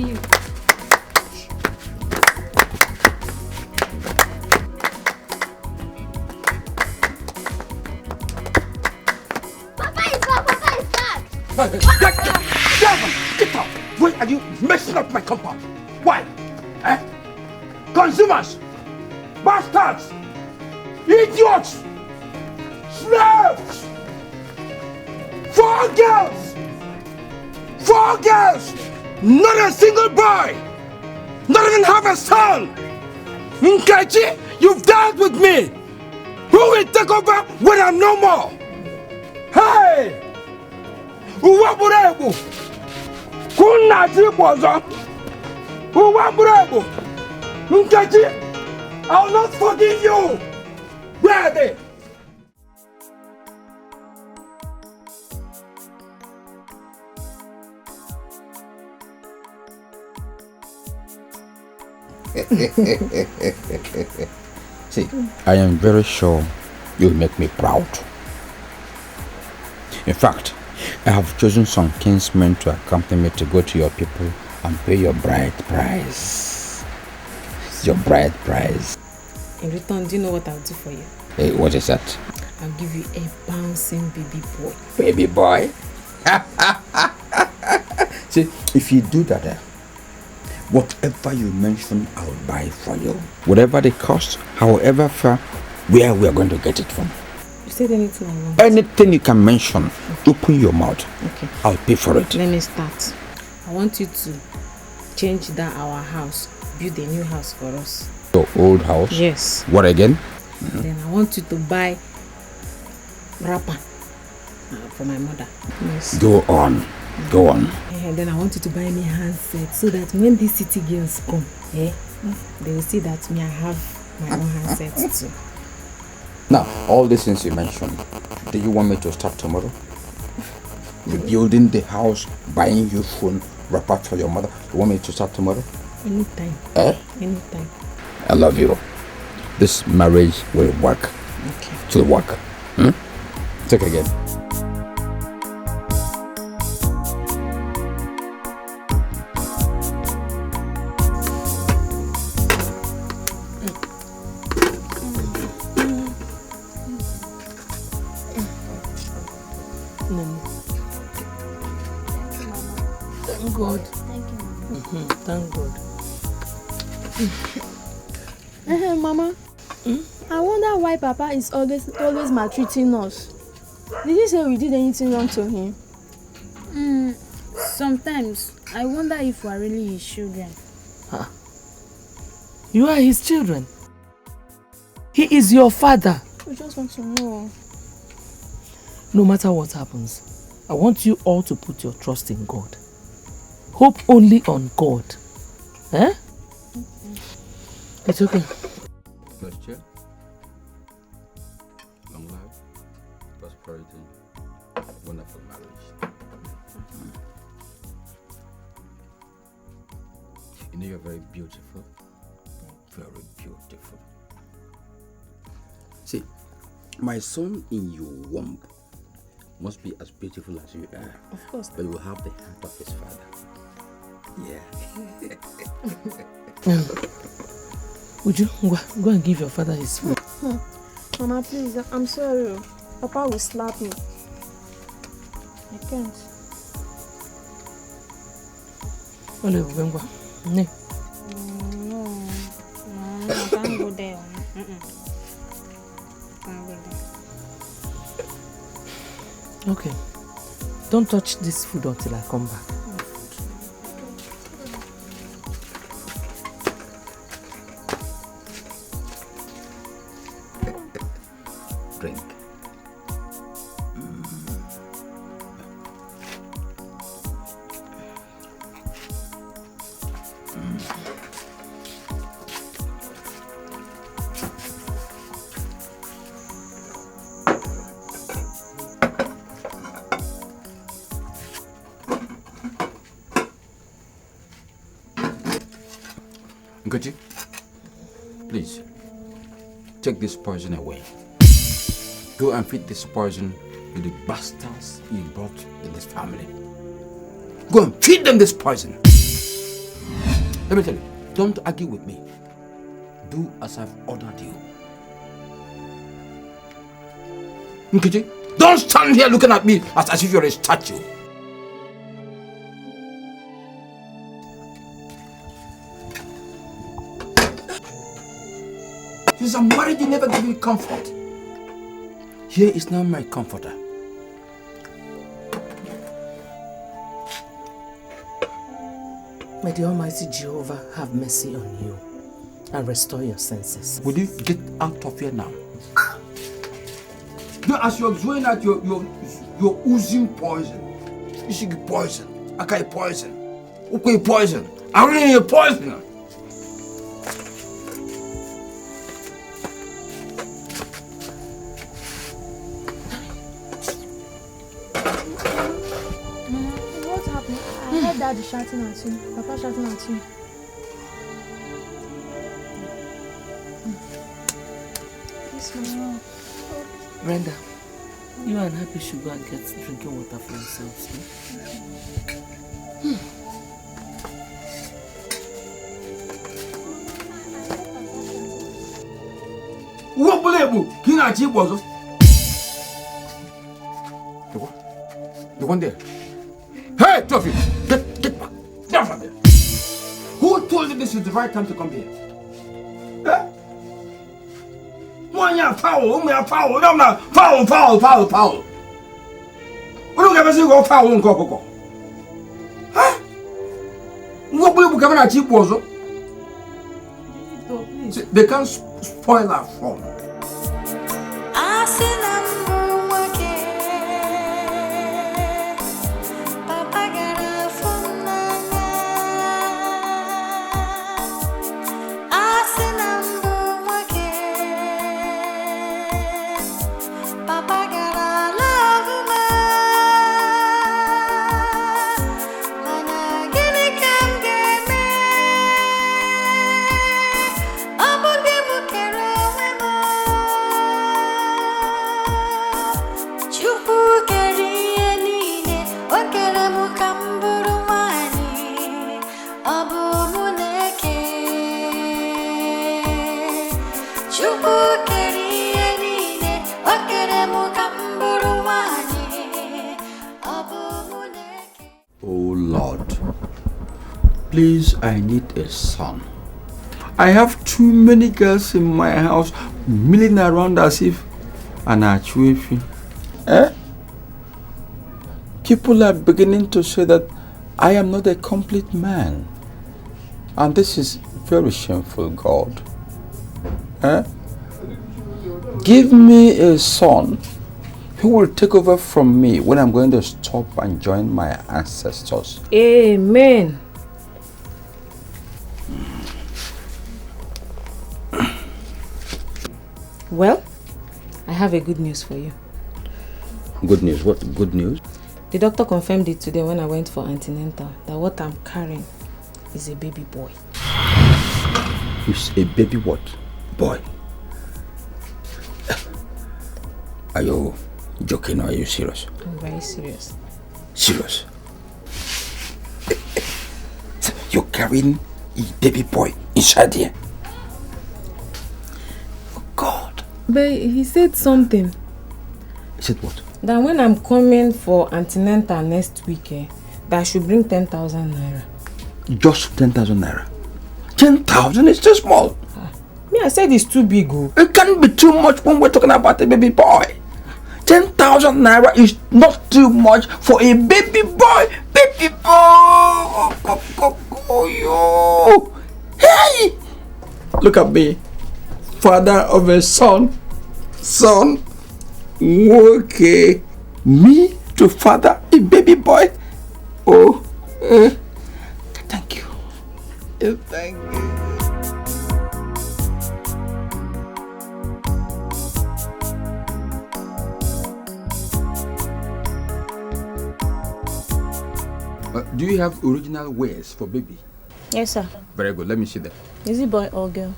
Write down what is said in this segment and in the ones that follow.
you. Papa is back! Papa is back! Get out! Why are you messing up my compound? Why? Eh? Consumers! Bastards! Idiots! Slaves! 4 girls! 4 girls! Not a single boy! Not even half a son! Nkechi, you've dealt with me! Who will take over when I'm no more? Hey! Uwaburebu! Kunaji bozo! Uwaburebu! Nkechi, I will not forgive you! Where are they? See, I am very sure you'll make me proud. In fact, I have chosen some kinsmen to accompany me to go to your people and pay your bride price. Your bride price. In return, do you know what I'll do for you? Hey, what is that? I'll give you a bouncing baby boy. Baby boy? See, if you do that, whatever you mention, I'll buy for you. Whatever the cost, however far, where we are going to get it from. You said anything I want? Anything you can mention, open your mouth. Okay. I'll pay for it. Let me start. I want you to change that our house, build a new house for us. Your old house? Yes. What again? Then I want you to buy wrapper for my mother. Yes. Go on. Go on. And then I want you to buy me handset so that when these city girls come, they will see that me I have my own handset too. Now, all these things you mentioned, do you want me to start tomorrow? Rebuilding the house, buying you phone, wrapper for your mother. You want me to start tomorrow? Anytime. Anytime. I love you. This marriage will work. Okay. It will work. Take it again. Thank God. Thank you, Mama. Thank God. Mama, I wonder why Papa is always maltreating us. Did you say we did anything wrong to him? Sometimes I wonder if we are really his children. Huh? You are his children. He is your father. We just want to know. No matter what happens, I want you all to put your trust in God. Hope only on God. Eh? It's okay. Good, long life, prosperity, wonderful marriage. You know you're very beautiful. Very beautiful. See, my son in your womb must be as beautiful as you are. Of course. But you will have the heart of his father. Yeah. Would you go and give your father his food? Mama, please, I'm sorry. Papa will slap me. I can't. No. No, I can't go there. Can't go there. Okay. Don't touch this food until I come back. Drink. Nkechi, please, take this poison away. Go and feed this poison to the bastards you brought in this family. Go and feed them this poison. Let me tell you, don't argue with me. Do as I've ordered you. Nkechi, don't stand here looking at me as if you're a statue. Since I'm married, you never give me comfort. Here is now my comforter. May the Almighty Jehovah have mercy on you and restore your senses. Will you get out of here now? No, as you're doing that, you're oozing poison. You should get poison. I can't poison. Okay, poison. I really need poison. What happened? I heard Daddy shouting at you. Papa shouting at you. Yes, Mama. Brenda, you and Happy should go and get drinking water for yourselves. No? What believe you? Can't achieve was the one there. Hey, Toffee, get back. Get from there. Who told you this is the right time to come here? Eh? Foul. No, foul. We don't ever see go foul and go. Huh? What believe you can achieve was? They can't spoil our fun. Please, I need a son. I have too many girls in my house milling around as if an archwify. People are beginning to say that I am not a complete man. And this is very shameful, God. Give me a son who will take over from me when I'm going to stop and join my ancestors. Amen. Well, I have a good news for you. Good news? What good news? The doctor confirmed it today when I went for antenatal that what I'm carrying is a baby boy. It's a baby what? Boy? Are you joking or are you serious? I'm very serious. Serious? You're carrying a baby boy inside here? Oh God. But he said something. He said what? That when I'm coming for antenatal next week, that I should bring 10,000 naira. Just 10,000 naira? 10,000 is too small. Me, I said it's too big. Oh. It can't be too much when we're talking about a baby boy. 10,000 naira is not too much for a baby boy. Baby boy! Oh, hey! Look at me. Father of a son. Okay. Me to father a baby boy. Oh, thank you. Thank you. Do you have original wares for baby? Yes, sir. Very good. Let me see them. Is it boy or girl?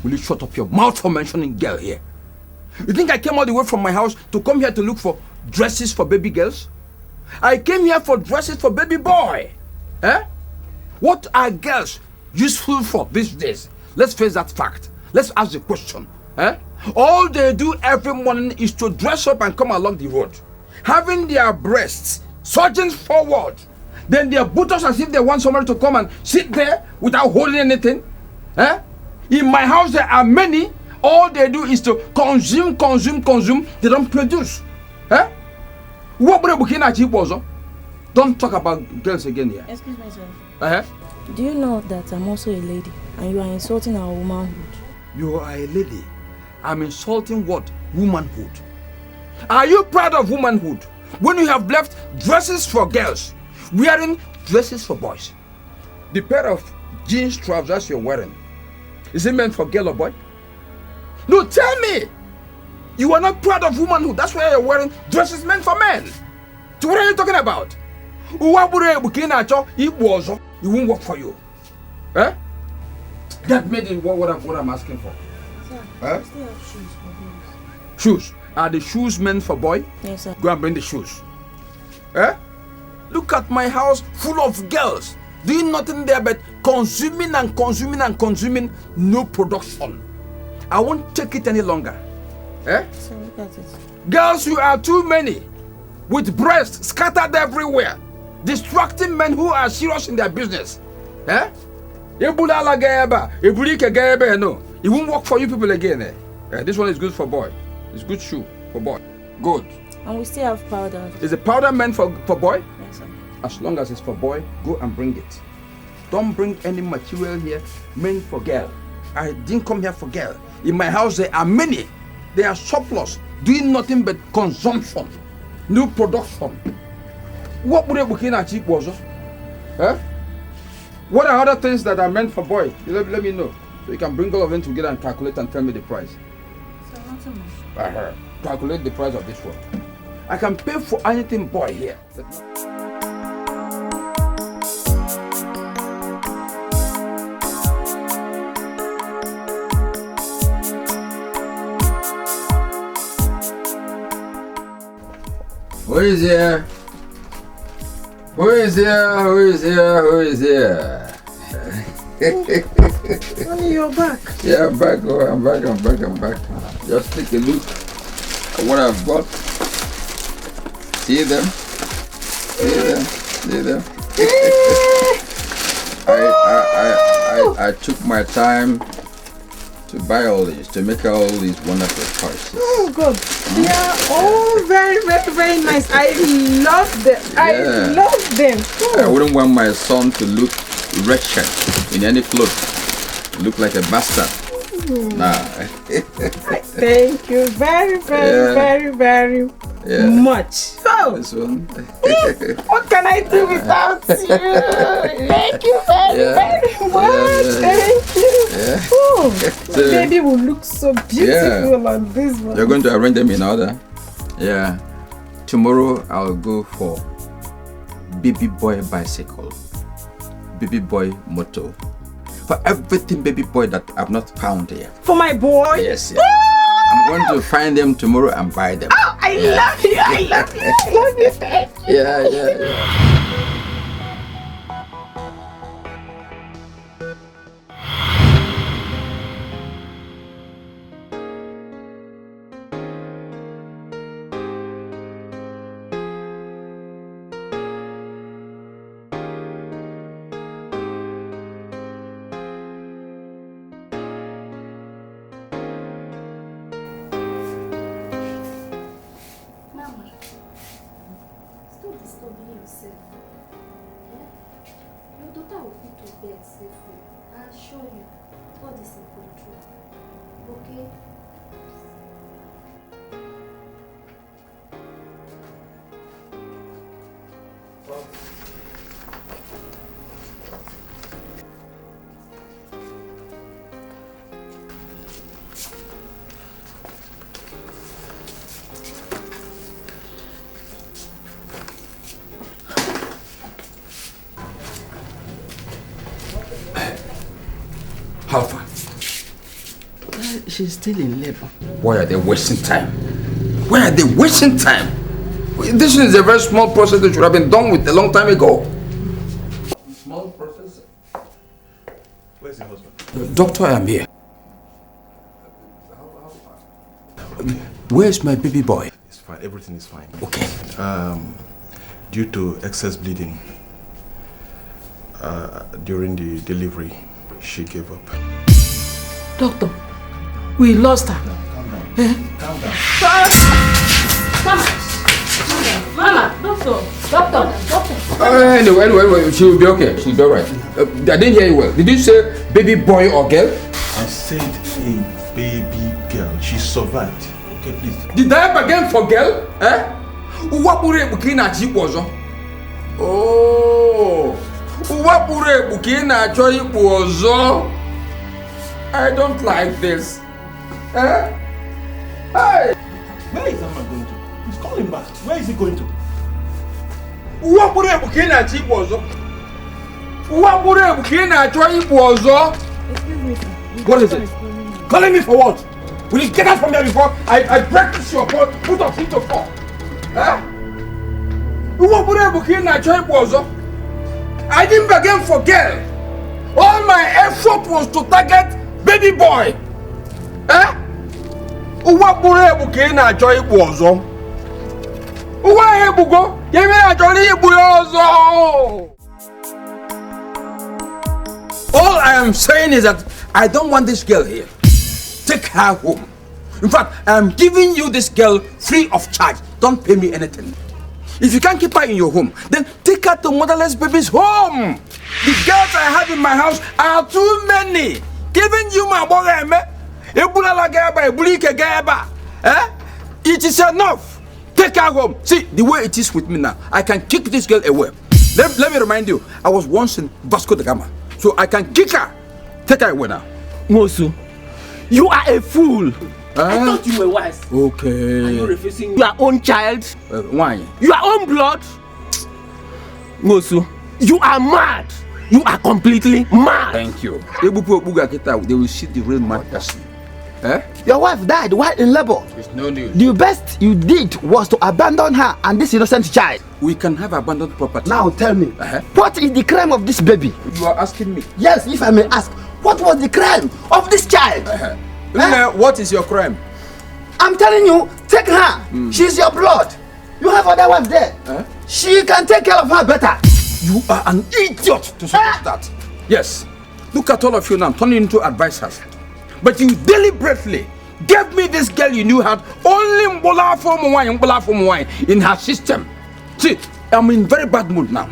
Will you shut up your mouth for mentioning girl here? You think I came all the way from my house to come here to look for dresses for baby girls? I came here for dresses for baby boy. Eh? What are girls useful for these days? Let's face that fact. Let's ask the question. All they do every morning is to dress up and come along the road, having their breasts surging forward. Then they put us as if they want somebody to come and sit there without holding anything. In my house there are many. All they do is to consume. They don't produce. Don't talk about girls again here. Excuse me, sir. Do you know that I'm also a lady and you are insulting our womanhood? You are a lady. I'm insulting what? Womanhood. Are you proud of womanhood when you have left dresses for girls, wearing dresses for boys? The pair of jeans trousers you're wearing, is it meant for girl or boy? No, tell me. You are not proud of womanhood. That's why you're wearing dresses meant for men. So what are you talking about? It won't work for you. That made it what I'm asking for. Sir, still have shoes for boys. Shoes? Are the shoes meant for boy? Yes, sir. Go and bring the shoes. Look at my house full of girls doing nothing there but consuming, no production. I won't take it any longer. So look at it. Girls, you are too many, with breasts scattered everywhere, distracting men who are serious in their business. It won't work for you people again. This one is good for boy. It's good shoe for boy. Good. And we still have powder. Is the powder meant for boy? Yes, sir. As long as it's for boy, go and bring it. Don't bring any material here meant for girl. I didn't come here for girl. In my house there are many. They are surplus, doing nothing but consumption, no production. What would it be cheap was? What are other things that are meant for boy? Let me know. So you can bring all of them together and calculate and tell me the price. So not too much. Calculate the price of this one. I can pay for anything boy here. Who is here? Who is here? Who is here? Who is here? Honey, you're back. Yeah, I'm back. Oh, I'm back. Just take a look at what I've got. See them? I took my time to buy all these, to make all these wonderful choices. Oh God, they are all very, very, very nice. I love them. I love them. I wouldn't want my son to look wretched in any clothes. Look like a bastard. Nah. Thank you very, very much. So, This one. what can I do without you? Thank you very much. Thank you. Oh, So, the baby will look so beautiful on this one. You're going to arrange them in order. Yeah. Tomorrow I'll go for baby boy bicycle, baby boy motor, for everything baby boy that I've not found here. For my boy? Yes. I'm going to find them tomorrow and buy them. Oh, I love you. I love you. I love you. Thank you. Yeah. How far? She's still in labor. Why are they wasting time? This is a very small process that should have been done with a long time ago. Small process. the husband? Doctor, I am here. Where's my baby boy? It's fine. Everything is fine. Okay. Due to excess bleeding during the delivery, she gave up. Doctor, we lost her. Calm down. Calm down. Mama, doctor. Anyway, she will be okay. She'll be alright. I didn't hear you well. Did you say baby boy or girl? I said a baby girl. She survived. Okay, please. Did I again for girl? Eh? What would it be na cheap was? Oh, what would it be na cheap was? I don't like this. Eh? Hey! Where is that man going to? He's calling back. Where is he going to? What would it be na cheap was? What would it be na cheap was? Excuse me, sir. What is it? Calling me for what? Will you get out from there before I practice your board, put us into four? Huh? What would I book in a child was? I didn't begin for girl. All my effort was to target baby boy. Huh? What would I book in a child was? Why you go? Give me a jolly was. All I am saying is that I don't want this girl here. Take her home. In fact, I am giving you this girl free of charge. Don't pay me anything. If you can't keep her in your home, then take her to motherless babies' home. The girls I have in my house are too many. Giving you my boy, it is enough. Take her home. See, the way it is with me now, I can kick this girl away. Let me remind you, I was once in Vasco da Gama, so I can kick her. Take her away now. Mosu, you are a fool. I thought you were wise. Okay. Are you refusing your own child? Why? Your own blood? Mosu, you are mad. You are completely mad. Thank you. They will see the real mad person. Eh? Your wife died while in labor. It's no news. The best you did was to abandon her and this innocent child. We can have abandoned property. Now tell me, what is the crime of this baby? You are asking me? Yes, if I may ask, what was the crime of this child? What is your crime? I'm telling you, take her. She's your blood. You have other wives there. She can take care of her better. You are an idiot to support that. Yes. Look at all of you now, turning into advisors. But you deliberately gave me this girl you knew had only mbola from wine in her system. See, I'm in very bad mood now.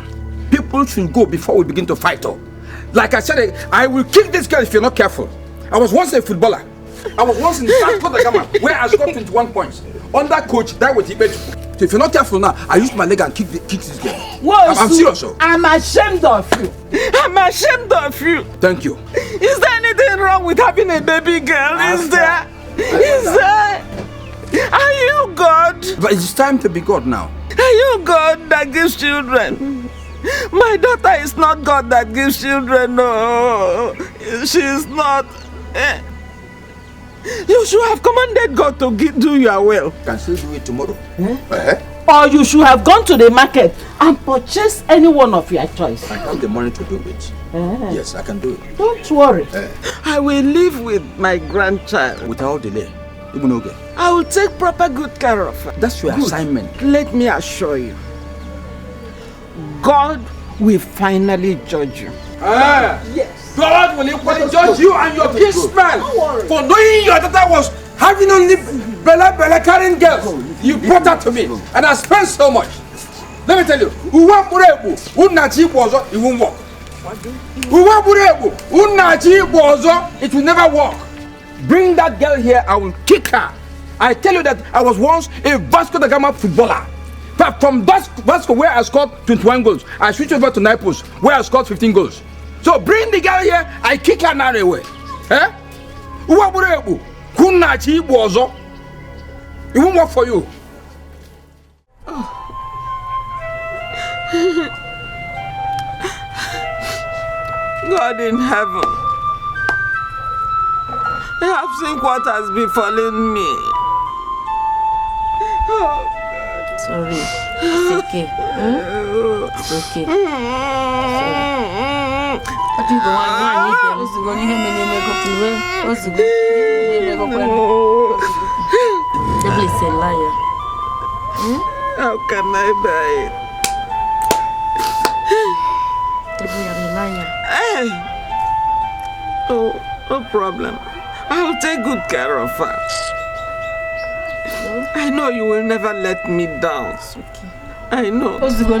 People should go before we begin to fight. Like I said, I will kick this girl if you're not careful. I was once a footballer. I was once in Vasco da Gama where I scored 21 points. Under coach, that was Ibeju. So if you're not careful now, I use my leg and kick this girl. I'm serious. I'm ashamed of you. I'm ashamed of you. Thank you. Is there anything wrong with having a baby girl? Is there? Are you God? But it's time to be God now. Are you God that gives children? My daughter is not God that gives children. No, she is not. You should have commanded God to do your will. Can still do it tomorrow. Or you should have gone to the market and purchased any one of your choice. I have the money to do it. Yes, I can do it. Don't worry. I will live with my grandchild. Without delay. Even okay. I will take proper good care of her. That's your assignment. Let me assure you, God will finally judge you. Yes. God will equally judge you and your kinsman for knowing your daughter was having only Bella carrying girls. You brought that to me, and I spent so much. Let me tell you, it won't work. It will never work. Bring that girl here, I will kick her. I tell you that I was once a Vasco da Gama footballer. But from Vasco, where I scored 21 goals, I switched over to Naples, where I scored 15 goals. So bring the girl here, I kick her now away. Eh? It won't work for you. God in heaven, I have seen what has befallen me. Oh, sorry. It's okay. It's okay. Sorry. Devil is a liar. How can I buy it? Devil, you're a liar. Hey! Oh, no problem. I'll take good care of her. I know you will never let me down. It's okay. I know. It's okay.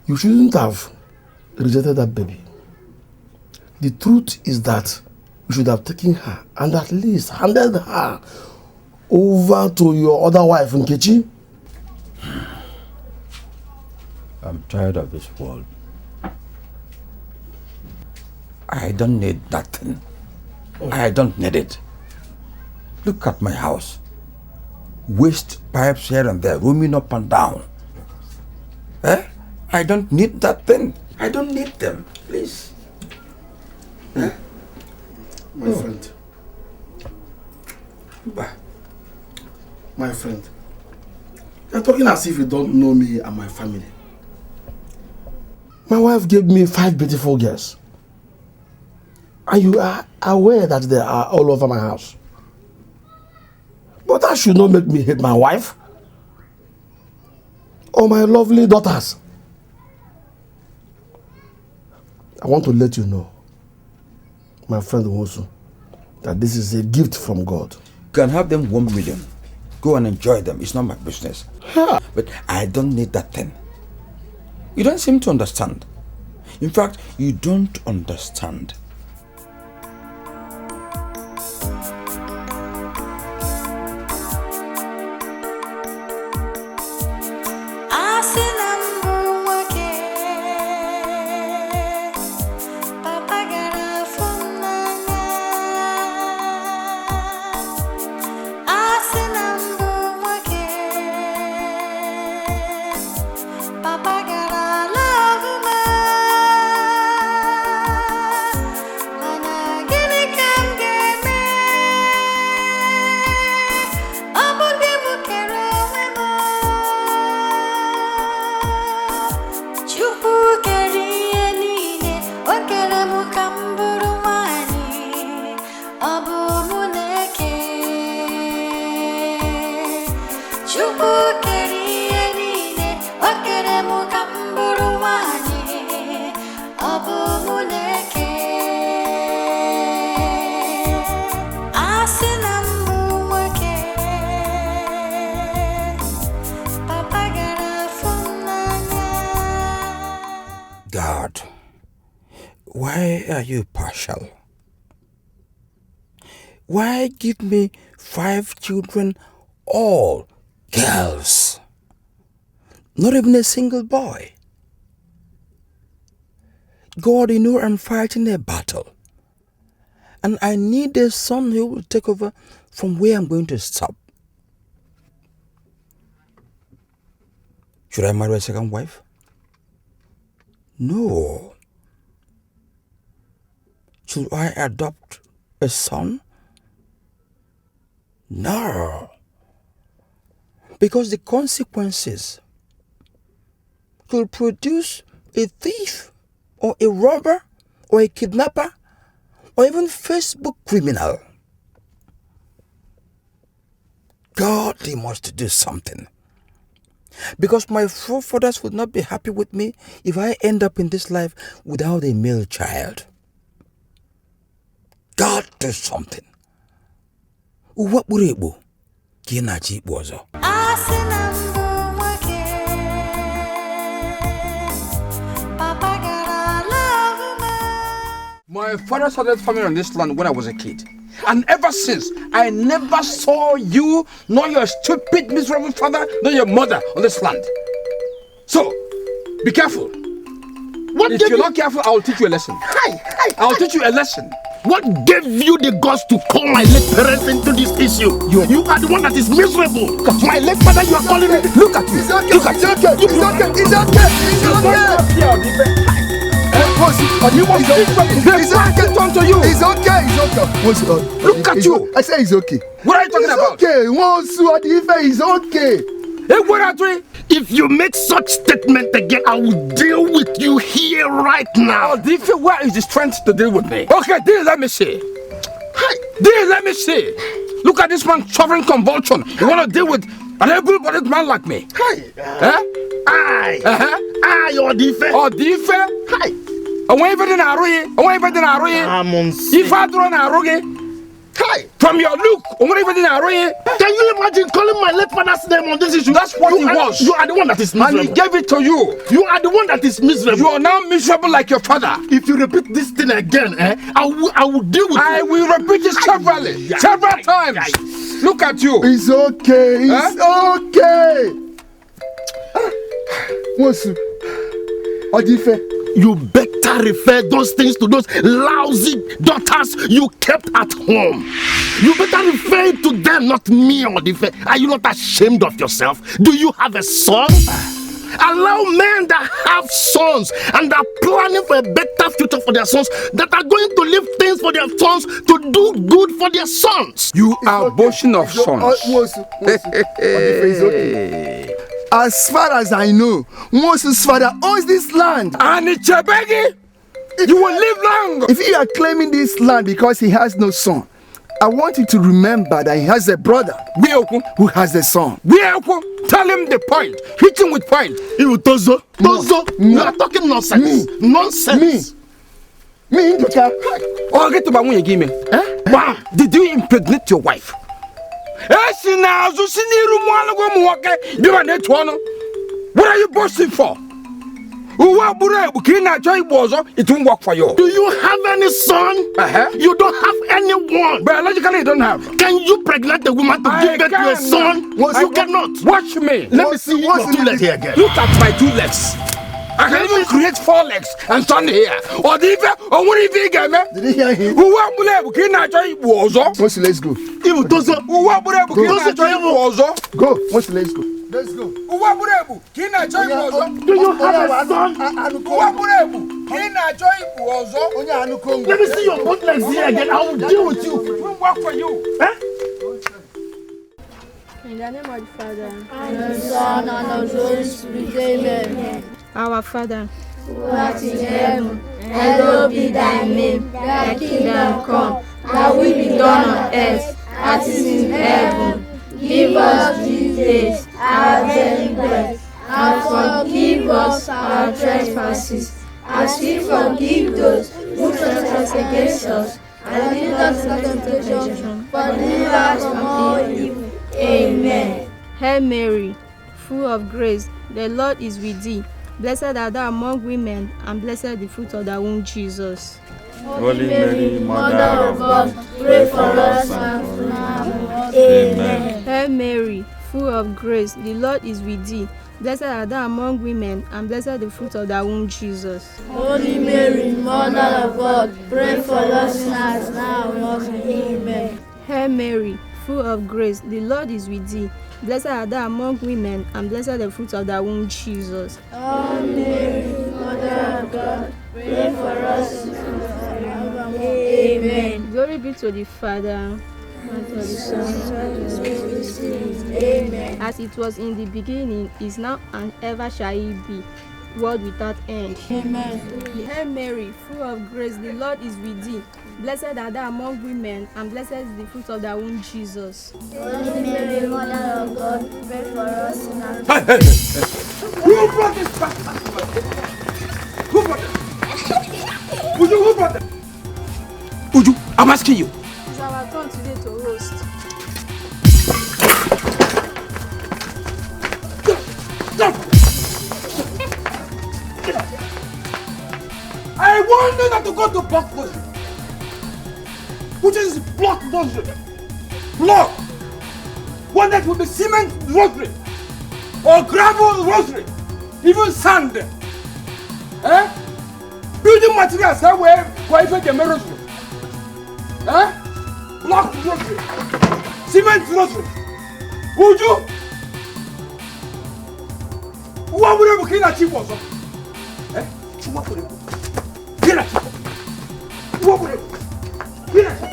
You shouldn't have rejected that baby. The truth is that you should have taken her and at least handed her over to your other wife, Nkechi. I'm tired of this world. I don't need that thing. I don't need it. Look at my house. Waste pipes here and there, roaming up and down. Eh? I don't need that thing. I don't need them. Please. Eh? My friend. My friend. You're talking as if you don't know me and my family. My wife gave me 5 beautiful girls. And you are aware that they are all over my house. But that should not make me hate my wife or my lovely daughters. I want to let you know, my friend Wosu, that this is a gift from God. You can have them 1 million. Go and enjoy them. It's not my business. But I don't need that thing. You don't seem to understand. In fact, you don't understand. God, why are you partial? Why give me 5 children, all girls? Not even a single boy. God, you know I'm fighting a battle. And I need a son who will take over from where I'm going to stop. Should I marry a second wife? No. Should I adopt a son? No. Because the consequences could produce a thief or a robber or a kidnapper or even Facebook criminal. God, He must do something. Because my forefathers would not be happy with me if I end up in this life without a male child. God, do something. What would it be? My father started farming on this land when I was a kid. And ever since, I never saw you, nor your stupid, miserable father, nor your mother on this land. So, be careful. If you're not careful, I'll teach you a lesson. I'll teach you a lesson. What gave you the guts to call my late parents into this issue? You are the one that is miserable. My late father, you are calling me. Look at me. It's okay. Look at me. It's okay. It's okay. Look at you. I say it's okay. What are you talking about? It's okay. Hey, what are you doing? If you make such statement again, I will deal with you here right now. Oh, where is the strength to deal with me? Okay, deal, let me see. Deal, let me see. Look at this man suffering convulsion. You want to deal with an able-bodied man like me? You're different. Oh, different? I want everything If I don't know, from your look, can you imagine calling my late father's name on this issue? That's what he was. You are the one that is miserable. And he gave it to you. You are the one that is miserable. You are now miserable like your father. If you repeat this thing again, I will deal with you. I will repeat it several times. Look at you. It's okay. It's okay. You better refer those things to those lousy daughters you kept at home. You better refer it to them, not me, Odife. Are you not ashamed of yourself? Do you have a son? Allow men that have sons and are planning for a better future for their sons, that are going to leave things for their sons, to do good for their sons. You are boasting of sons. As far as I know, Moses' father owns this land. And it's Chebegi? You will live long. If you are claiming this land because he has no son, I want you to remember that he has a brother who has a son. Tell him the point. Hit him with point. You Tozo. You are talking nonsense. Nonsense. Me, Oh, get to my one you give me. Wow, did you impregnate your wife? What are you boasting for? It won't work for you. Do you have any son? You don't have anyone. Biologically, you don't have. Can you pregnant a woman to give birth to a son? You cannot. Watch me. Let me see your 2 legs here again. Look at my 2 legs. I can even create 4 legs and stand here. Or the even, or what if you get me? Did you hear him? Who want to live? Let's go. Even Tozo. Who want to live? Go. Let's go. Let's go. Do you have a son? Let me see your both legs here again. I will deal with you. It won't work for you. In the name of the Father, and the Son, and of the Holy Spirit, amen. our Father, who art in heaven, hallowed be thy name. Thy kingdom come, thy will be done on earth as it is in heaven. Give us these days our daily bread, and forgive us our trespasses, as we forgive those who trespass against us. And lead us not into temptation, but deliver us from all evil. Amen. Hail Mary, full of grace, the Lord is with thee. Blessed art thou among women, and blessed the fruit of thy womb, Jesus. Holy Mary, Mother of God, pray for us now. Amen. Hail Mary, full of grace, the Lord is with thee. Blessed art thou among women, and blessed the fruit of thy womb, Jesus. Holy Mary, Mother of God, pray for us now. Amen. Hail Mary, full of grace, the Lord is with thee. Blessed art thou among women, and blessed the fruit of thy womb, Jesus. Holy Mary, Mother of God, pray for us now. Amen. Glory be to the Father, and to the Son, and to the Holy Spirit. Amen. As it was in the beginning, is now, and ever shall it be, world without end. Amen. Hail Mary, full of grace, the Lord is with thee. Blessed art thou among women, and blessed is the fruit of thy womb, Jesus. Holy Mary, Mother of God, pray for us sinners. Who brought this back? Who brought it? Who brought it? Uju, I'm asking you. It's our turn today to roast. I want you not to go to blockbuster. Which is blockbuster? Block. One that will be cement rosary or gravel rosary, even sand. Building materials that way qualified the rosary. Block rosary, cement rosary. Would you? What would you kill a cheap also? What would you? Kill a cheap. What would you? Kill a cheap.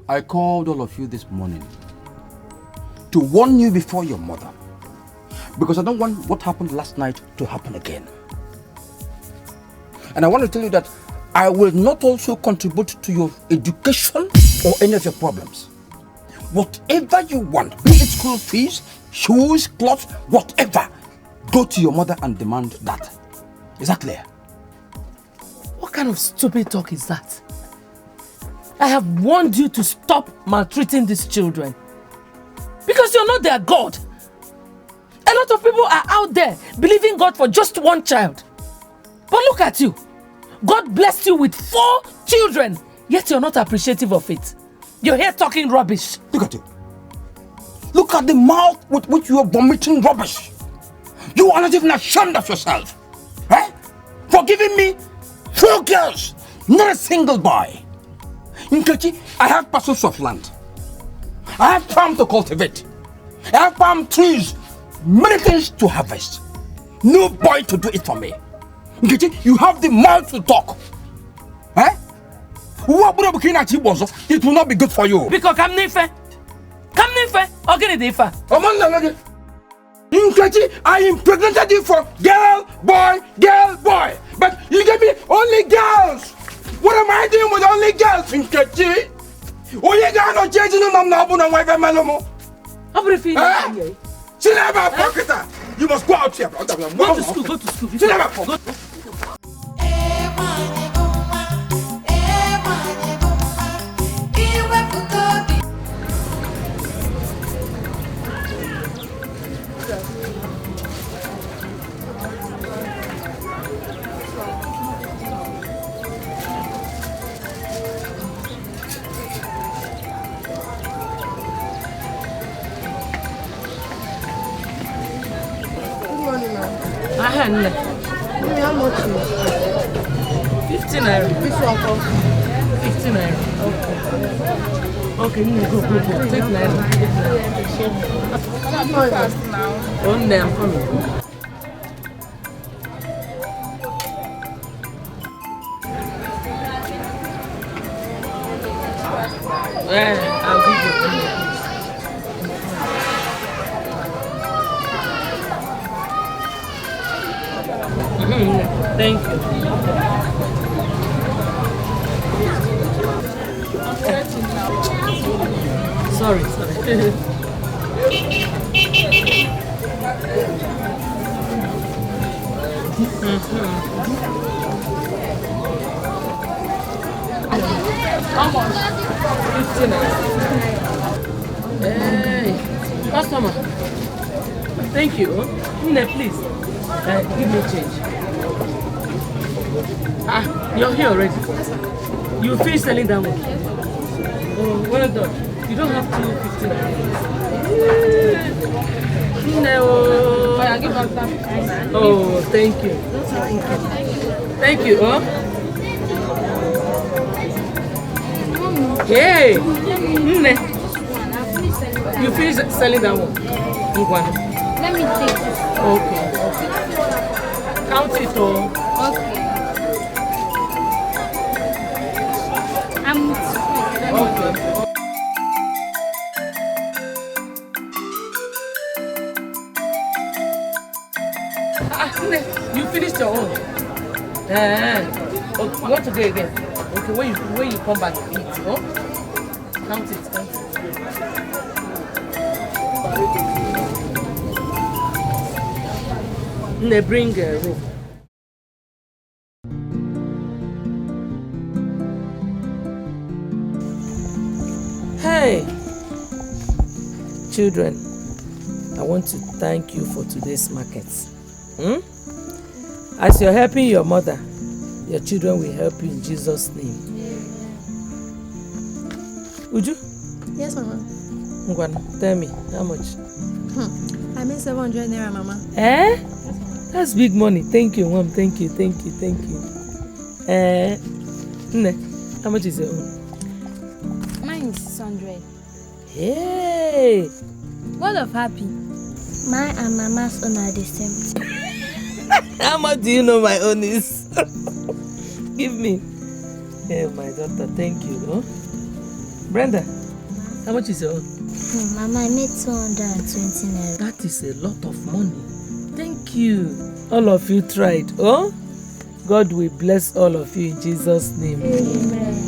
I called all of you this morning to warn you before your mother, because I don't want what happened last night to happen again. And I want to tell you that I will not also contribute to your education or any of your problems. Whatever you want, be it school fees, shoes, clothes, whatever, go to your mother and demand that. Is that clear? What kind of stupid talk is that? I have warned you to stop maltreating these children. Because you're not their God. A lot of people are out there believing God for just one child. But look at you. God blessed you with 4 children, yet you're not appreciative of it. You're here talking rubbish. Look at you. Look at the mouth with which you are vomiting rubbish. You are not even ashamed of yourself. Eh? For giving me 4 girls, not a single boy. In Nkechi, I have parcels of land. I have farm to cultivate. I have palm trees, many things to harvest. No boy to do it for me. Nkechi, you have the mouth to talk. Eh? It will not be good for you. Because come nife. Okay, nife. Nkechi, I impregnated you for girl, boy. But you gave me only girls. What am I doing with only girls, Nkechi? Oh, you got no changing on my wife and Malomo. How do you feel? You must go out here. Go to school. Go. How much is it? 15 naira. This one costs 15 naira. Okay, go. Take naira. One day I'm coming. I'll give you. Thank you. Sorry. How much? 15 naira. Hey, customer. Thank you. Please, give me change. You're here already. You finish selling that one. Oh, well done. You don't have to 15 naira. No. Oh, thank you. Thank you. Oh. Hey. You finish selling that one. Let me take this. Okay. Count it, oh. Okay. I'm Okay. You finished your own. Okay, you want to go again? Okay, when you come back, eat, no? Count it. They bring a rope. Hey, children, I want to thank you for today's market. As you're helping your mother, your children will help you in Jesus' name. Uju? Yes, Mama. Ngwana, tell me, how much? I made 700 naira, Mama. Eh? That's big money. Thank you, Mom. Thank you. Nne, how much is your own? Mine is 600. Hey! What of happy? Mine and Mama's own are the same. How much do you know my own is? Give me. Hey, my daughter, thank you. Huh? Brenda, how much is your own? Mama, I made 220 naira. That is a lot of money. Thank you. All of you tried. Oh? God will bless all of you in Jesus' name. Amen.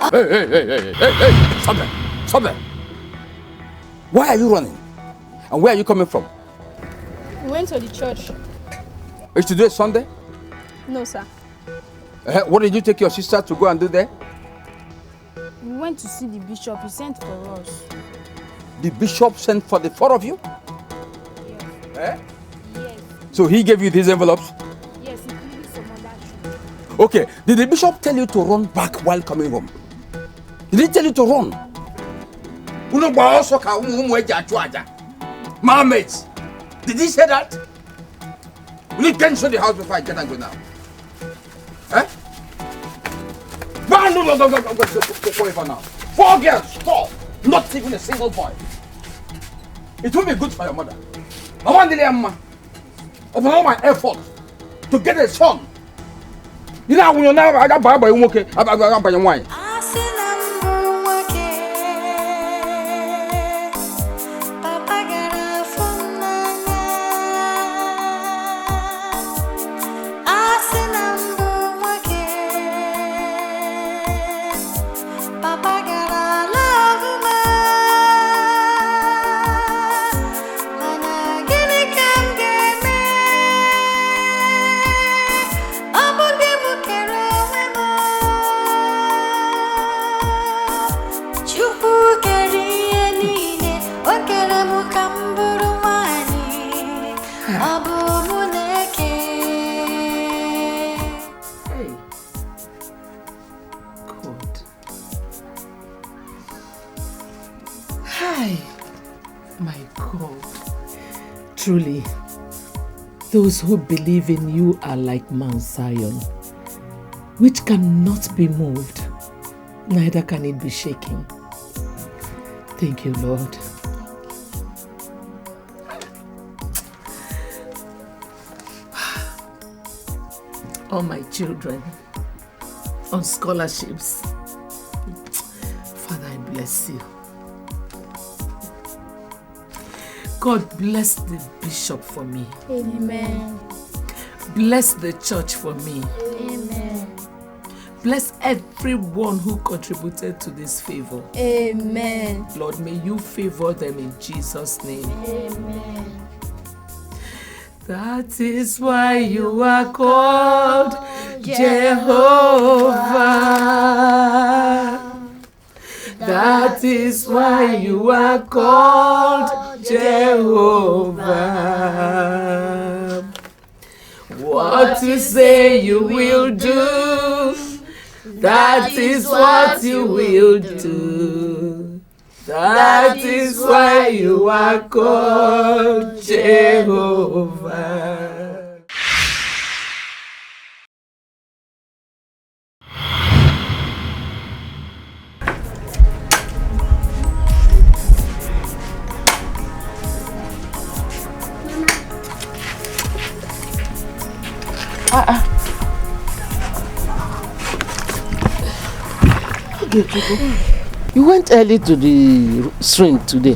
Hey, stop there. Why are you running? And where are you coming from? We went to the church. Is today Sunday? No, sir. What did you take your sister to go and do there? We went to see the bishop. He sent for us. The bishop sent for the 4 of you? Yes. Yes. So he gave you these envelopes? Yes, he gave me some other shoes. Okay. Did the bishop tell you to run back while coming home? Did he tell you to run? Marmaids, did he say that? Will you cancel the house before I get angry now? Go now. 4 girls, 4. Not even a single boy. It will be good for your mother. I want the man. Of all my effort to get a son. You know when you're now I got by okay. I got by your wine. Truly, those who believe in you are like Mount Zion, which cannot be moved, neither can it be shaken. Thank you, Lord. All my children on scholarships, Father, I bless you. God bless the bishop for me. Amen. Bless the church for me. Amen. Bless everyone who contributed to this favor. Amen. Lord, may you favor them in Jesus' name. Amen. That is why you are called Jehovah. That is why you are called Jehovah. What you say you will do, that is what you will do. That is why you are called Jehovah. You went early to the stream today.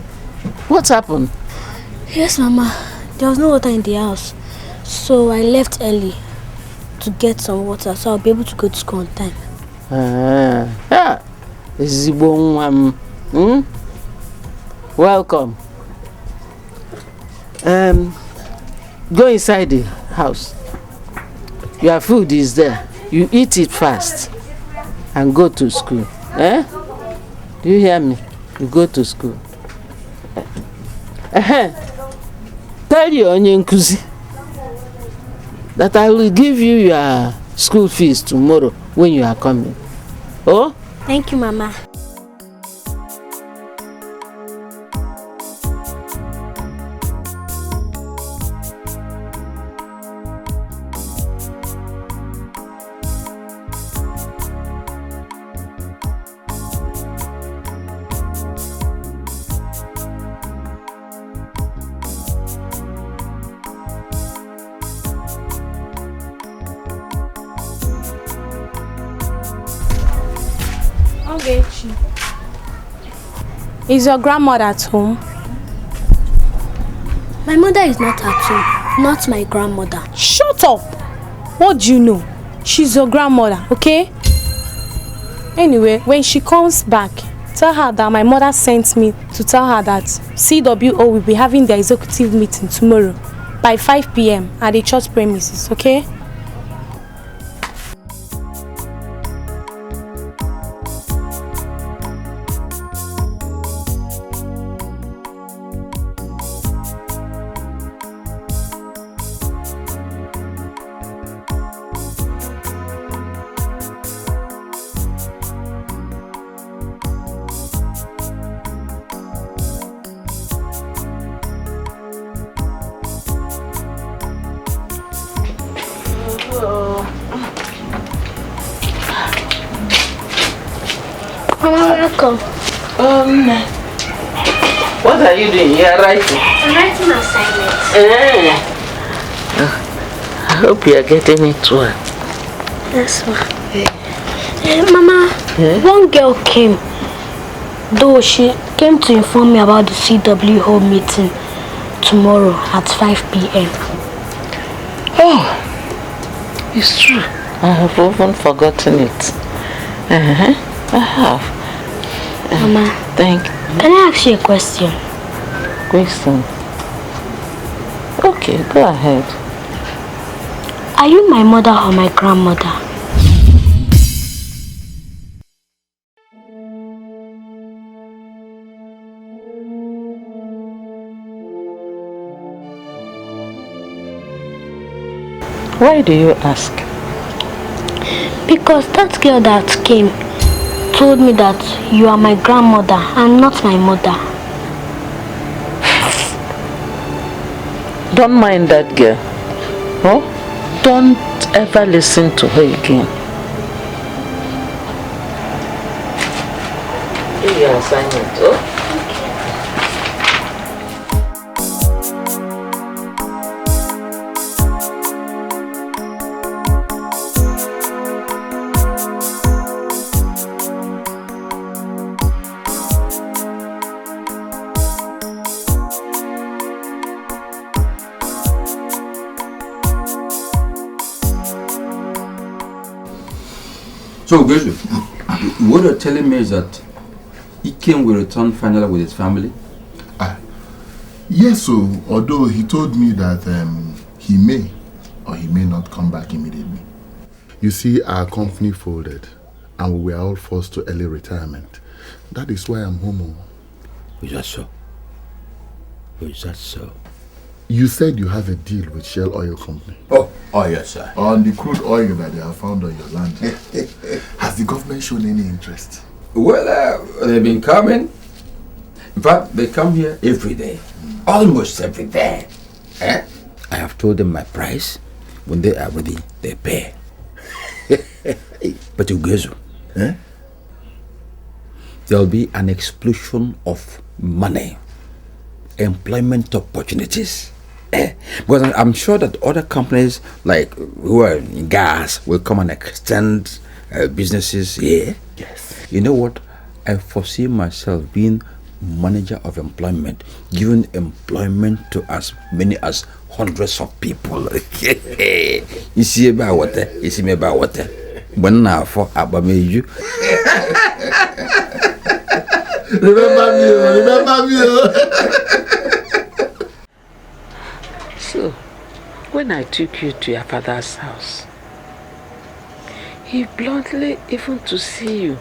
What happened? Yes, Mama. There was no water in the house. So I left early to get some water so I'll be able to go to school on time. Welcome. Go inside the house. Your food is there. You eat it fast and go to school. Do you hear me? You go to school. Tell your onye nkuzi that I will give you your school fees tomorrow when you are coming. Oh? Thank you, Mama. Is your grandmother at home? My mother is not at home. Not my grandmother. Shut up! What do you know? She's your grandmother, okay? Anyway, when she comes back, tell her that my mother sent me to tell her that CWO will be having their executive meeting tomorrow. by 5 p.m. at the church premises, okay? Welcome. What are you doing? You are writing? I'm writing assignments. I hope you are getting it well. Yes, ma. Mama, one girl came. Though she came to inform me about the CWO meeting tomorrow at 5 p.m. Oh, it's true. I have often forgotten it. I have. Mama, thank you. Can I ask you a question? Question? Okay, go ahead. Are you my mother or my grandmother? Why do you ask? Because that girl that came told me that you are my grandmother and not my mother. Don't mind that girl. Oh? Don't ever listen to her again. Do your assignment, oh? So, Gezu, what you're telling me is that Ikem will return finally with his family? Yes, so although he told me that he may or he may not come back immediately. You see, our company folded and we were all forced to early retirement. That is why I'm home. Is that so? Is that so? You said you have a deal with Shell Oil Company. Oh, yes, sir. On the crude oil that they have found on your land. Has the government shown any interest? Well, they've been coming. In fact, they come here every day. Almost every day. I have told them my price. When they are ready, they pay. But Ugezu, there'll be an explosion of money, employment opportunities. Because I'm sure that other companies like who are in gas will come and extend businesses here. Yes. You know what? I foresee myself being manager of employment, giving employment to as many as hundreds of people. You see about what? You see me about what? When now for Abameju. Remember me. So, when I took you to your father's house, he bluntly even to see you.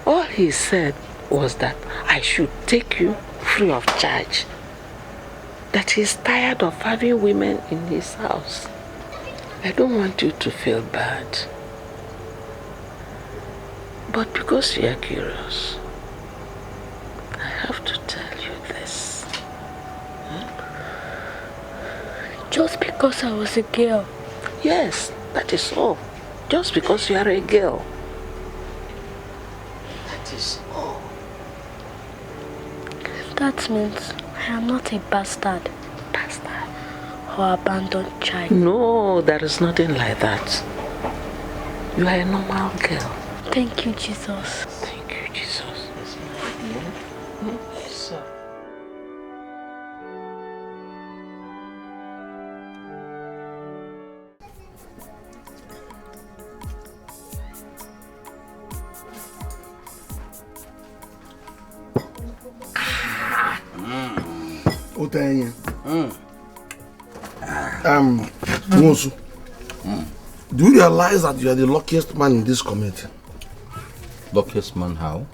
All he said was that I should take you free of charge. That he's tired of having women in his house. I don't want you to feel bad. But because you are curious, I have to tell you this. Just because I was a girl? Yes, that is all. Just because you are a girl. That is all. That means I am not a bastard. Bastard? Or abandoned child. No, there is nothing like that. You are a normal girl. Thank you, Jesus. Thank you, Jesus. Yes, sir. Nwosu, do you realize that you are the luckiest man in this community? Luckiest man how?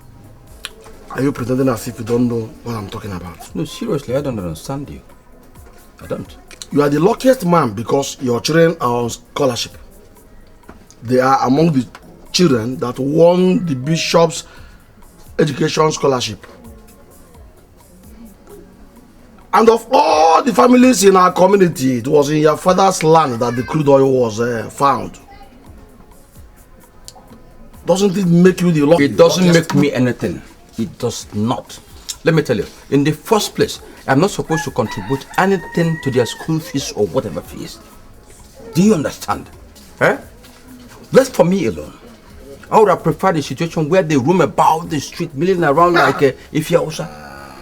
Are you pretending as if you don't know what I'm talking about? No, seriously, I don't understand you. I don't. You are the luckiest man because your children are on scholarship. They are among the children that won the bishop's education scholarship. And of all the families in our community, it was in your father's land that the crude oil was found. Doesn't it make you the luckiest? It doesn't make me anything. It does not. Let me tell you, in the first place, I'm not supposed to contribute anything to their school fees or whatever fees. Do you understand? Eh? Left for me alone, I would have preferred a situation where they roam about the street, milling around like if you're also,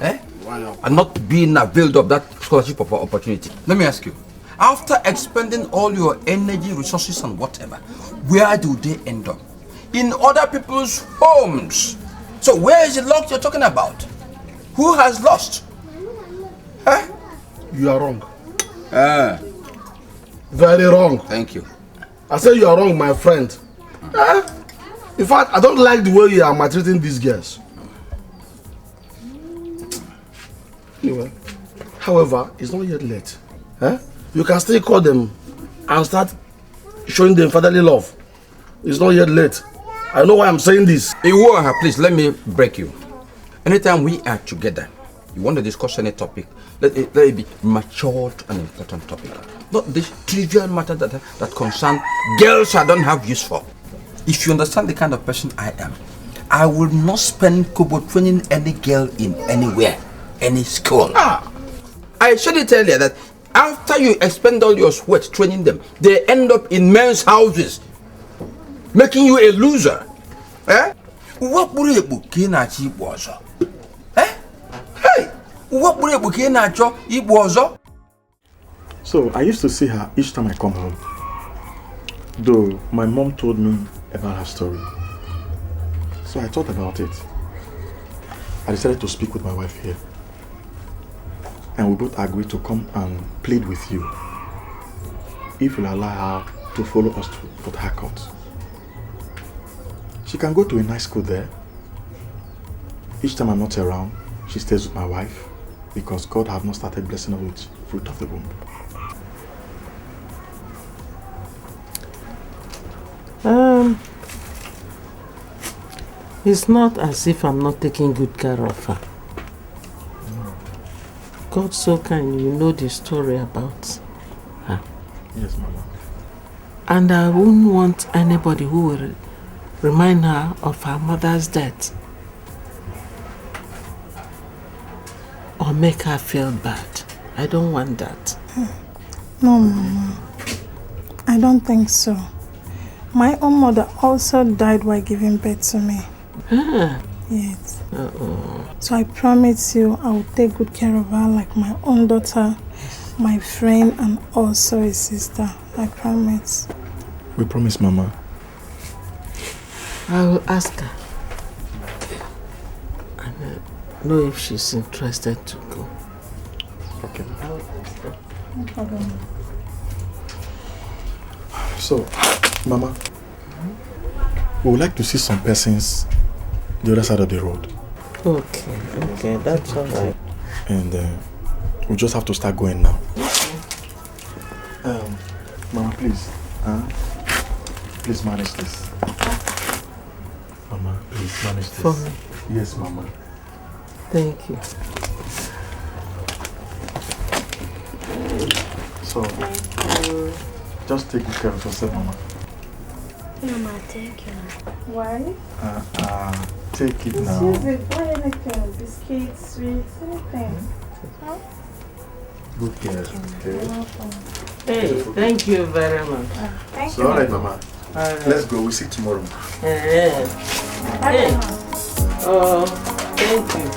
and not being availed of that scholarship opportunity. Let me ask you, after expending all your energy, resources, and whatever, where do they end up? In other people's homes. So where is the luck you're talking about? Who has lost? Huh? You are wrong. Very wrong. Thank you. I say you are wrong, my friend. In fact, I don't like the way you are maltreating these girls. Anyway, however, it's not yet late. You can still call them and start showing them fatherly love. It's not yet late. I know why I'm saying this. Please, let me break you. Anytime we are together, you want to discuss any topic, let it be matured and important topic. Not this trivial matter that concern girls I don't have use for. If you understand the kind of person I am, I will not spend kobo training any girl in anywhere, any school. I said it earlier that after you expend all your sweat training them, they end up in men's houses, making you a loser. What would you begin at it was? Hey, what would you begin at it was? So I used to see her each time I come home. Though my mom told me about her story. So I thought about it. I decided to speak with my wife here. And we both agreed to come and plead with you if you'll allow her to follow us to Port Harcourt. She can go to a nice school there. Each time I'm not around, she stays with my wife because God have not started blessing her with fruit of the womb. It's not as if I'm not taking good care of her. God's so kind, you know the story about her. Yes, Mama. And I wouldn't want anybody who will remind her of her mother's death or make her feel bad. I don't want that. No, Mama. I don't think so. My own mother also died while giving birth to me. Yes. So I promise you I will take good care of her like my own daughter, my friend, and also a sister. I promise. We promise, Mama. I will ask her and know if she's interested to go. Okay. I will ask her. No problem. So, Mama, we would like to see some persons the other side of the road. Okay, that's all right. And we just have to start going now. Mama, please. Please manage this. Mama, please manage this. For me? Yes, Mama. Thank you. So, just take good care of yourself, Mama. Mama, thank you. Why? Take it now. Excuse me, buy anything. Biscuits, sweets, anything. Huh? Good care. Okay. Hey, thank you very much. Thank you. Alright, Mama. Let's go. We'll see you tomorrow. Hey. Oh, thank you.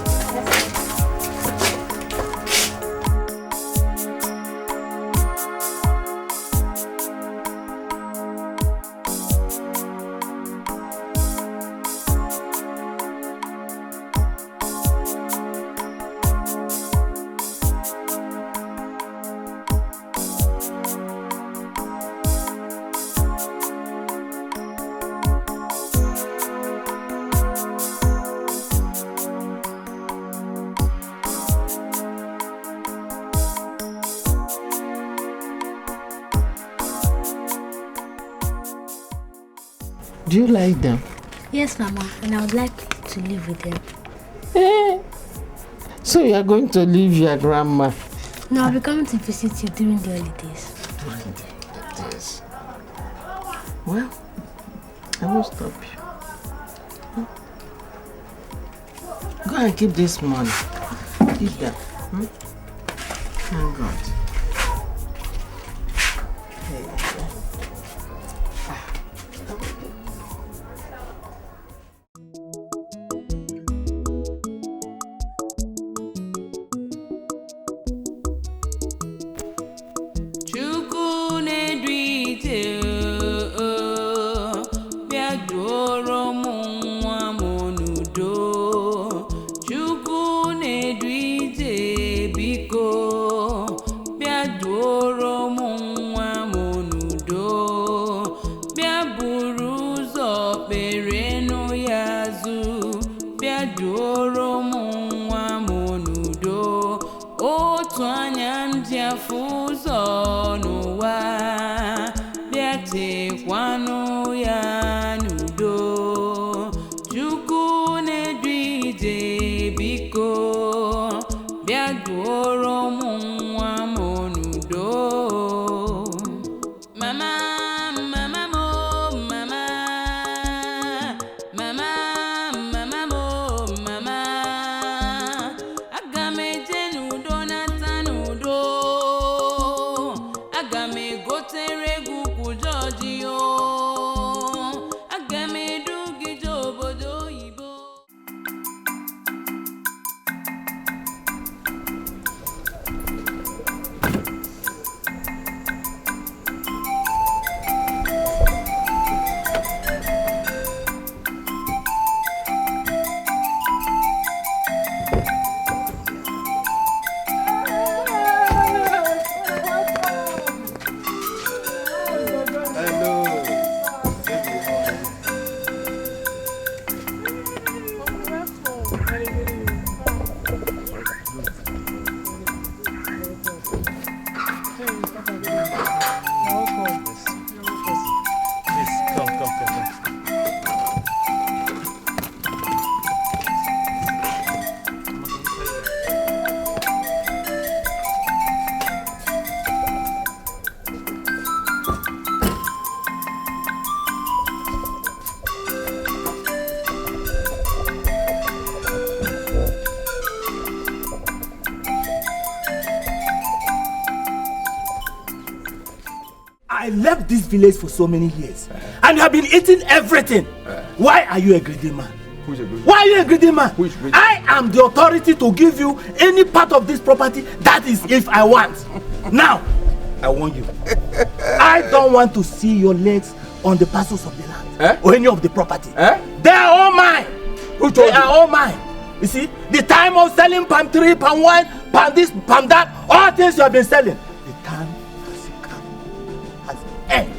Do you like them? Yes, Mama, and I would like to live with them. So you are going to leave your grandma? No, I'll be coming to visit you during the holidays. During the holidays? Well, I won't stop you. Go and keep this money. Keep that. Thank God. I left this village for so many years and you have been eating everything. Why are you a greedy man? Who is a greedy man? Why are you a greedy man? Who is greedy? I am the authority to give you any part of this property, that is if I want. Now, I warn you. I don't want to see your legs on the parcels of the land or any of the property. They are all mine. Who told they you? are all mine. You see, the time of selling palm tree, palm wine, palm this, palm that, all things you have been selling, the time has end.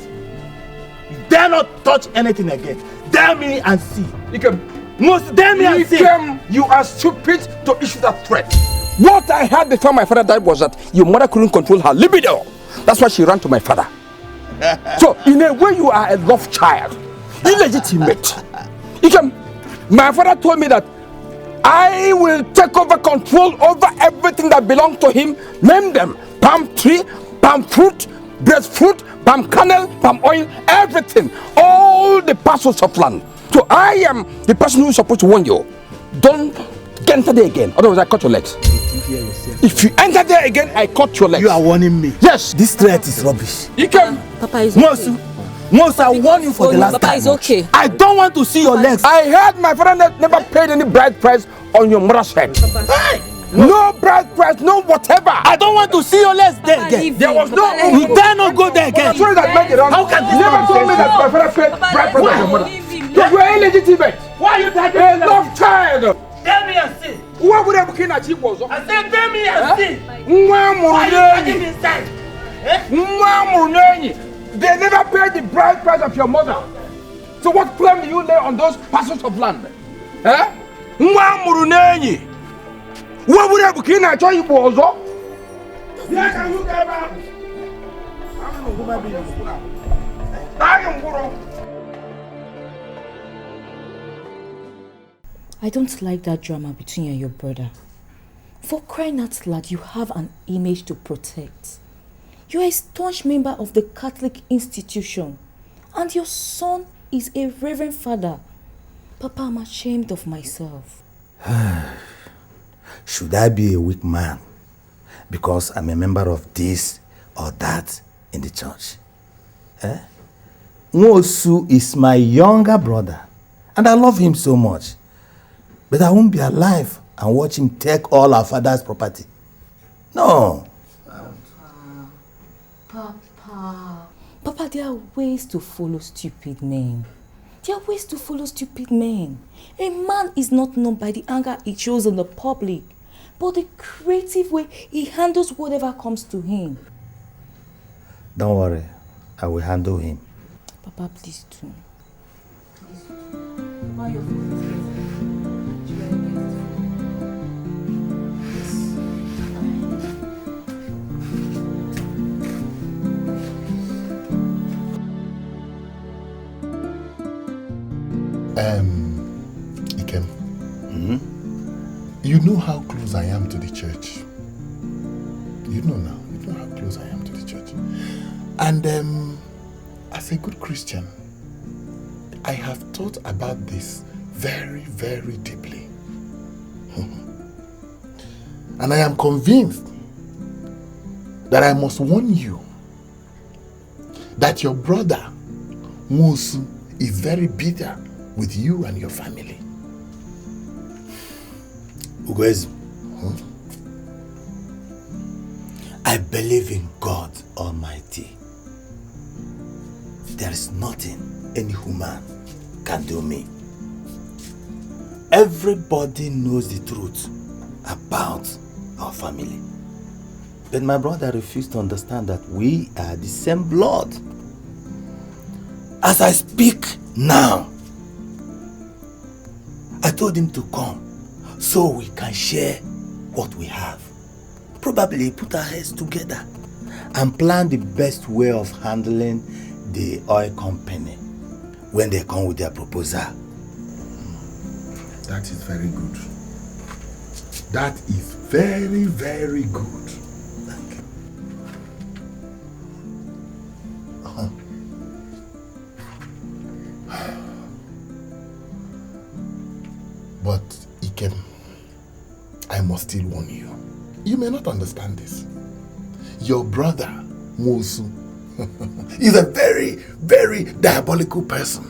You dare not touch anything again. Dare me and see. Most dare me and see. You are stupid to issue that threat. What I heard before my father died was that your mother couldn't control her libido. That's why she ran to my father. So, in a way, you are a love child. Illegitimate. My father told me that I will take over control over everything that belongs to him. Name them. Palm tree, palm fruit, breadfruit, palm kernel, palm oil, everything. All the parcels of land. So I am the person who is supposed to warn you. Don't enter there again, otherwise I cut your legs. If you enter there again, I cut your legs. You are warning me. Yes. This threat is rubbish. You can. Papa is Most I warn you for the last time. Papa is okay. I don't want to see your legs. I heard my father never paid any bride price on your mother's head. Hey! No bride price, no whatever. I don't want to see your legs there again. There was no. You dare not go there again. Sorry that made it wrong. How can you never told me that my father paid bride price on your mother? So you are illegitimate. Why are you taking a love child? Tell me and see. What would have been achieved was? I said, tell me and see. Why are you taking inside? They never paid the bride price of your mother. So what claim do you lay on those parcels of land? What would have been achieved was? Where can you get back? I am I don't like that drama between you and your brother. For crying out loud, you have an image to protect. You are a staunch member of the Catholic institution, and your son is a reverend father. Papa, I'm ashamed of myself. Should I be a weak man because I'm a member of this or that in the church? Nwosu is my younger brother, and I love him so much. But I won't be alive and watch him take all our father's property. No. Papa, there are ways to follow stupid men. There are ways to follow stupid men. A man is not known by the anger he shows in the public, but the creative way he handles whatever comes to him. Don't worry, I will handle him. Papa, please do. Ikem, you know how close I am to the church. You know now, you know how close I am to the church. And as a good Christian, I have thought about this very, very deeply. And I am convinced that I must warn you that your brother, Nwosu, is very bitter with you and your family. Ugoezu, I believe in God Almighty. There is nothing any human can do me. Everybody knows the truth about our family. But my brother refused to understand that we are the same blood. As I speak now, I told him to come so we can share what we have. Probably put our heads together and plan the best way of handling the oil company when they come with their proposal. That is very good. That is very, very good. Thank you. But Ikem, I must still warn you. You may not understand this. Your brother, Nwosu, is a very, very diabolical person.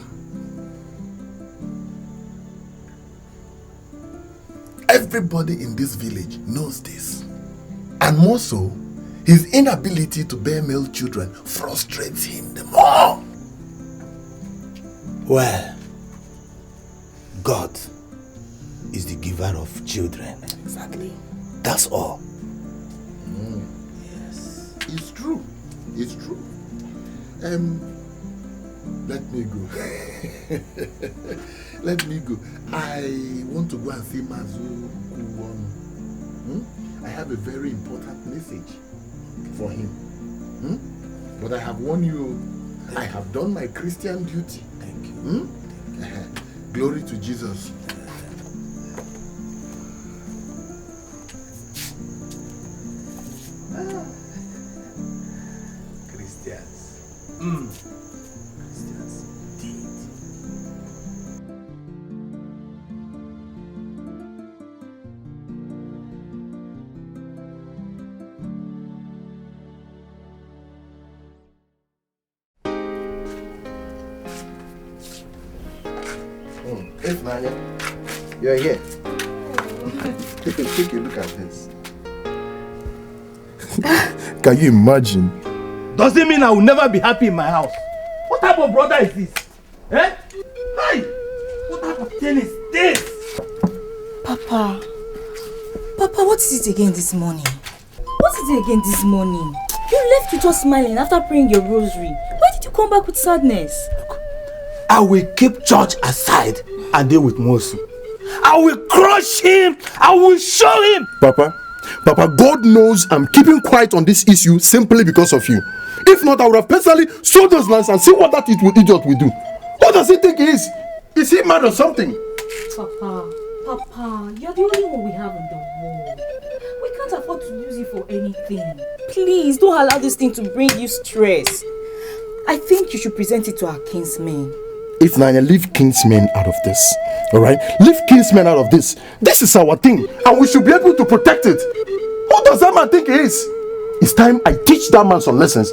Everybody in this village knows this. And more so, his inability to bear male children frustrates him the more. Well, God is the giver of children. Exactly. That's all. Yes. It's true. It's true. Let me go. Let me go. I want to go and see Mazu Kuwon. I have a very important message for him. But I have warned you, I have done my Christian duty. Thank you. Glory to Jesus. Christians. Christians If Naya, you're here. Take a look at this. Can you imagine? Does it mean I will never be happy in my house? What type of brother is this? Eh? Hey! What type of thing is this? Papa, what is it again this morning? What is it again this morning? You left with us smiling after praying your rosary. Why did you come back with sadness? I will keep church aside and deal with Nwosu. I will crush him. I will show him. Papa, God knows I'm keeping quiet on this issue simply because of you. If not, I would have personally sold those lands and see what that idiot will do. What does he think he is? Is he mad or something? Papa, Papa, you're the only one we have in the world. We can't afford to use it for anything. Please, don't allow this thing to bring you stress. I think you should present it to our kinsmen. If Nanya, leave kinsmen out of this. Alright? Leave kinsmen out of this. This is our thing, and we should be able to protect it. Who does that man think he is? It's time I teach that man some lessons.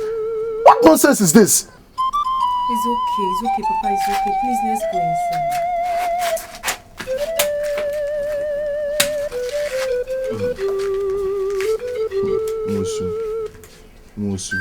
What nonsense is this? It's okay, Papa, it's okay. Please, let's go inside. Musu.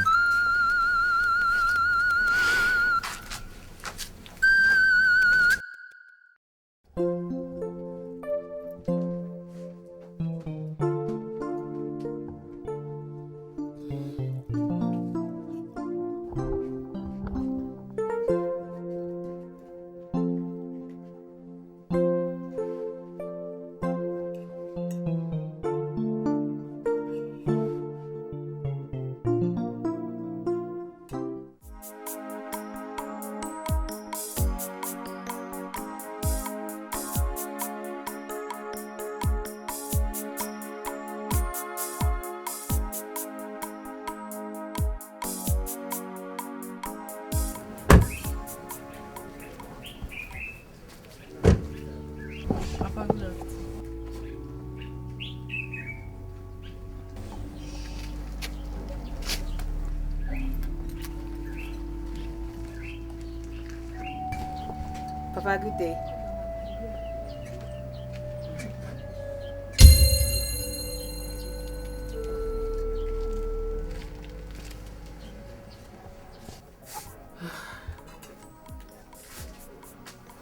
Papa, good day.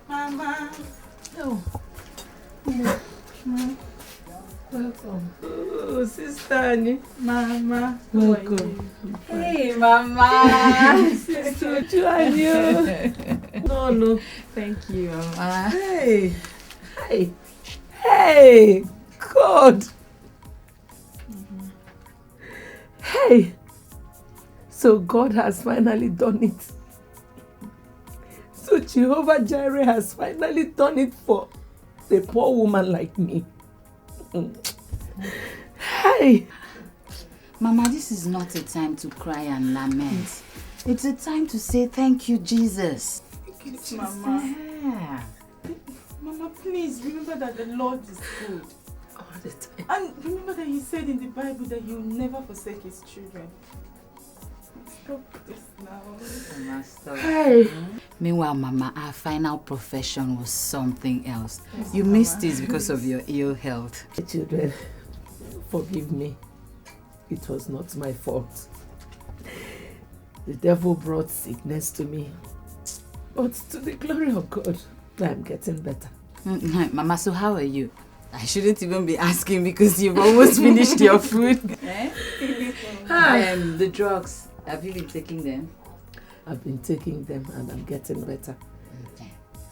Mama. Oh. Welcome. Oh, Sister Annie. Mama. Welcome. Hey, Mama. Sister Annie. No. Thank you, Mama. Hey. Hey. God. Hey. So God has finally done it. So Jehovah Jireh has finally done it for a poor woman like me. Hey! Mama, this is not a time to cry and lament. It's a time to say thank you, Jesus. Thank you, Mama. Yeah. Mama, please remember that the Lord is good. All the time. And remember that He said in the Bible that He will never forsake His children. Stop this now. Mama, stop. Hey! Meanwhile, Mama, our final profession was something else. Yes, You Mama. missed it because of your ill health. Children, forgive me. It was not my fault. The devil brought sickness to me. But to the glory of God, I'm getting better. Mama, so how are you? I shouldn't even be asking because you've almost finished your food. The drugs, have you been taking them? I've been taking them and I'm getting better.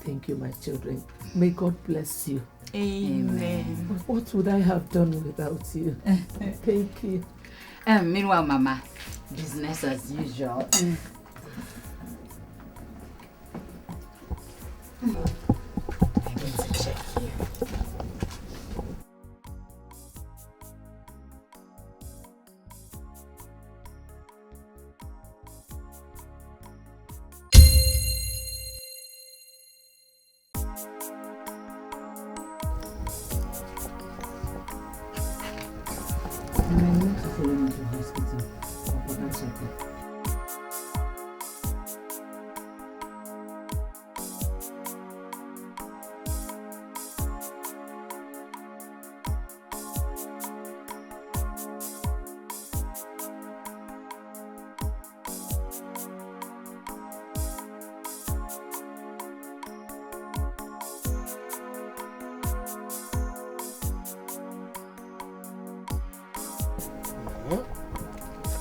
Thank you, my children. May God bless you. Amen. What would I have done without you? Thank you. Meanwhile, Mama, business as usual. I'm going to check here.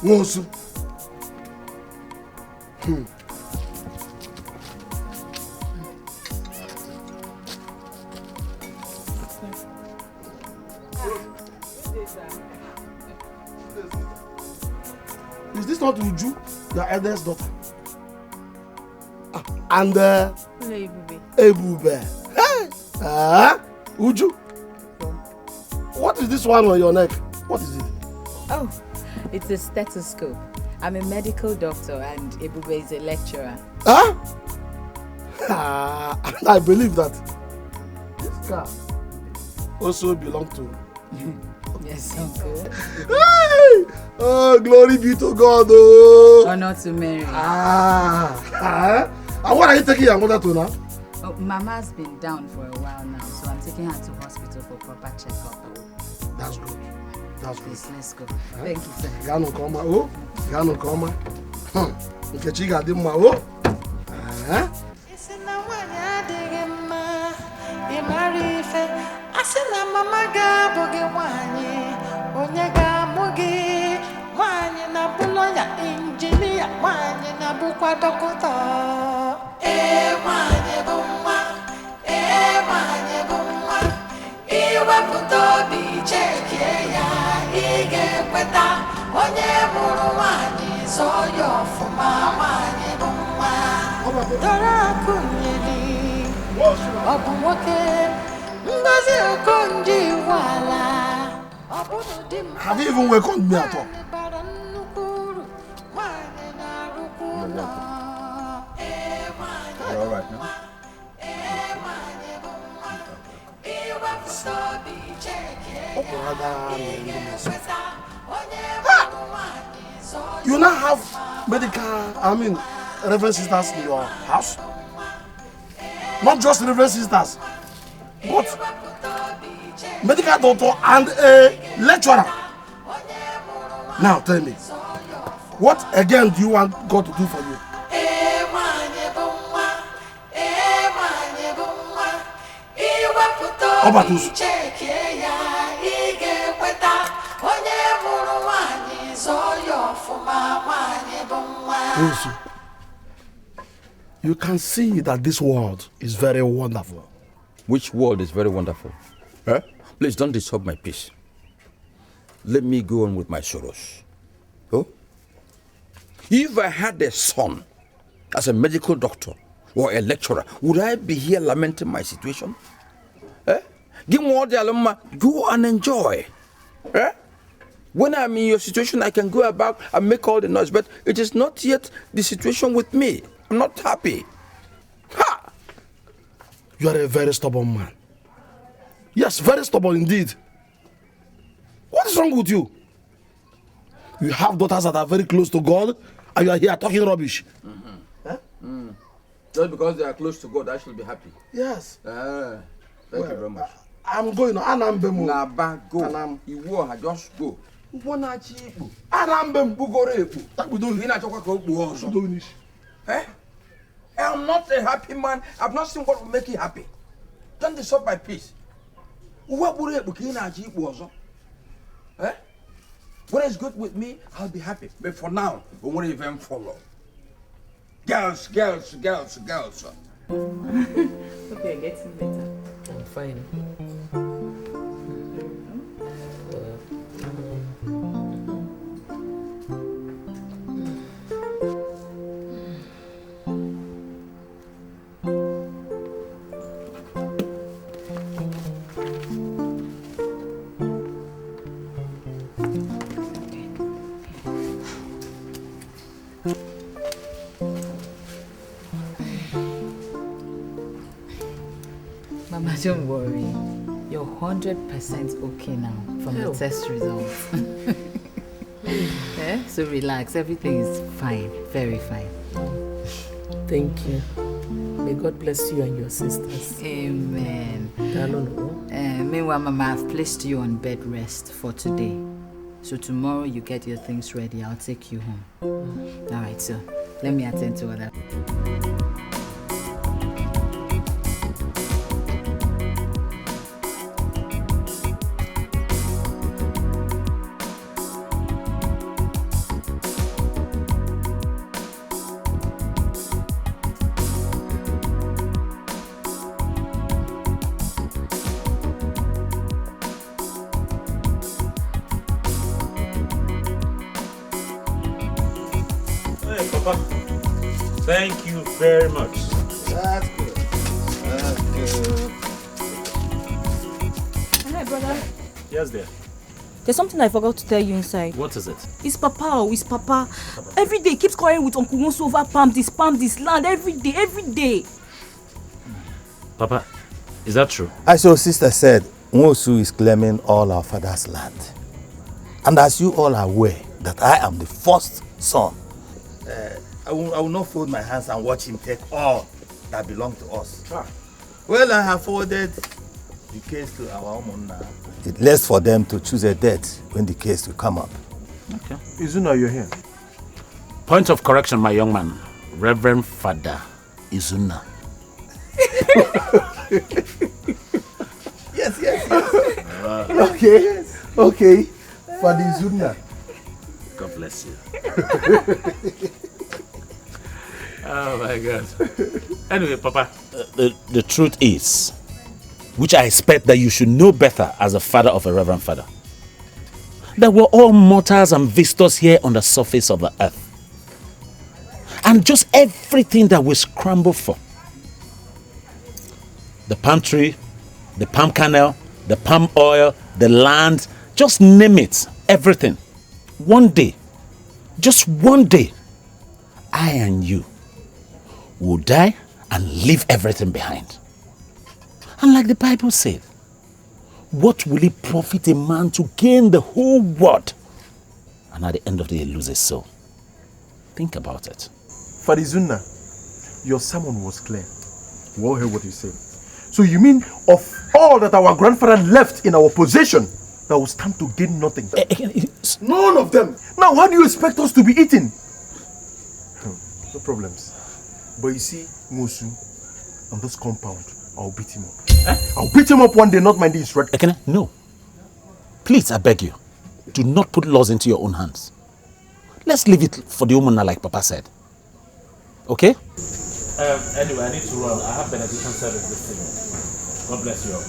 Nwosu. Is this not Uju, your eldest daughter? And Ebube. Hey! Uju, What is this one on your neck? What is it? Oh, it's a stethoscope. I'm a medical doctor and Ebube is a lecturer. Huh? I believe that this car also belongs to you. Yes, uncle. Hey! Oh, glory be to God. Oh. Honor to Mary. And what are you taking your mother to now? Oh, Mama's been down for a while now, so I'm taking her to hospital for proper checkup. That's good. That's good. Please, let's go. Thank you, sir. Gano koma, oh. Gano koma. Nkechi ga di mma, oh. Asina mama ga boge wanye onye ga mugi wanye na buloya engineer wanye na bukwa dokota wanye bumma iwe puto bi cheke ya ige kweta onye muru wanye so yo fuma wanye bumma dora kunyeli obu nwoke. Have you even welcomed me at all? You're all right now? You now have Reverend Sisters in your house? Not just Reverend Sisters, but medical doctor and a lecturer. Now tell me, what again do you want God to do for you? You can see that this world is very wonderful. Which world is very wonderful? Eh? Please don't disturb my peace. Let me go on with my sorrows. Oh? If I had a son as a medical doctor or a lecturer, would I be here lamenting my situation? Eh? Give me all the alumma, go and enjoy. Eh? When I'm in your situation, I can go about and make all the noise, but it is not yet the situation with me. I'm not happy. Ha! You are a very stubborn man. Yes, very stubborn indeed. What is wrong with you? You have daughters that are very close to God, and you are here talking rubbish. Mm-hmm. Huh? Mm. Just because they are close to God, I should be happy. Yes. Thank you very much. I'm going. Anambemu. Naba, go. Iwo, just go. Anambem. Eh? I'm not a happy man. I've not seen what will make you happy. Don't disturb my peace. Eh? When it's good with me, I'll be happy. But for now, we won't even follow. Girls. Hope you're getting better. I'm fine. Mama, don't worry. You're 100% okay now from the test results. Yeah? So relax. Everything is fine. Very fine. Thank you. May God bless you and your sisters. Amen. Meanwhile, Mama, I've placed you on bed rest for today. So tomorrow you get your things ready. I'll take you home. All right, so let me attend to other. Thank you very much. That's good. Hey, brother. Yes, dear. There's something I forgot to tell you inside. What is it? It's Papa, oh, it's Papa. Every day he keeps calling with Uncle Wonsu over palm this land, every day. Papa, is that true? As your sister said, Nwosu is claiming all our father's land. And as you all are aware that I am the first son, I will not fold my hands and watch him take all that belong to us. Well, I have forwarded the case to our Umunna. It's less for them to choose a date when the case will come up. Okay. Izuna, you're here. Point of correction, my young man. Reverend Father Izuna. Yes. Okay. Father Izuna. God bless you. Oh my God. Anyway, Papa, the truth is, which I expect that you should know better as a father of a reverend father, that we're all mortals and visitors here on the surface of the earth. And just everything that we scramble for, the palm tree, the palm kernel, the palm oil, the land, just name it, everything. One day, just one day, I and you will die and leave everything behind. And like the Bible said, what will it profit a man to gain the whole world and at the end of the day lose his soul? Think about it. Father Izuna, your sermon was clear. We all heard what you said. So you mean of all that our grandfather left in our possession, that will stand to gain nothing? None of them. Now how do you expect us to be eating? No problems. But you see, Nwosu, on this compound, I'll beat him up. I'll beat him up one day, not mind the instruction. No. Please, I beg you, do not put laws into your own hands. Let's leave it for the woman like Papa said. Okay? Anyway, I need to run. I have benediction service this evening. God bless you all.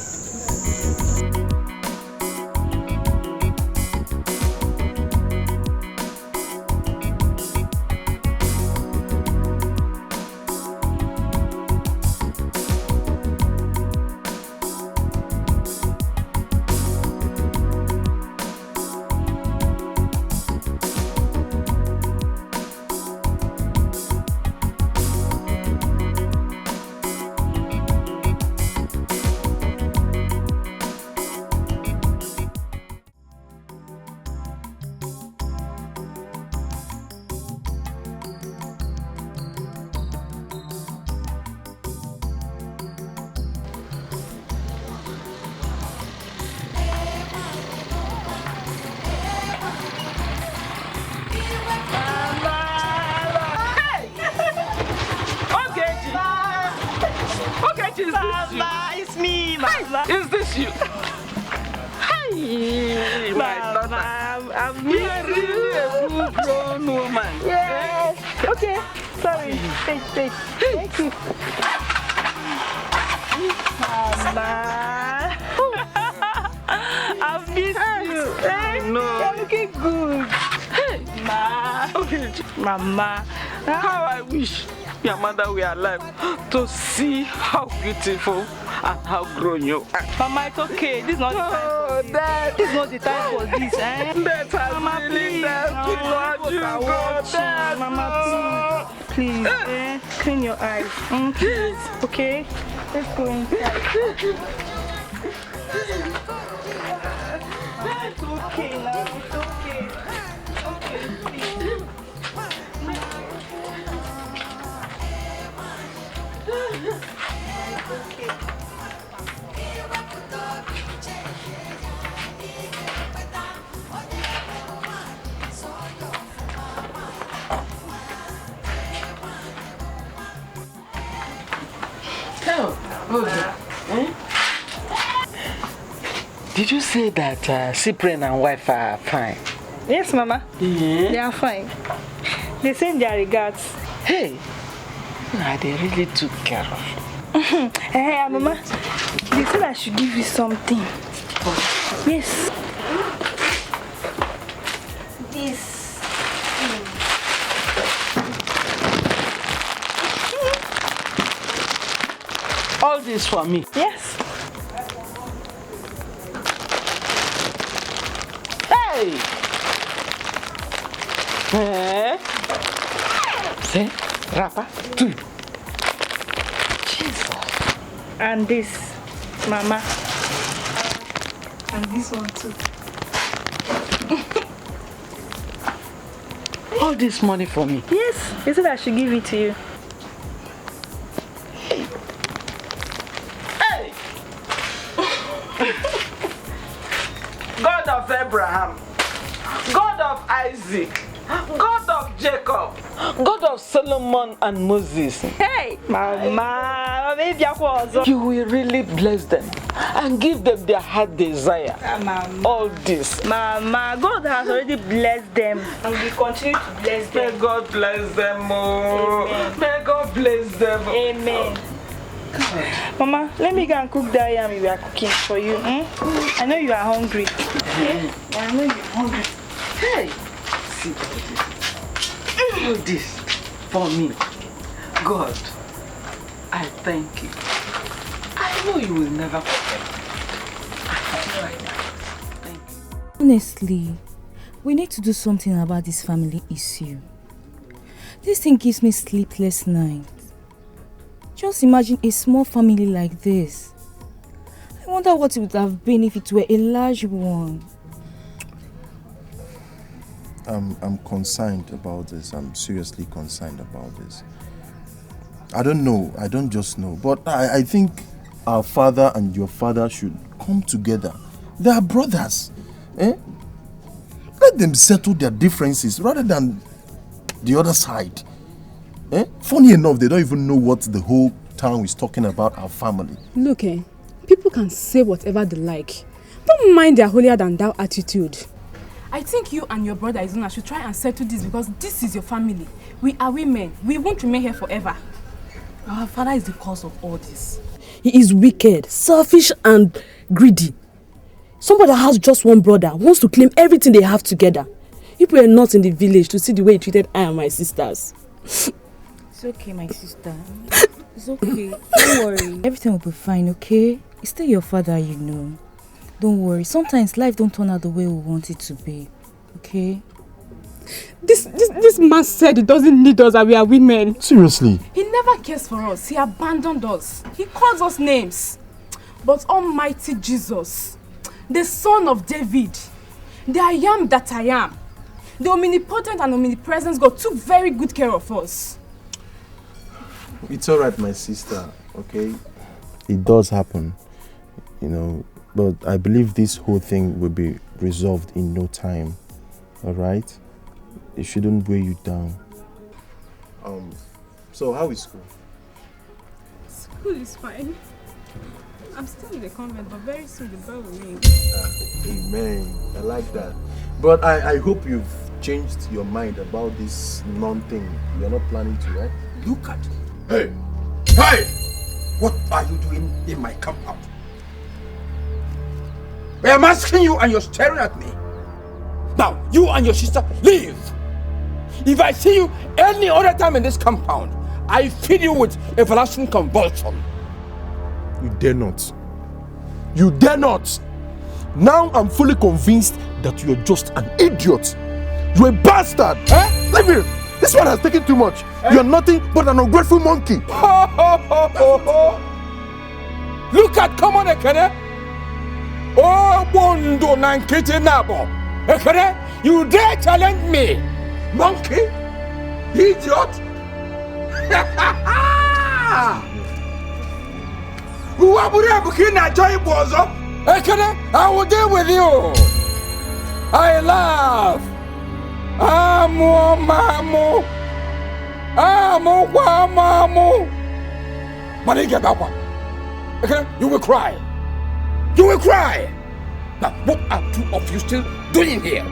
Is this you? Hi, my daughter. I'm really a good grown woman. Yes. Okay. Sorry. Take. Thank you. Mama. I've missed you. No. You're looking good. Hey, Ma. Okay. Mama. How I wish your mother were alive to see how beautiful and how grown you are. Mama, it's okay. This is not the time for this. Dad. This is not the time for this, eh? That has Mama, really please. what you got, Dad. Mama, please. Clean your eyes. Please. Okay? Let's go inside. It's okay now. It's okay. Okay, please. Did you say that Cyprian and wife are fine? Yes, Mama. They are fine. They send their regards. Hey, they really took care of you. Hey, Mama. They said I should give you something. Yes. This. All this for me? Yes. See? Rapper. 2. Jesus. And this, Mama. And this one too. All this money for me? Yes, he said I should give it to you. Hey! God of Abraham, God of Isaac, God of Jacob, God of Solomon and Moses. Hey, Mama, you will really bless them and give them their heart desire. Mama. All this. Mama, God has already blessed them and we continue to bless them. May God bless them. Oh. May God bless them. Amen. God. Mama, let me go and cook that yam we are cooking for you. I know you are hungry. I know you are hungry. Hey, see all this for me. God, I thank you. I know you will never forget. Thank you. Honestly, we need to do something about this family issue. This thing gives me sleepless nights. Just imagine a small family like this. I wonder what it would have been if it were a large one. I'm concerned about this. I'm seriously concerned about this. I don't know. I don't just know. But I think our father and your father should come together. They are brothers. Let them settle their differences rather than the other side. Funny enough, they don't even know what the whole town is talking about our family. Look, people can say whatever they like. Don't mind their holier than thou attitude. I think you and your brother Izuna should try and settle this because this is your family. We are women. We won't remain here forever. Our father is the cause of all this. He is wicked, selfish and greedy. Somebody that has just one brother wants to claim everything they have together. People are not in the village to see the way he treated I and my sisters. It's okay, my sister. It's okay. Don't worry. Everything will be fine, okay? It's still your father, you know. Don't worry. Sometimes life don't turn out the way we want it to be. Okay? This man said he doesn't need us and we are women. Seriously? He never cares for us. He abandoned us. He calls us names. But Almighty Jesus, the Son of David, the I am that I am, the omnipotent and omnipresent God took very good care of us. It's alright, my sister, okay? It does happen, but I believe this whole thing will be resolved in no time, alright? It shouldn't weigh you down. So how is school? School is fine. I'm still in the convent, but very soon the bell will ring. Amen. I like that. But I hope you've changed your mind about this non-thing. You're not planning to, right? Look at it. Hey! Hey! What are you doing in my compound? I am asking you and you're staring at me. Now, you and your sister, leave! If I see you any other time in this compound, I feed you with everlasting convulsion. You dare not. You dare not! Now I'm fully convinced that you're just an idiot. You're a bastard! Leave me! This one has taken too much. You're nothing but an ungrateful monkey. Look at common Ekene. Oh, Bondo Nankiti Nabo. Ekene, you dare challenge me? Monkey? Idiot? Ekene, I will deal with you. I laugh. Mamu. Okay, you will cry. You will cry. Now, what are two of you still doing here?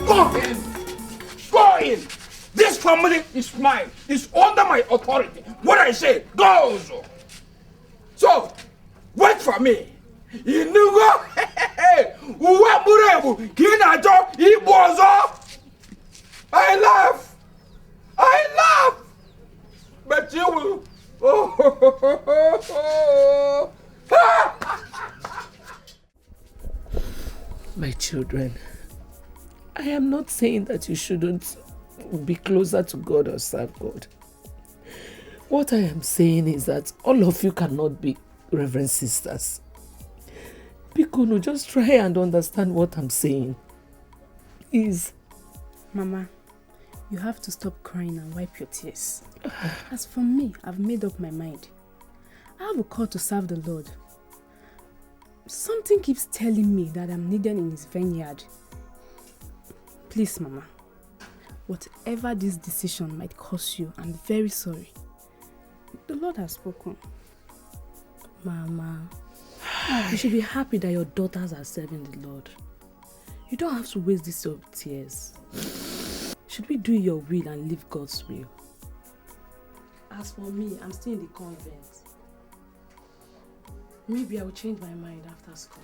Go in. Go in. This family is mine. It's under my authority. What I say goes. So, wait for me. Inugo, Uwamurebu, Kinajo, Ibozo. I laugh. But you will. My children, I am not saying that you shouldn't be closer to God or serve God. What I am saying is that all of you cannot be Reverend sisters. Bikono, just try and understand what I'm saying. Please. Mama, you have to stop crying and wipe your tears. As for me, I've made up my mind. I have a call to serve the Lord. Something keeps telling me that I'm needed in his vineyard. Please, Mama, whatever this decision might cost you, I'm very sorry. The Lord has spoken. Mama, you should be happy that your daughters are serving the Lord. You don't have to waste this your tears. Should we do your will and live God's will? As for me, I'm still in the convent. Maybe I will change my mind after school.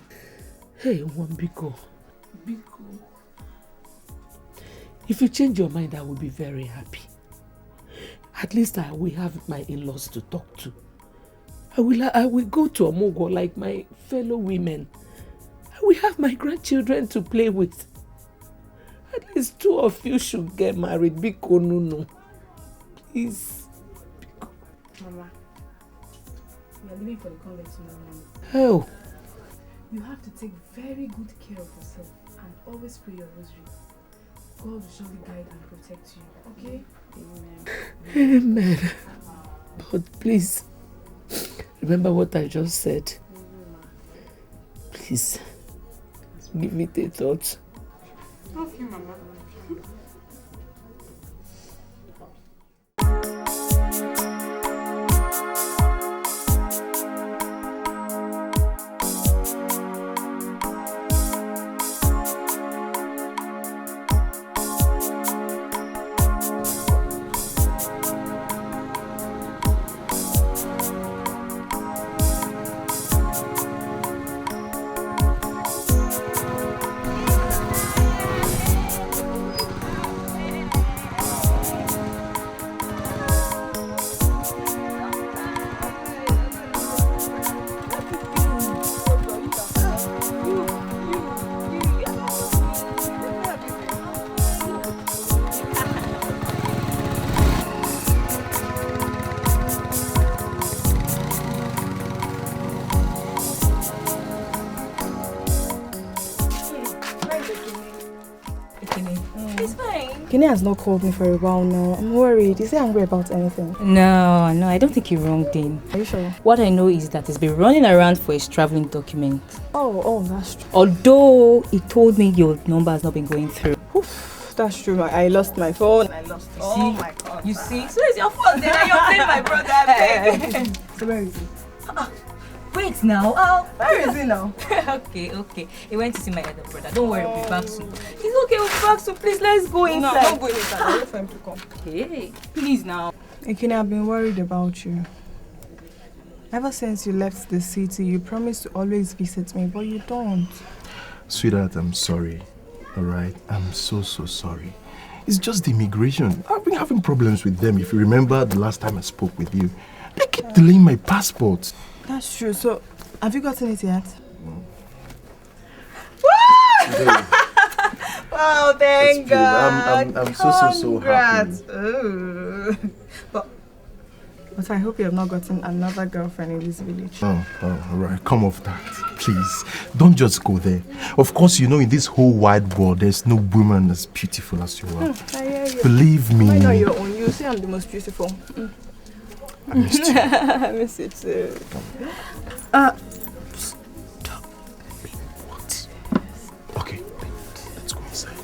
Hey, Biko. Biko. If you change your mind, I will be very happy. At least I will have my in-laws to talk to. I will go to Omogo like my fellow women. I will have my grandchildren to play with. At least 2 of you should get married. Biko Nunu. Please. Biko. Mama, we are leaving for the convent tomorrow morning. Oh. You have to take very good care of yourself and always pray your rosary. God will surely guide and protect you. Okay? Amen. But please, remember what I just said. Please, give it a thought. Okay, Mama. Kenny has not called me for a while now. I'm worried. Is he angry about anything? No, I don't think he wronged him. Are you sure? What I know is that he's been running around for his traveling document. Oh, that's true. Although he told me your number has not been going through. Oof, that's true. I lost my phone. I lost it. Oh my God. You see? So it's your fault then. You're playing my brother. So where is he? Wait now. Where is he now? Okay. He went to see my elder brother. Don't worry, we'll be back soon. He's okay, we'll be back soon. Please, let's go inside. No, don't go inside. I'll wait for him to come. Hey, please now. Kenny, I've been worried about you. Ever since you left the city, you promised to always visit me, but you don't. Sweetheart, I'm sorry. Alright? I'm so sorry. It's just the immigration. I've been having problems with them. If you remember the last time I spoke with you, they keep delaying my passport. That's true. So, have you gotten it yet? Wow, thank God. I'm so happy. Ooh. But I hope you have not gotten another girlfriend in this village. Oh, all right. Come off that. Please, don't just go there. Of course, you know, in this whole wide world, there's no woman as beautiful as you are. I hear you. Believe me. I know your own. You say I'm the most beautiful. I missed you. I miss you too. Stop. What? Okay, let's go inside.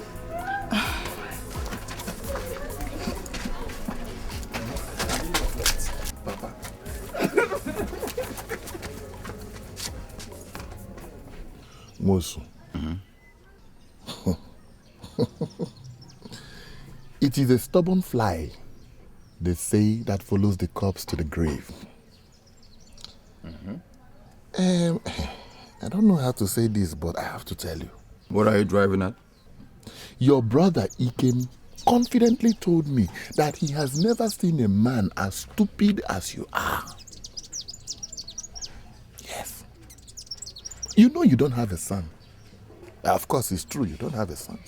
Papa. Mosu. It is a stubborn fly, they say, that follows the corpse to the grave. I don't know how to say this, but I have to tell you. What are you driving at? Your brother Ikem confidently told me that he has never seen a man as stupid as you are. Yes. You know you don't have a son. Of course, it's true, you don't have a son.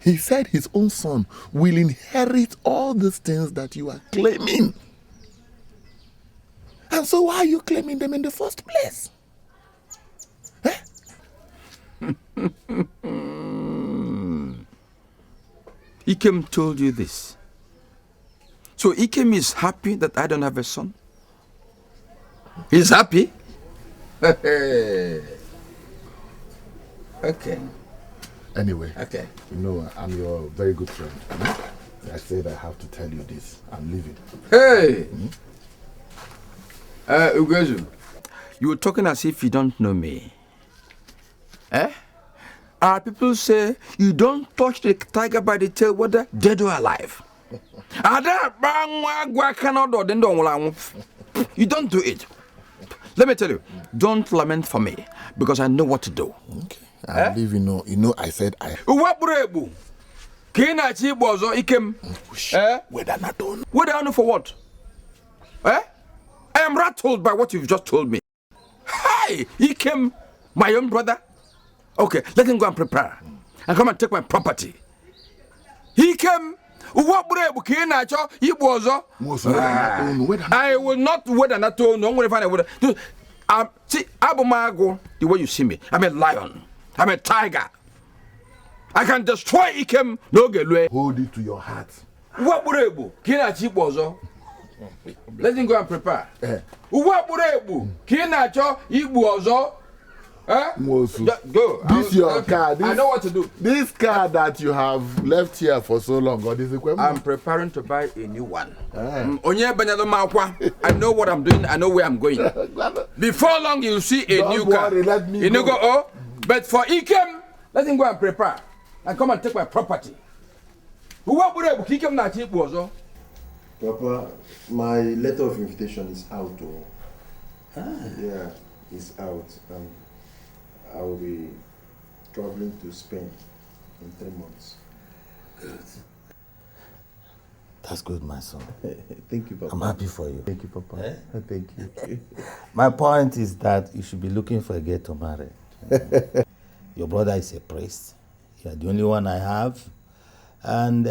He said his own son will inherit all these things that you are claiming. And so why are you claiming them in the first place? Ikem told you this. So Ikem is happy that I don't have a son? He's happy? Okay. Anyway, okay. You know, I'm your very good friend. I said I have to tell you this. I'm leaving. Hey! Ugezu, you were talking as if you don't know me. Eh? Our people say you don't touch the tiger by the tail, whether dead or alive. You don't do it. Let me tell you, don't lament for me, because I know what to do. Okay. I believe you know, I said I... Whether for what? I am rattled by what you've just told me. Hi! He came, my own brother. Okay, let him go and prepare. And come and take my property. He came. I will not wait and not see, Abumago, the way you see me. I'm a lion. I'm a tiger. I can destroy Ikem. No get. Hold it to your heart. What would let him go and prepare. What would Kinacho Ibuozo? Go. This your car. I know what to do. This car that you have left here for so long, I'm preparing to buy a new one. I know what I'm doing. I know where I'm going. Before long, you'll see a new car. Let me go. But for Ikem, let him go and prepare and come and take my property. Papa, my letter of invitation is out. Yeah, it's out. I will be traveling to Spain in 3 months. Good. That's good, my son. Thank you, Papa. I'm happy for you. Thank you, Papa. Thank you. My point is that you should be looking for a girl to marry. Your brother is a priest. You're the only one I have. And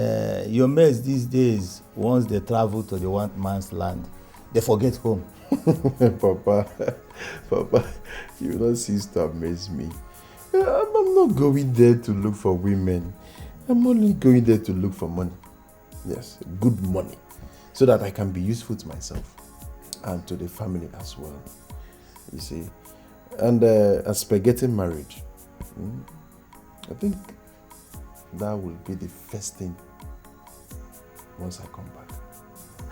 your mates these days, once they travel to the one man's land, they forget home. Papa, you don't cease to amaze me. I'm not going there to look for women. I'm only going there to look for money. Yes, good money. So that I can be useful to myself and to the family as well. You see. And as per getting married, I think that will be the first thing once I come back.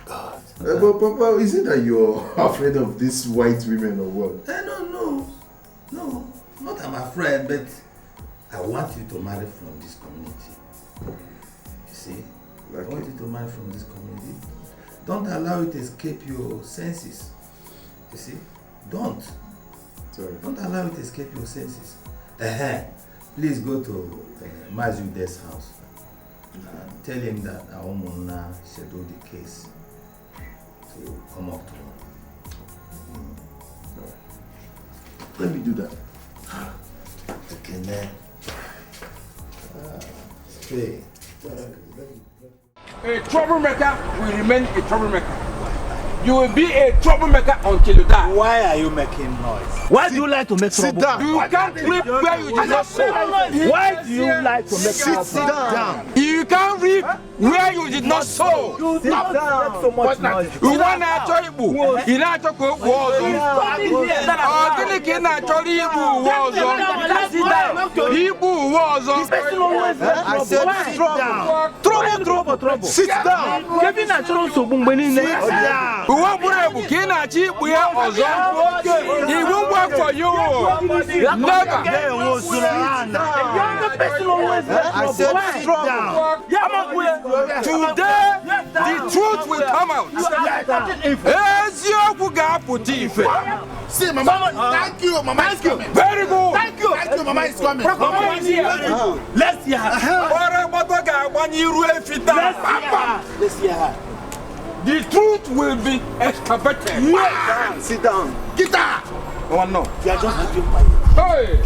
God. But Papa, is it that you're afraid of these white women or what? No, not I'm afraid, but I want you to marry from this community. You see? I want you to marry from this community. Don't allow it to escape your senses. You see? Don't. Sorry. Don't allow it to escape your senses. Please go to Mazude's house. Tell him that our Mona scheduled the case to come up to him. Let me do that. Okay, man. Stay. A troublemaker will remain a troublemaker. You will be a troublemaker until you die. Why are you making noise? Why do you like to make trouble? Sit down. You can't reap where you did not sow. Why do you like to make trouble? Sit down. You can't reap where you did not sow. You stop down. So much noise. You want to tell you, you not to go walls. Oh, then you not tell you walls. Ibu walls. I said trouble. Sit down. Kevin natural so bumbeni. Sit down. Who want to get a cheap? We are also. He won't work for you. Never. I said today, the truth will come out. See, Mama, thank you. Mama is coming. Very good. Thank you, Mama is coming. Mama is here. Let's hear her. Let's hear her. The truth will be excavated. Sit down. Get up. Oh no. You are just looking for it. Hey.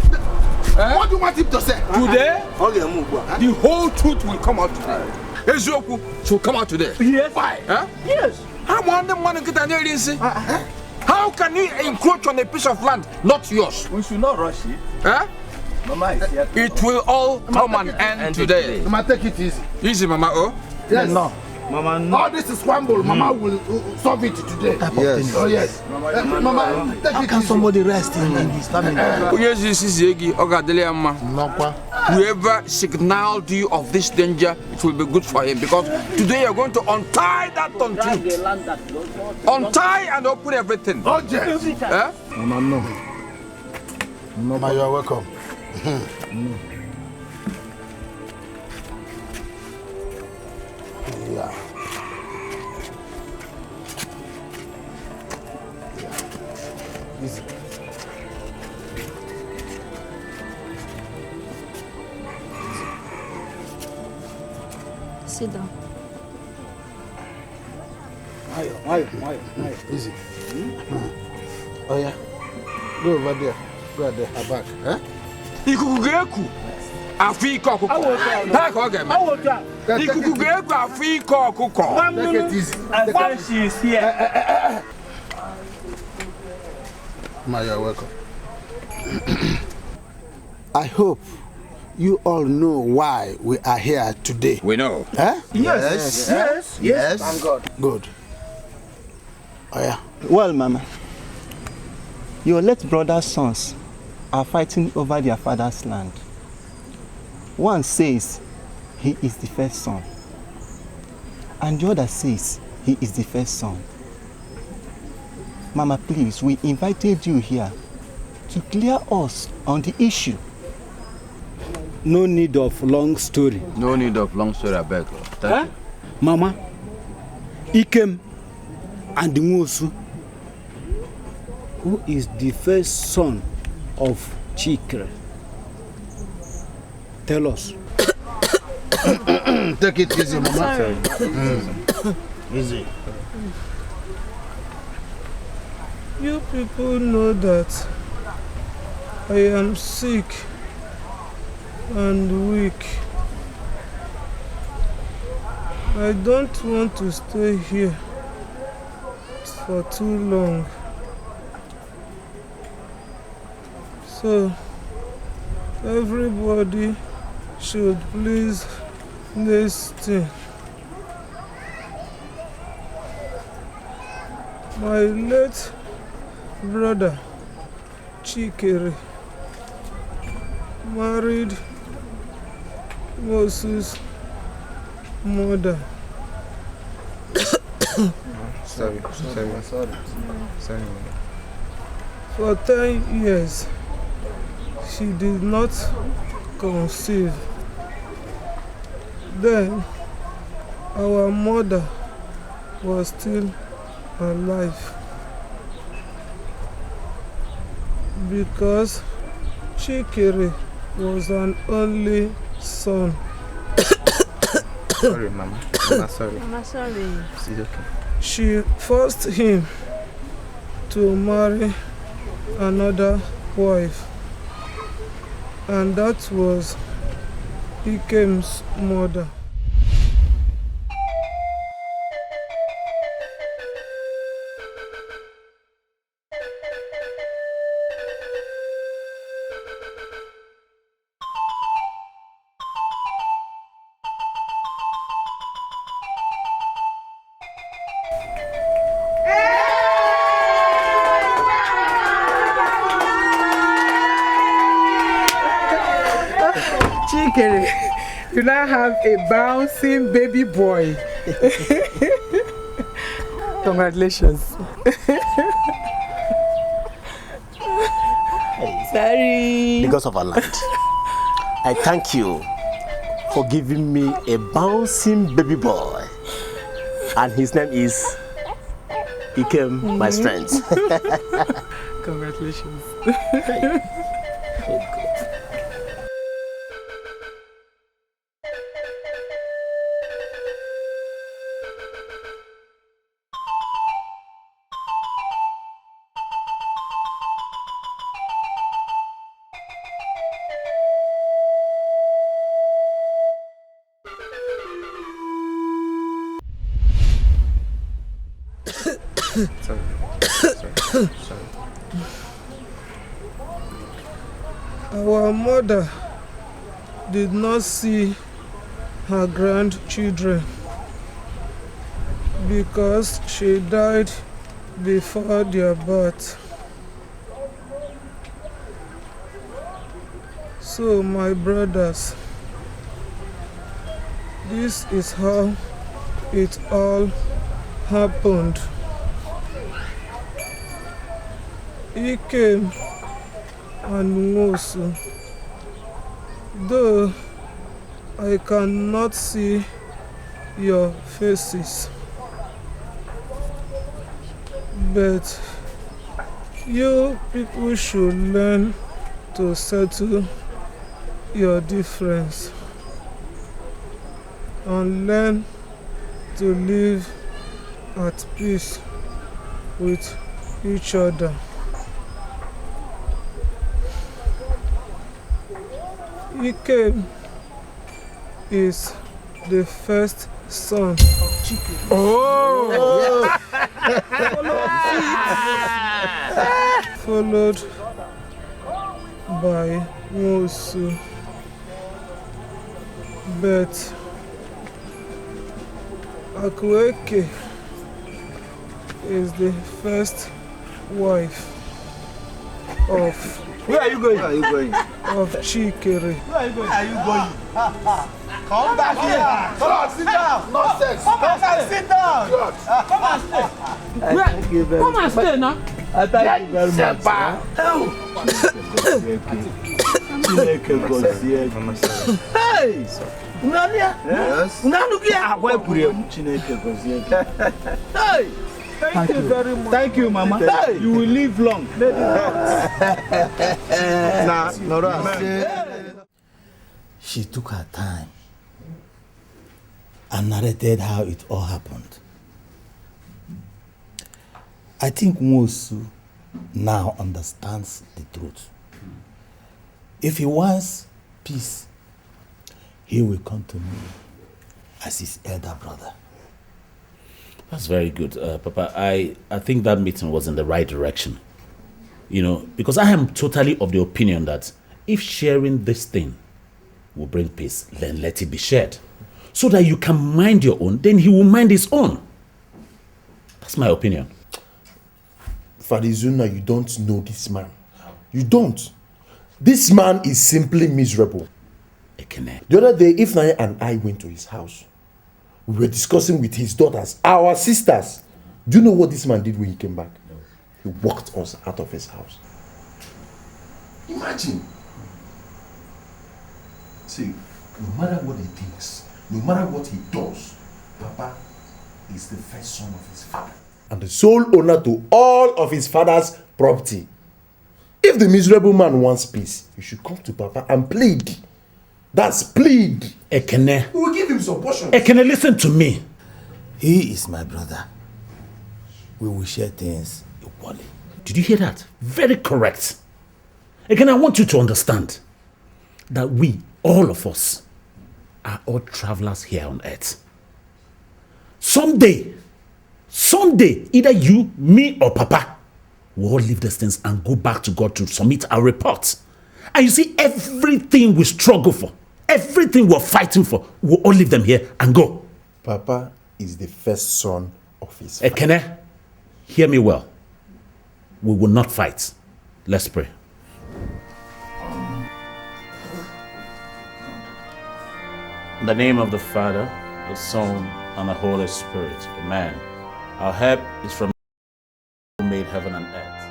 What do you want him to say? Today, the whole truth will come out today. Ezoku should come out today. Yes. Why? Yes. How can you encroach on a piece of land not yours? We should not rush it. Mama is here. It will all come an end today. Mama, take it easy. Easy, Mama. Oh? Yes. No. Mama, no. All this is scramble. Mama will solve it today. Yes. Oh, yes. Mama, take How it can easy. somebody rest in his family? Whoever signaled you of this danger, it will be good for him because today you're going to untie that tonto. Untie and open everything. Oh, yes. Mama, no. Mama, you are welcome. No. Yeah. Easy. Sit down. Easy. Oh, yeah. Go over there. Go at the back. Huh? Ikukugeku afiko okuko. Back again. Ikukugeku afiko okuko. Take it easy. When she is here. Ma, you're welcome. I hope you all know why we are here today. We know. Huh? Yes. Thank God. Good. Oh, yeah. Well, Mama, your late brother's sons are fighting over their father's land. One says he is the first son, and the other says he is the first son. Mama, please, we invited you here to clear us on the issue. No need of long story. No need of long story, I beg. Thank you. Mama, Ikem and Nwosu, who is the first son of Chikre. Tell us. Take it easy, Mama. Sorry. Easy. You people know that I am sick and weak. I don't want to stay here for too long. So, everybody should please listen. My late brother, Chikere, married Moses' mother. Sorry. For 10 years, she did not conceive. Then, our mother was still alive. Because Chikere was an only son. Sorry, Mama. Mama, sorry. Mama, sorry. It's okay. She forced him to marry another wife, and that was Ikem's mother. Chikere, you now have a bouncing baby boy. Congratulations. Sorry. Because of our land, I thank you for giving me a bouncing baby boy. And his name is Ikem, my strength. Congratulations. Sorry. Our mother did not see her grandchildren because she died before their birth. So, my brothers, this is how it all happened. Ikem and Mosu, though I cannot see your faces, but you people should learn to settle your difference and learn to live at peace with each other. Ikem is the first son. Followed by Mosu. But Akweke is the first wife of... Where are you going? Where are you going? Of Chikere. Where are you going? Where are you going? Come back here. Come on, sit down. Nonsense. Come and sit down. Come and stay. Thank you very much. Come and stay now. I thank you very much. Hey! Yes. Hey! Thank you very much. Thank you, Mama. Hey! You will live long. She took her time and narrated how it all happened. I think Mosu now understands the truth. If he wants peace, he will come to me as his elder brother. That's very good, Papa. I think that meeting was in the right direction. You know, because I am totally of the opinion that if sharing this thing will bring peace, then let it be shared. So that you can mind your own, then he will mind his own. That's my opinion. Farizuna, you don't know this man. You don't. This man is simply miserable. The other day, Ifnaya and I went to his house. We were discussing with his daughters, our sisters. Do you know what this man did when he came back? He walked us out of his house. Imagine. See, no matter what he thinks, no matter what he does, Papa is the first son of his father and the sole owner to all of his father's property. If the miserable man wants peace, he should come to Papa and plead. That's plead. Ekene. We will give him some portion. Ekene, listen to me. He is my brother. We will share things equally. Did you hear that? Very correct. Again, I want you to understand that we, all of us, are all travelers here on earth. Someday, either you, me, or Papa will all leave these things and go back to God to submit our reports. And you see, everything we struggle for, everything we're fighting for, we'll all leave them here and go. Papa is the first son of his father. Ekene, hear me well. We will not fight. Let's pray. In the name of the Father, the Son, and the Holy Spirit. Amen. Our help is from who made heaven and earth.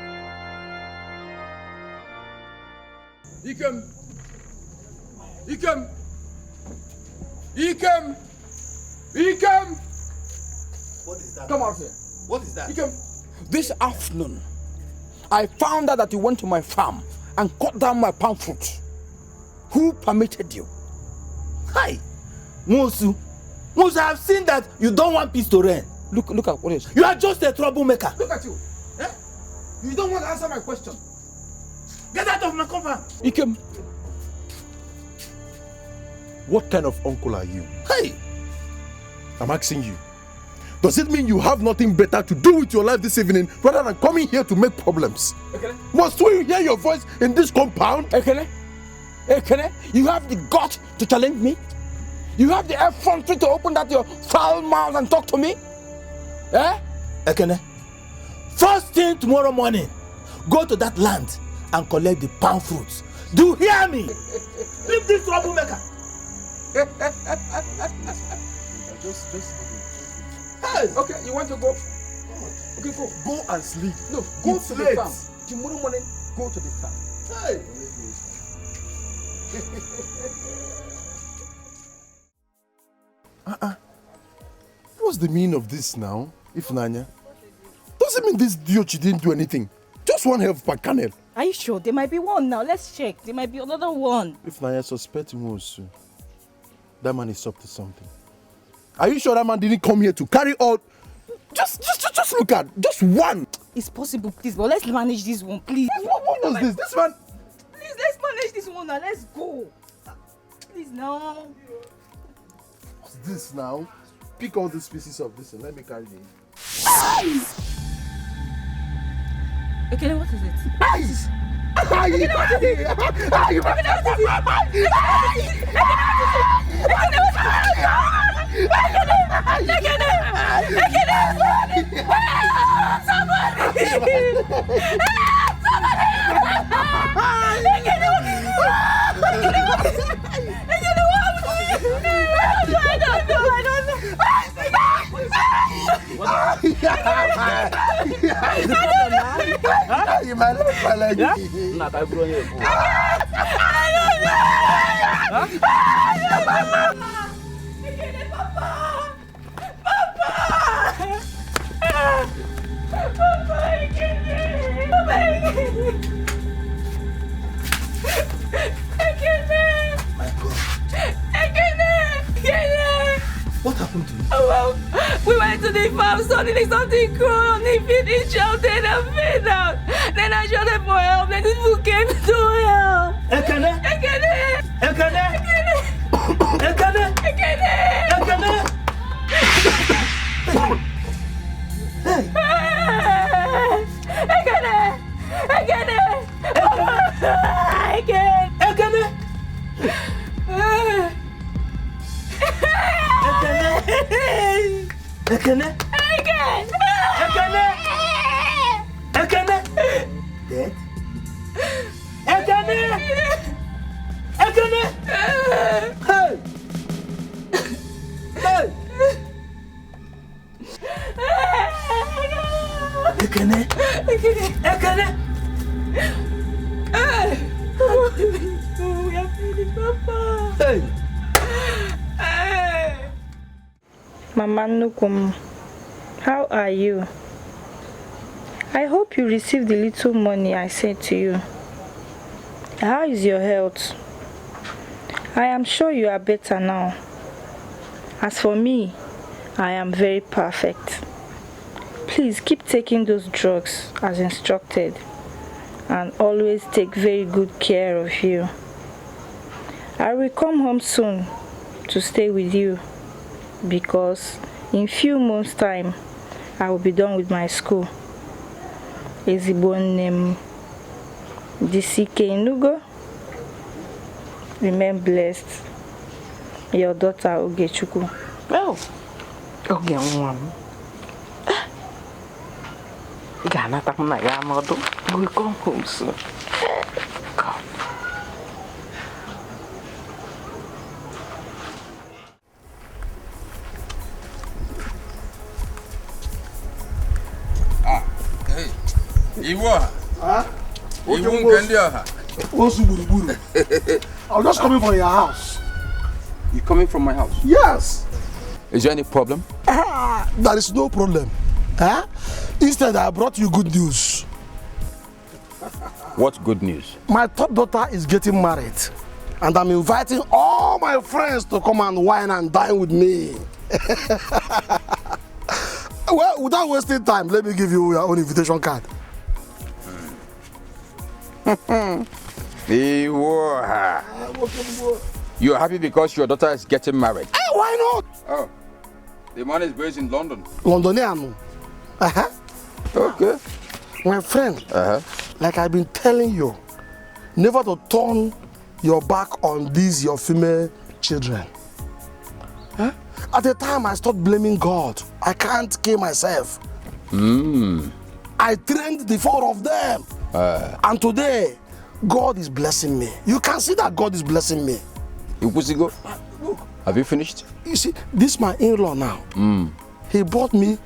Ikem! Ikem! Ikem! Ikem! What is that? Come out here. What is that? Ikem, this afternoon, I found out that you went to my farm and cut down my palm fruit. Who permitted you? Hi! Mosu, I've seen that you don't want peace to reign. Look at what it is. You are just a troublemaker. Look at you. Eh? You don't want to answer my question. Get out of my compound. Ikem, what kind of uncle are you? Hey! I'm asking you. Does it mean you have nothing better to do with your life this evening rather than coming here to make problems? Ekene? Must we hear your voice in this compound? Ekene? You have the guts to challenge me? You have the effrontery to open that your foul mouth and talk to me? Eh? Ekene, first thing tomorrow morning, go to that land and collect the palm fruits. Do you hear me? Leave this troublemaker. Hey! Okay, you want to go? Okay, go. Go and sleep. No, go It's to late. the farm. Tomorrow morning, go to the farm. Hey! What's the meaning of this now, Ifunanya? Doesn't mean this Diochi didn't do anything. Just one help per canal. Are you sure? There might be one now. Let's check. There might be another one. Ifunanya suspecting also. That man is up to something. Are you sure that man didn't come here to carry all? Just look at just one. It's possible, please, but let's manage this one, please. What was this? This man. Please, let's manage this one now. Let's go. Please now. What's this now? Pick all these pieces of this and let me carry it. Okay, what is it? Ice! You might look like not I brought you. What happened to you? Oh, well, we went to the farm, suddenly something grew on the feet, he shouted and fell out. Then I shouted for help, then people came to help. Ekene! Ekene! Ekene! Ekene! Ekene! Ekene! Ekene! Ekene! Ekene! Ekene! Ekene! Ekene! Dead? Ekene! Ekene! Hey! Hey! Ekene! Ekene! We are feeling Papa. Hey! Mama Nukum, how are you? I hope you received the little money I sent to you. How is your health? I am sure you are better now. As for me, I am very perfect. Please keep taking those drugs as instructed and always take very good care of you. I will come home soon to stay with you because in few months' time I will be done with my school. Ezigbo name Dikeh Nugo. Remain blessed. Your daughter Ogechukwu. Well, okay, mom. Gana takuna ya modo. We come home soon. God. Iwo. Huh? Iwo Ngendia. What's Buru? I'm just coming from your house. You coming from my house? Yes. Is there any problem? There is no problem. Huh? Instead, I brought you good news. What good news? My third daughter is getting married, and I'm inviting all my friends to come and wine and dine with me. Well, without wasting time, let me give you your own invitation card. You're happy because your daughter is getting married? Hey, why not? Oh. The man is based in London. Londonian. Okay. My friend, like I've been telling you, never to turn your back on these your female children. At the time I stopped blaming God. I can't kill myself. I trained the 4 of them. And today, God is blessing me. You can see that God is blessing me. Look. Have you finished? You see, this is my in-law now. He bought me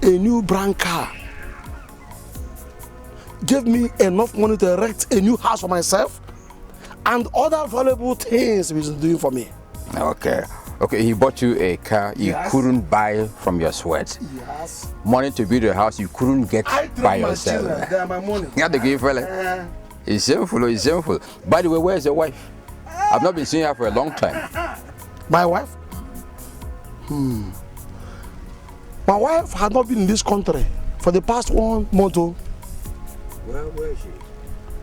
a new brand car. Gave me enough money to erect a new house for myself. And other valuable things he's doing for me. Okay, he bought you a car you couldn't buy from your sweat. Yes. Money to build a house you couldn't get by yourself. They are my money. You have to give fella. It's shameful. By the way, where's your wife? I've not been seeing her for a long time. My wife? My wife had not been in this country for the past 1 month. Where is she?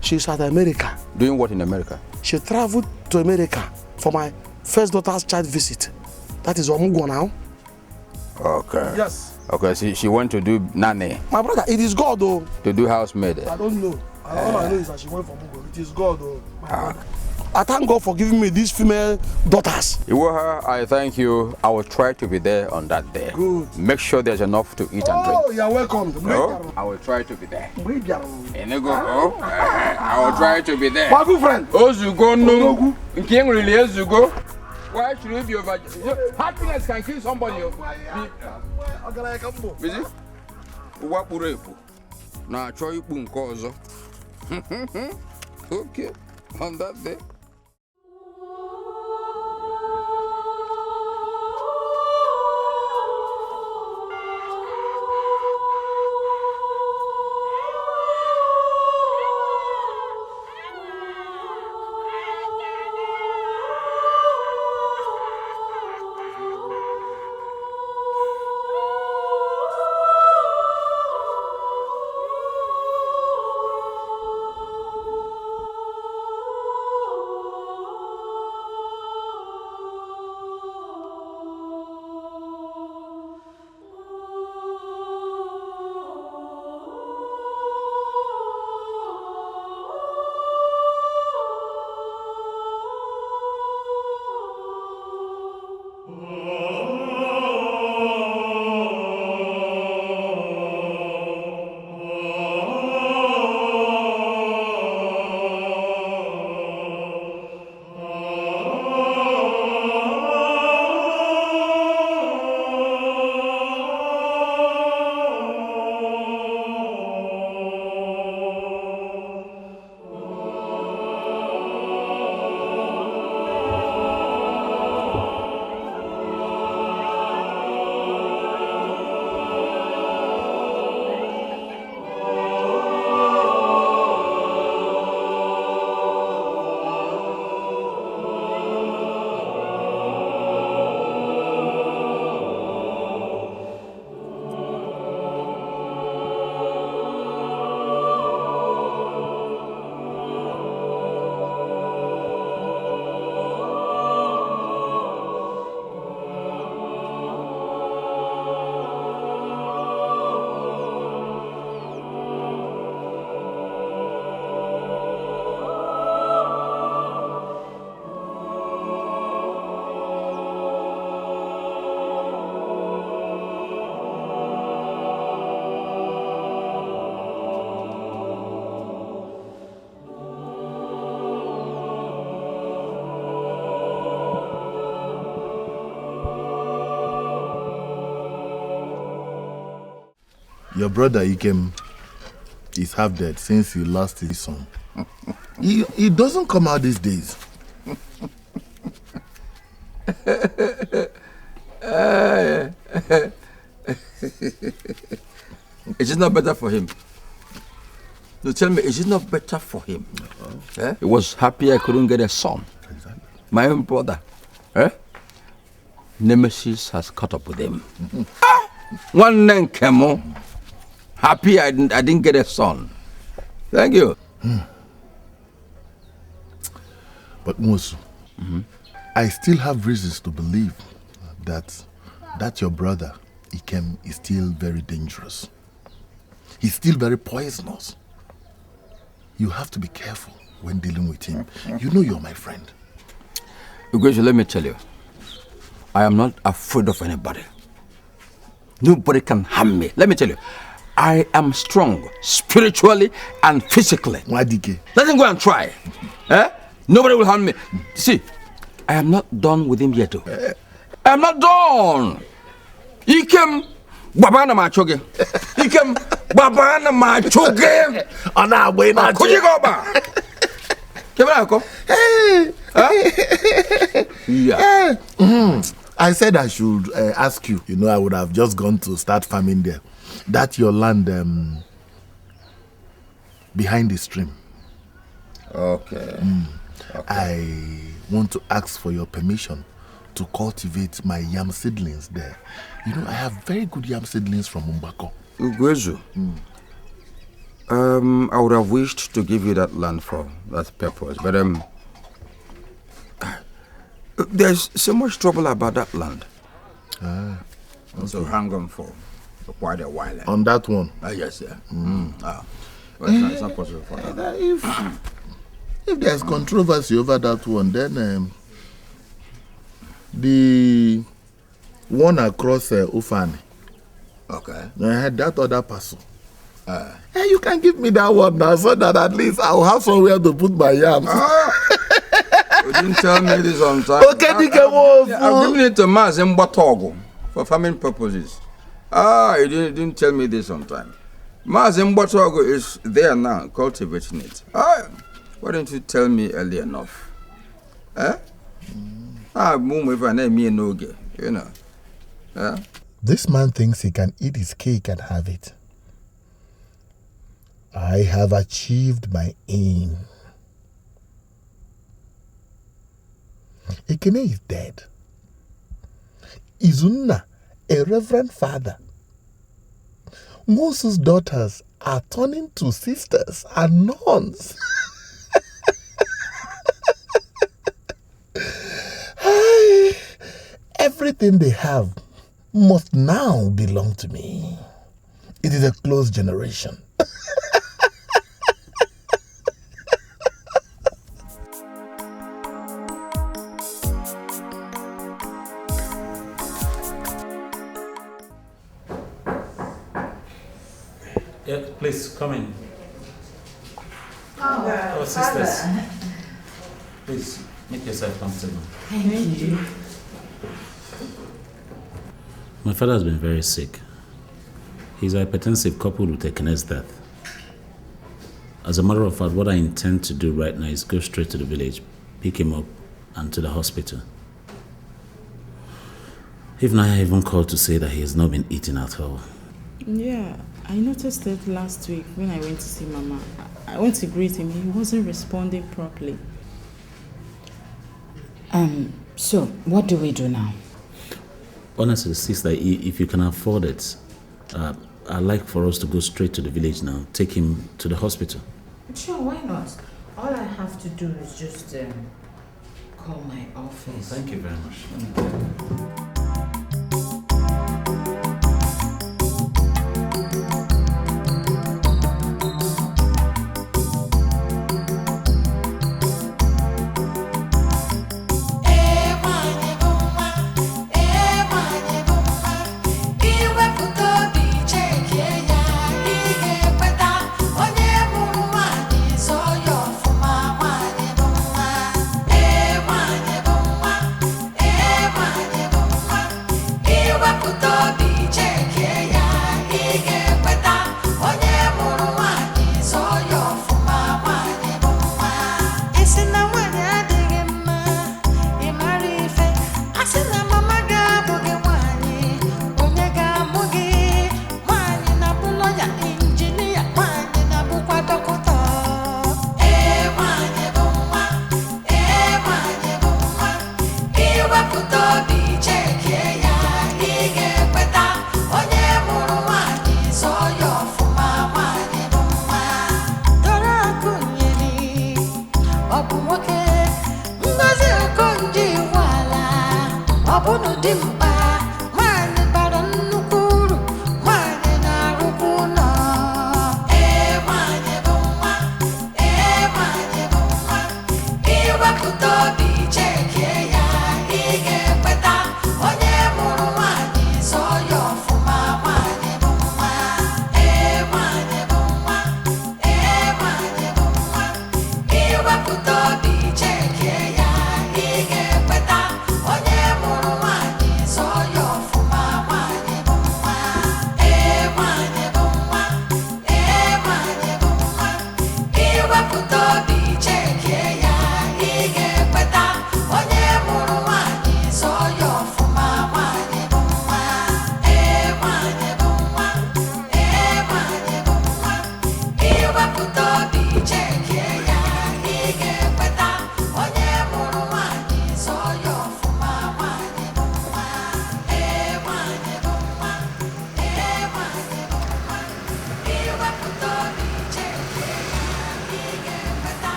She's at America. Doing what in America? She traveled to America for my first daughter's child visit. That is Omugo now. Okay. Yes. Okay, she went to do nanny. My brother, it is God though. To do housemaid. I don't know. All I know is that she went for Mugo. It is God though. I thank God for giving me these female daughters. Iwoha, I thank you. I will try to be there on that day. Good. Make sure there's enough to eat and drink. Oh, you're welcome. I will try to be there. I I will try to be there. My good friend. Ozugo no. King really Ozugo. Why should we be over? Happiness can kill somebody. Busy? What would now try you boom cause. Okay, on that day. Your brother Ikem is half dead since he lost his son. He doesn't come out these days. Is it not better for him? No, tell me, is it not better for him? He was happy I couldn't get a son. Exactly. My own brother. Nemesis has caught up with him. One name came on. Happy I didn't get a son. Thank you. But Mosu, I still have reasons to believe that that your brother, Ikem, is still very dangerous. He's still very poisonous. You have to be careful when dealing with him. You know you're my friend. Ugoju, let me tell you, I am not afraid of anybody. Nobody can harm me. Let me tell you, I am strong, spiritually and physically. Dikeh. Let him go and try. Nobody will harm me. See, I am not done with him yet. I am not done. Ikem babana machoge. Ikem babana machoge. Ana boy na. Could you go back? Yeah. I said I should ask you. You know, I would have just gone to start farming there. That's your land behind the stream. Okay. Okay. I want to ask for your permission to cultivate my yam seedlings there. You know, I have very good yam seedlings from Umbako. Ugwezu, I would have wished to give you that land for that purpose, but there's so much trouble about that land. So hang on for quite a while. On that one? Yes, yeah. Well, it's not possible for that. If there's controversy over that one, then the one across Ufani. Okay. I had that other parcel. You can give me that one now so that at least I'll have somewhere to put my yams. You didn't tell me this on time. Okay, Dikeh, I'm giving it to Mazem Botogo for farming purposes. You didn't tell me this on time. Mazem Botogo is there now, cultivating it. Why didn't you tell me early enough? You know. This man thinks he can eat his cake and have it. I have achieved my aim. Ekene is dead. Izunna, a reverend father. Mosu's daughters are turning to sisters and nuns. Everything they have must now belong to me. It is a closed generation. Yeah, please come in. Oh, sisters. Please make yourself comfortable. Thank you. My father has been very sick. He's hypertensive coupled with Ekene's death. As a matter of fact, what I intend to do right now is go straight to the village, pick him up, and to the hospital. Even I even called to say that he has not been eating at all. Yeah, I noticed it last week when I went to see Mama. I went to greet him. He wasn't responding properly. So, what do we do now? Honestly, sister, if you can afford it, I'd like for us to go straight to the village now, take him to the hospital. Sure, why not? All I have to do is just call my office. Thank you very much. Dimpa, man,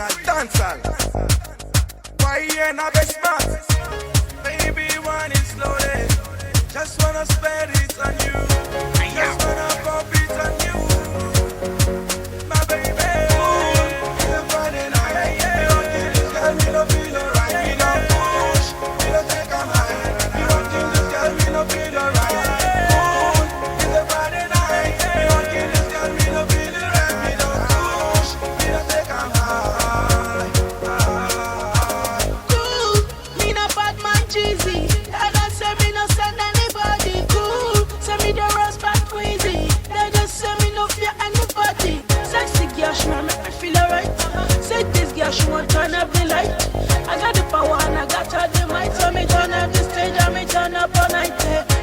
original dancer. Why you not be smart? Baby, want it slowly. Just wanna spend it on you. Just wanna pop it on you. My baby, it's a Friday night. You don't think this girl me no feel alright. We don't push, we don't take a high. You don't think this girl me no feel alright. It's a Friday night. You don't think this girl me no feel alright. We don't push, we don't take a high. Cool, me no bad man cheesy. I don't say me no send anybody. Cool, say me the rose back queasy. They just say me no fear anybody. Sexy girl, she want make me feel alright. Say this girl, she want turn up the light. I got the power and I got all the might. So me turn up the stage and me turn up all night.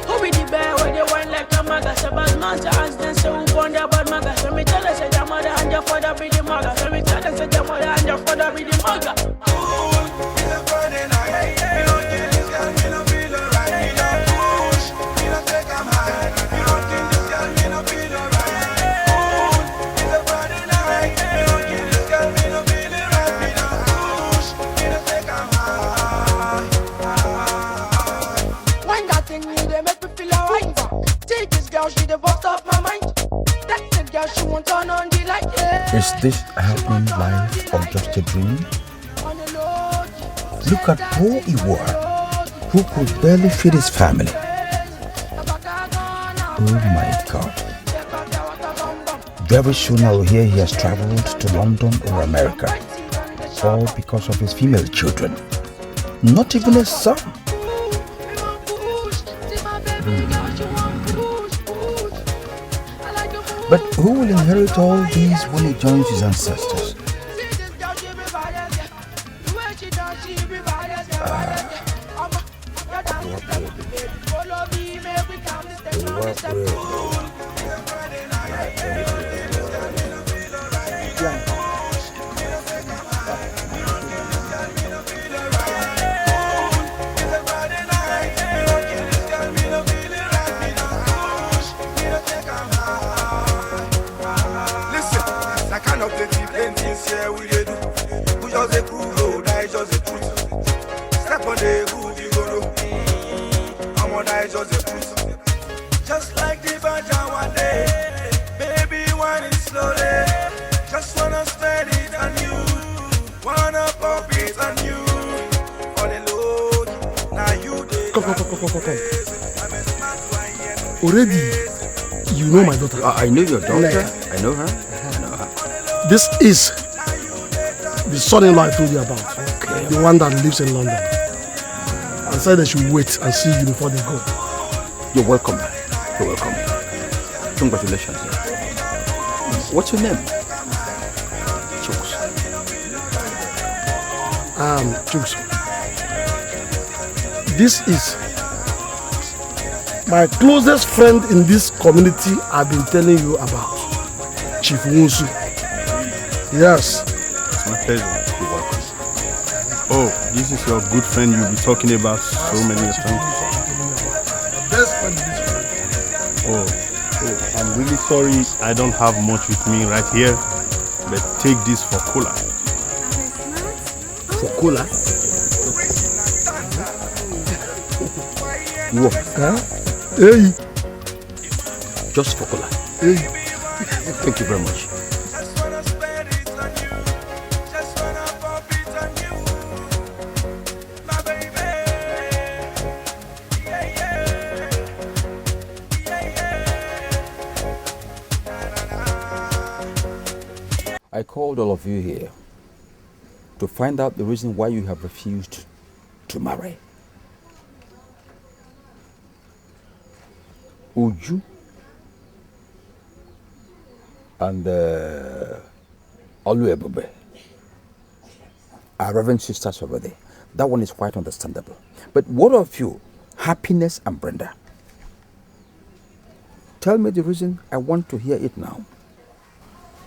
Who be the bear where they wine like a maga? Say bad man to ask them, say who born their bad maga? So me tell her, say your mother and your father be the maga. So me tell her, say your mother and your father be the maga. It's a Friday night. You don't think this girl me no feel alright. We don't push, we don't take a high. You don't think this girl me no feel alright. It's a Friday night. You don't think this girl me no feel alright. We don't push, we don't take a high. Wine that thing me, they make me feel alright. Take this girl, she the bust up my mind. That girl, she won't turn on the light. Yeah. Is this happening life or just a dream? Look at poor Iwa, who could barely feed his family. Oh my God. Very soon I'll hear he has traveled to London or America. All because of his female children. Not even a son. But who will inherit all these when he joins his ancestors? Yeah, we dey do. We just dey prove, oh, that is just the truth. Step on the hood, you go know. That is just the truth. Just like the Baja one day, baby, want it slowly. Just wanna spend it on you, wanna pop it on you. On the load, now you dey. Come. Already, you know my daughter. I know your daughter. I know her. This is the son-in-law I told you about. Okay. The one that lives in London. I said they should wait and see you before they go. You're welcome. You're welcome. Congratulations. What's your name? Chooks. Chooks. This is my closest friend in this community I've been telling you about. Chief Wunsu. Yes. It's my pleasure. You're welcome. Oh, this is your good friend you'll be talking about so many times. Oh, I'm really sorry I don't have much with me right here, but take this for cola. For cola? What? Huh? Hey. Just for cola. Hey. Thank you very much. I called all of you here to find out the reason why you have refused to marry. Uju and Oluebube are Reverend sisters over there. That one is quite understandable. But what of you, Happiness and Brenda? Tell me the reason. I want to hear it now.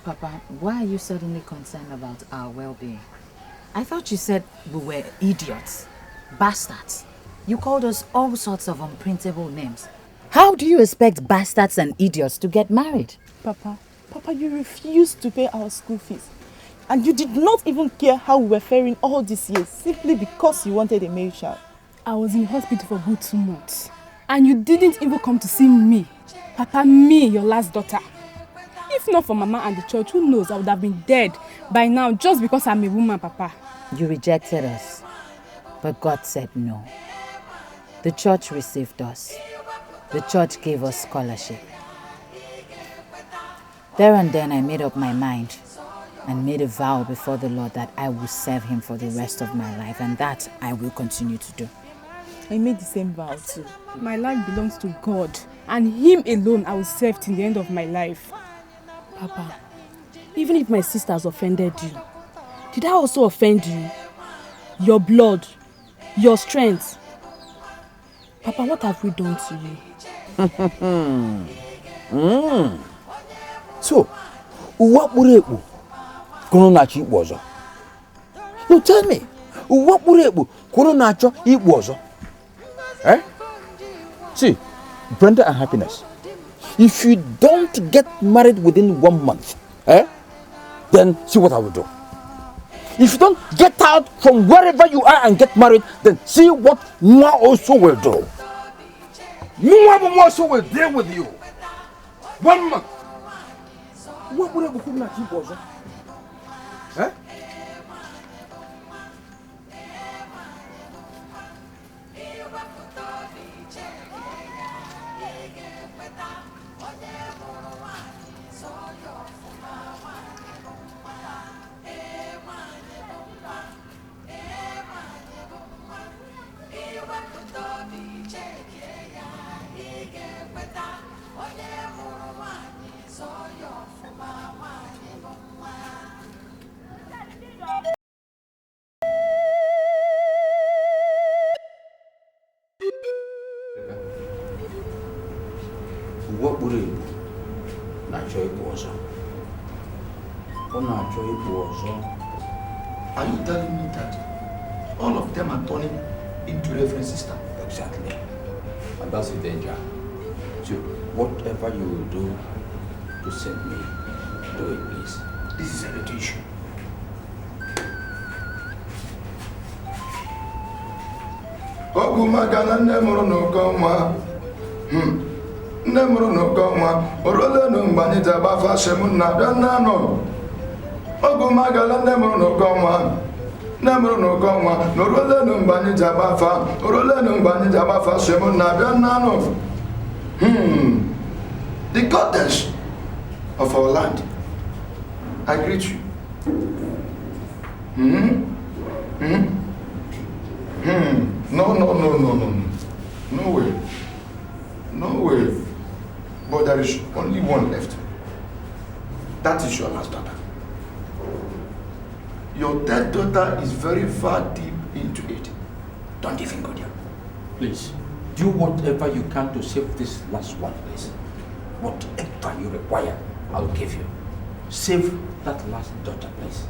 Papa, why are you suddenly concerned about our well-being? I thought you said we were idiots, bastards. You called us all sorts of unprintable names. How do you expect bastards and idiots to get married? Papa, you refused to pay our school fees. And you did not even care how we were faring all these years, simply because you wanted a male child. I was in hospital for good 2 months. And you didn't even come to see me. Papa, me, your last daughter. If not for Mama and the church, who knows, I would have been dead by now just because I'm a woman, Papa. You rejected us, but God said no. The church received us. The church gave us scholarship. There and then I made up my mind and made a vow before the Lord that I will serve him for the rest of my life, and that I will continue to do. I made the same vow too. My life belongs to God, and him alone I will serve till the end of my life. Papa, even if my sister has offended you, did I also offend you? Your blood, your strength. Papa, what have we done to you? So, what would it be? Koronachi was. You tell me, what would it be? Koronacho it was. Eh? See, Brenda and Happiness, if you don't get married within 1 month, then see what I will do. If you don't get out from wherever you are and get married, then see what Nwa also will do. Nwa also will deal with you. 1 month. What would I go na chibozo? Eh? What would it be? Natural was. Are you telling me that all of them are turning into Reverend Sister? Exactly. And that's the danger. So, whatever you will do to save me, do it, please. This is a issue. Ogumagana nemoro no koma. Nemoro no koma. Orole no mbani tabafa shemunna danano. Ogumagala nemoro no koma. Nemoro no koma. Orole no mbani tabafa. Orole no mbani tabafa shemunna danano. The goddess of our land, I greet you. No. No way. No way. But there is only one left. That is your last daughter. Your dead daughter is very far deep into it. Don't even go there. Please, do whatever you can to save this last one, please. Whatever you require, I'll give you. Save that last daughter, please.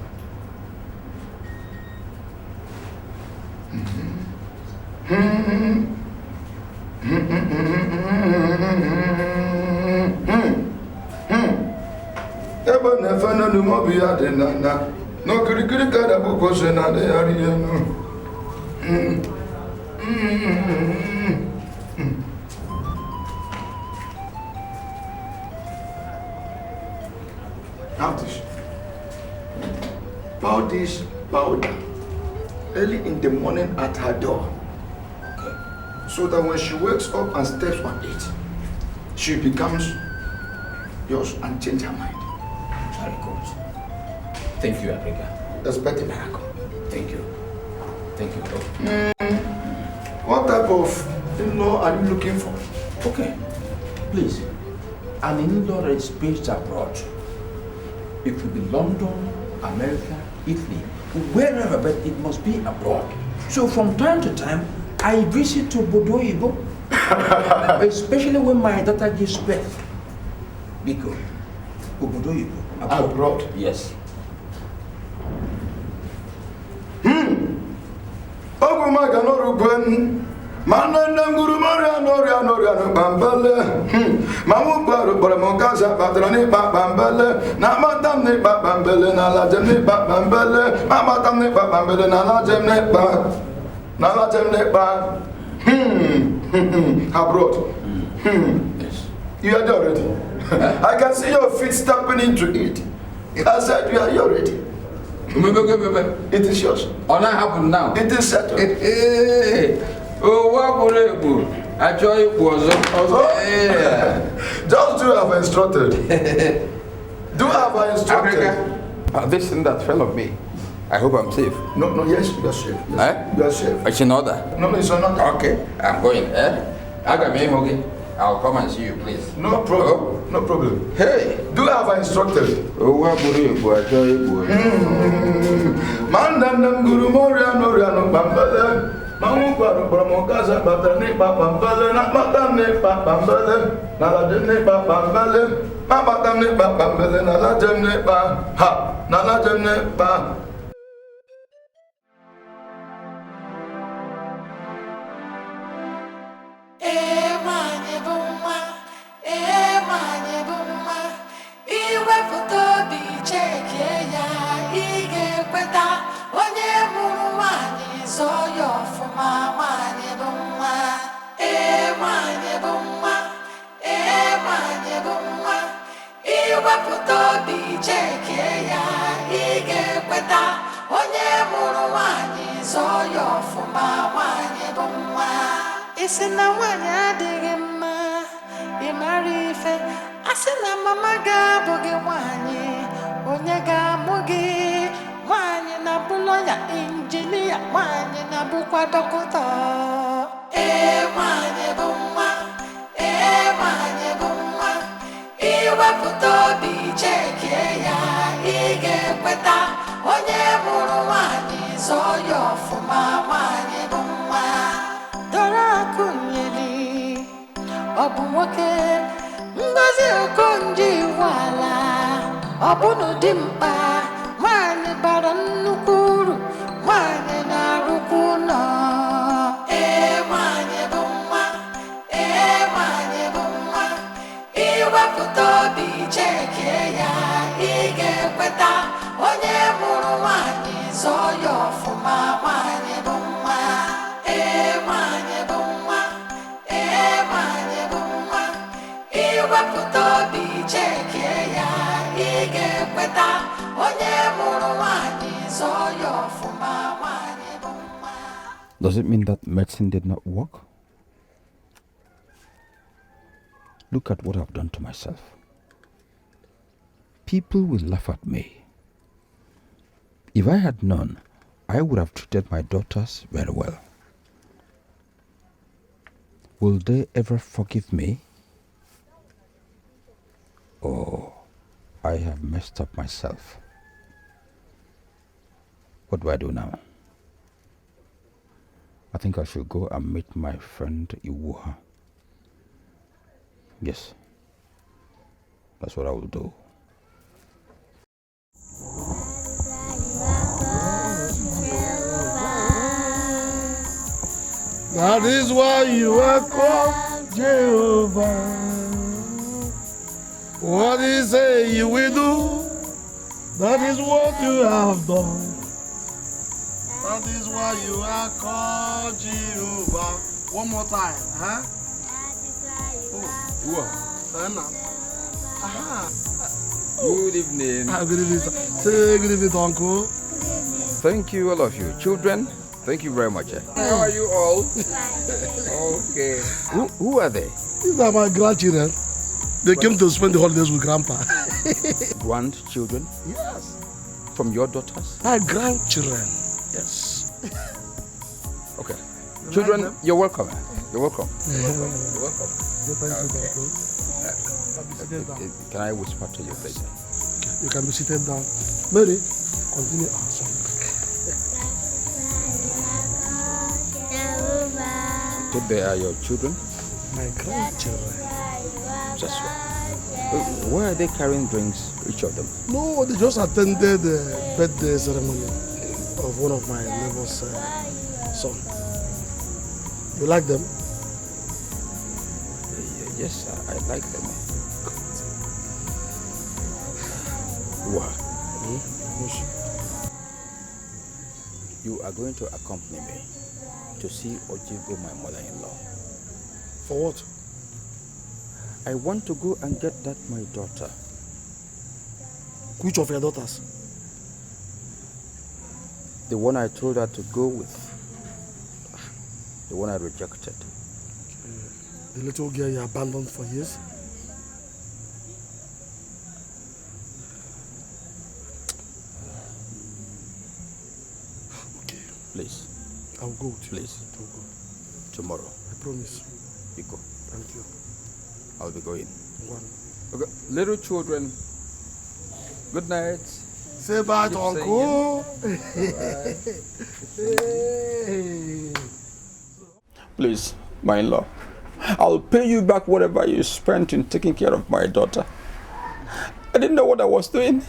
Ebe nefana numobi ya de nana. No kirikiri kada boko shena de yari yenu. Now this. Pour this powder early in the morning at her door. Okay. So that when she wakes up and steps on it, she becomes yours and change her mind. Very good. Thank you, Africa. Expect a miracle. Thank you. Thank you, Doc. What type of in-law are you looking for? Okay. Please, an in-law that is based abroad. It could be London, America, Italy, wherever, but it must be abroad. So from time to time, I visit to Bodoibo, especially when my daughter gives birth. Because Bodoibo. Abroad? Yes. Manana Guru Mariano Bambale, Mamu Baramokasa, Patrani Bambele, Namatam Nipa Bambele, Nalajem Nipa Bambele, Mamatam Nipa Bambele, Nalajem Nipa. Abroad. Yes. You are there already. I can see your feet stepping into it. I said you are here already. It is yours. What happened now? It is settled. Oh, what will it do? I tell you, was just do have instructed. Do have instructed. This thing that fell on me. I hope I'm safe. No, yes, you are safe. Yes, eh? You are safe. It's in order. No, it's not. Okay, I'm going. I got me, okay. I'll come and see you, please. No problem. No problem. Hey, do have instructed. Oh, what will you do? I tell you, Mandam Guru Moriano Bambale. Mamu Baramokasa, Patrani Bambale, Namatane Bambale, Naladene Bambale, Mamatane Bambale, Naladene Ha, Naladene. Isina wanya adịghị mma ịmara ife asị na mama ga-abụ gị nwanyị onye ga-amụ gị nwanyị na-abụ lọya injinia nwanyị na-abụkwa dọkịta nwanyị bụ mma nwanyị bụ mma iwepụta obi cheke ya ị ga-ekweta onye mụrụ nwanyị zọọ ya ọfụma nwanyị bụ mma Kunyeli Obu nwoke Ngozi Okonjo Iweala Ọbụnụ dị mkpa nwanyị bara nnukwu uru nwanyị na-arụkwu ụlọ nwanyị bụ mma nwanyị bụ mma iwepụta obi cheke ya ị ga-ekweta onye mụrụ nwanyị zọọ ya ọfụma nwanyị bụ mma nwanyị bụ mma nwanyị bụ mma iwepụta obi cheke ya ị ga-ekweta onye mụrụ nwanyị zọọ ya ọfụma nwanyị bụ mma. Does it mean that medicine did not work? Look at what I've done to myself. People will laugh at me. If I had known, I would have treated my daughters very well. Will they ever forgive me? Oh, I have messed up myself. What do I do now? I think I should go and meet my friend Iwuha. Yes, that's what I will do. That is why you are called Jehovah. What he say you will do, that is what you have done. That is why you are called Jehovah. One more time, huh? Oh, Good evening. Good evening, sir. Say good evening, Uncle. Thank you, all of you. Children, thank you very much. How are you all? Okay. Who are they? These are my grandchildren. They came to spend the holidays with Grandpa. Grandchildren? Yes. From your daughters? My grandchildren. Yes. Okay. Children, you're welcome. You're welcome. You're welcome. Can I whisper to you, please? Okay. You can be seated down. Mary, continue our song. So they are your children? My grandchildren. That's right. Why are they carrying drinks, each of them? No, they just attended the birthday ceremony of one of my neighbor's son. You like them? Yes, I like them. What? You are going to accompany me to see Ojigo, my mother-in-law. For what? I want to go and get that my daughter. Which of your daughters? The one I told her to go with. The one I rejected. The little girl you abandoned for years? Okay. Please. I'll go with you. Please. I'll go. Tomorrow. I promise. You go. Thank you. I'll be going. One. Okay. Little children, good night. Say bye to Uncle. Please, my in-law, I'll pay you back whatever you spent in taking care of my daughter. I didn't know what I was doing.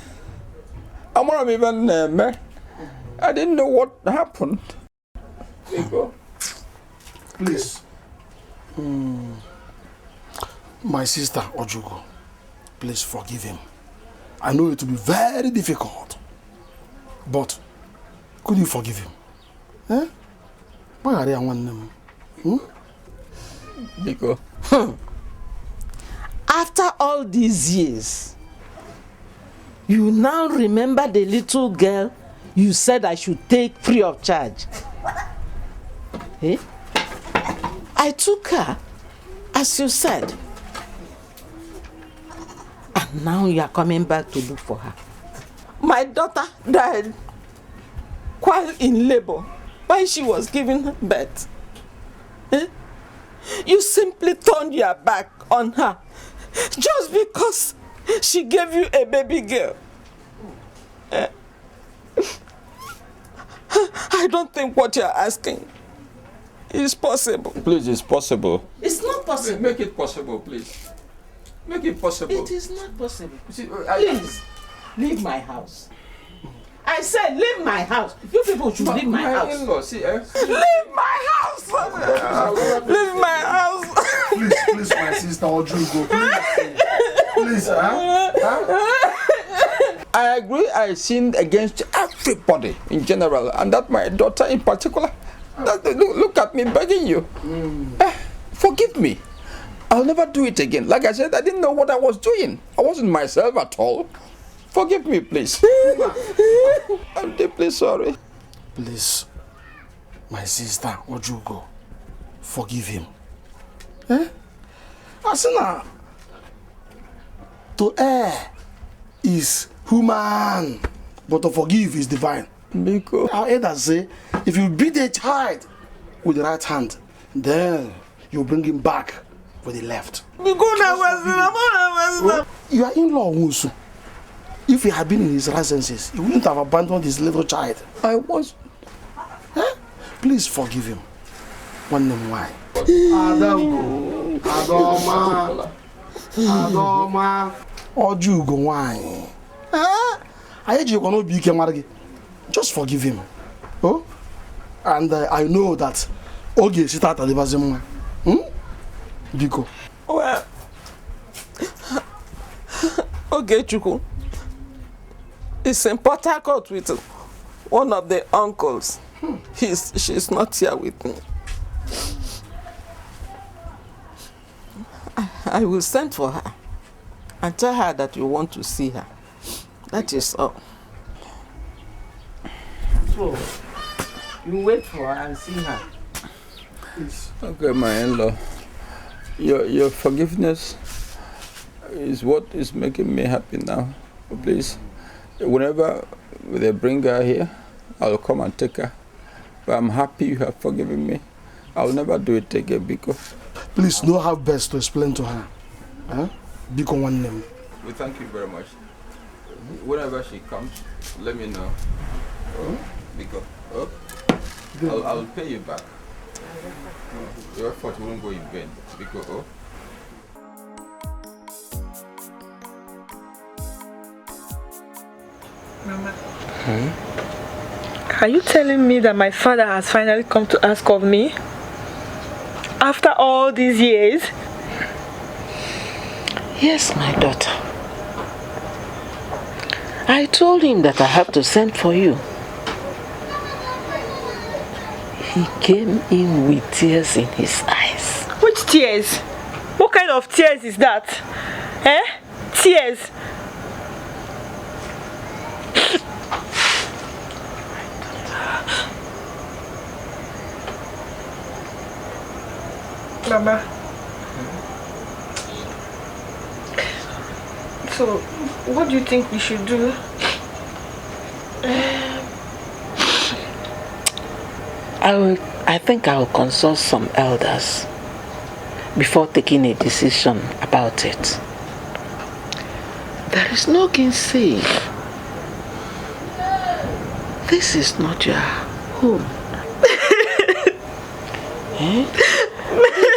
I'm not even I didn't know what happened. There you go. Please. My sister, Ojugo, please forgive him. I know it will be very difficult, but could you forgive him? Eh? Why are they one them? Biko. After all these years, you now remember the little girl you said I should take free of charge. Eh? I took her, as you said. And now you are coming back to look for her. My daughter died while in labor, while she was giving birth. Eh? You simply turned your back on her just because she gave you a baby girl. Eh? I don't think what you're asking is possible. Please, it's possible. It's not possible. Make it possible, please. Make it possible. It is not possible. Please, leave my house. I said leave my house. You people should leave my house. In-law, see, Leave my house! Leave my house! Please, my sister, Ojugo, please, I agree I sinned against everybody in general, and that my daughter in particular. Look at me begging you. Forgive me. I'll never do it again. Like I said, I didn't know what I was doing. I wasn't myself at all. Forgive me, please. I'm deeply sorry. Please, my sister, Ojugo, forgive him. Eh? Asina, to err is human, but to forgive is divine. Because our elders say, if you beat a child with the right hand, then you bring him back with the left. You are in-law, Wusu. If he had been in his right senses, he wouldn't have abandoned his little child. I was. Huh? Please forgive him. One name why. Adoma. Ojugo why? Just forgive him. Oh? And I know that Oge Sita Talibazimu. Biko. Well, okay, Chuku. It's in Port Harcourt with one of the uncles. She's not here with me. I will send for her and tell her that you want to see her. That is all. So, you wait for her and see her. Please. Okay, my in-law. Your forgiveness is what is making me happy now. Please, whenever they bring her here, I'll come and take her. But I'm happy you have forgiven me. I'll never do it again, Biko. Please know how best to explain to her. Huh? Biko one name. We thank you very much. Whenever she comes, let me know. Oh, Biko. Oh, I'll pay you back. Your effort won't go in vain. Biko. Oh. Mama. Are you telling me that my father has finally come to ask of me? After all these years? Yes, my daughter. I told him that I have to send for you. He came in with tears in his eyes. Which tears? What kind of tears is that? Tears? Mama. So, what do you think we should do? I think I will consult some elders before taking a decision about it. There is no gainsaying. This is not your home.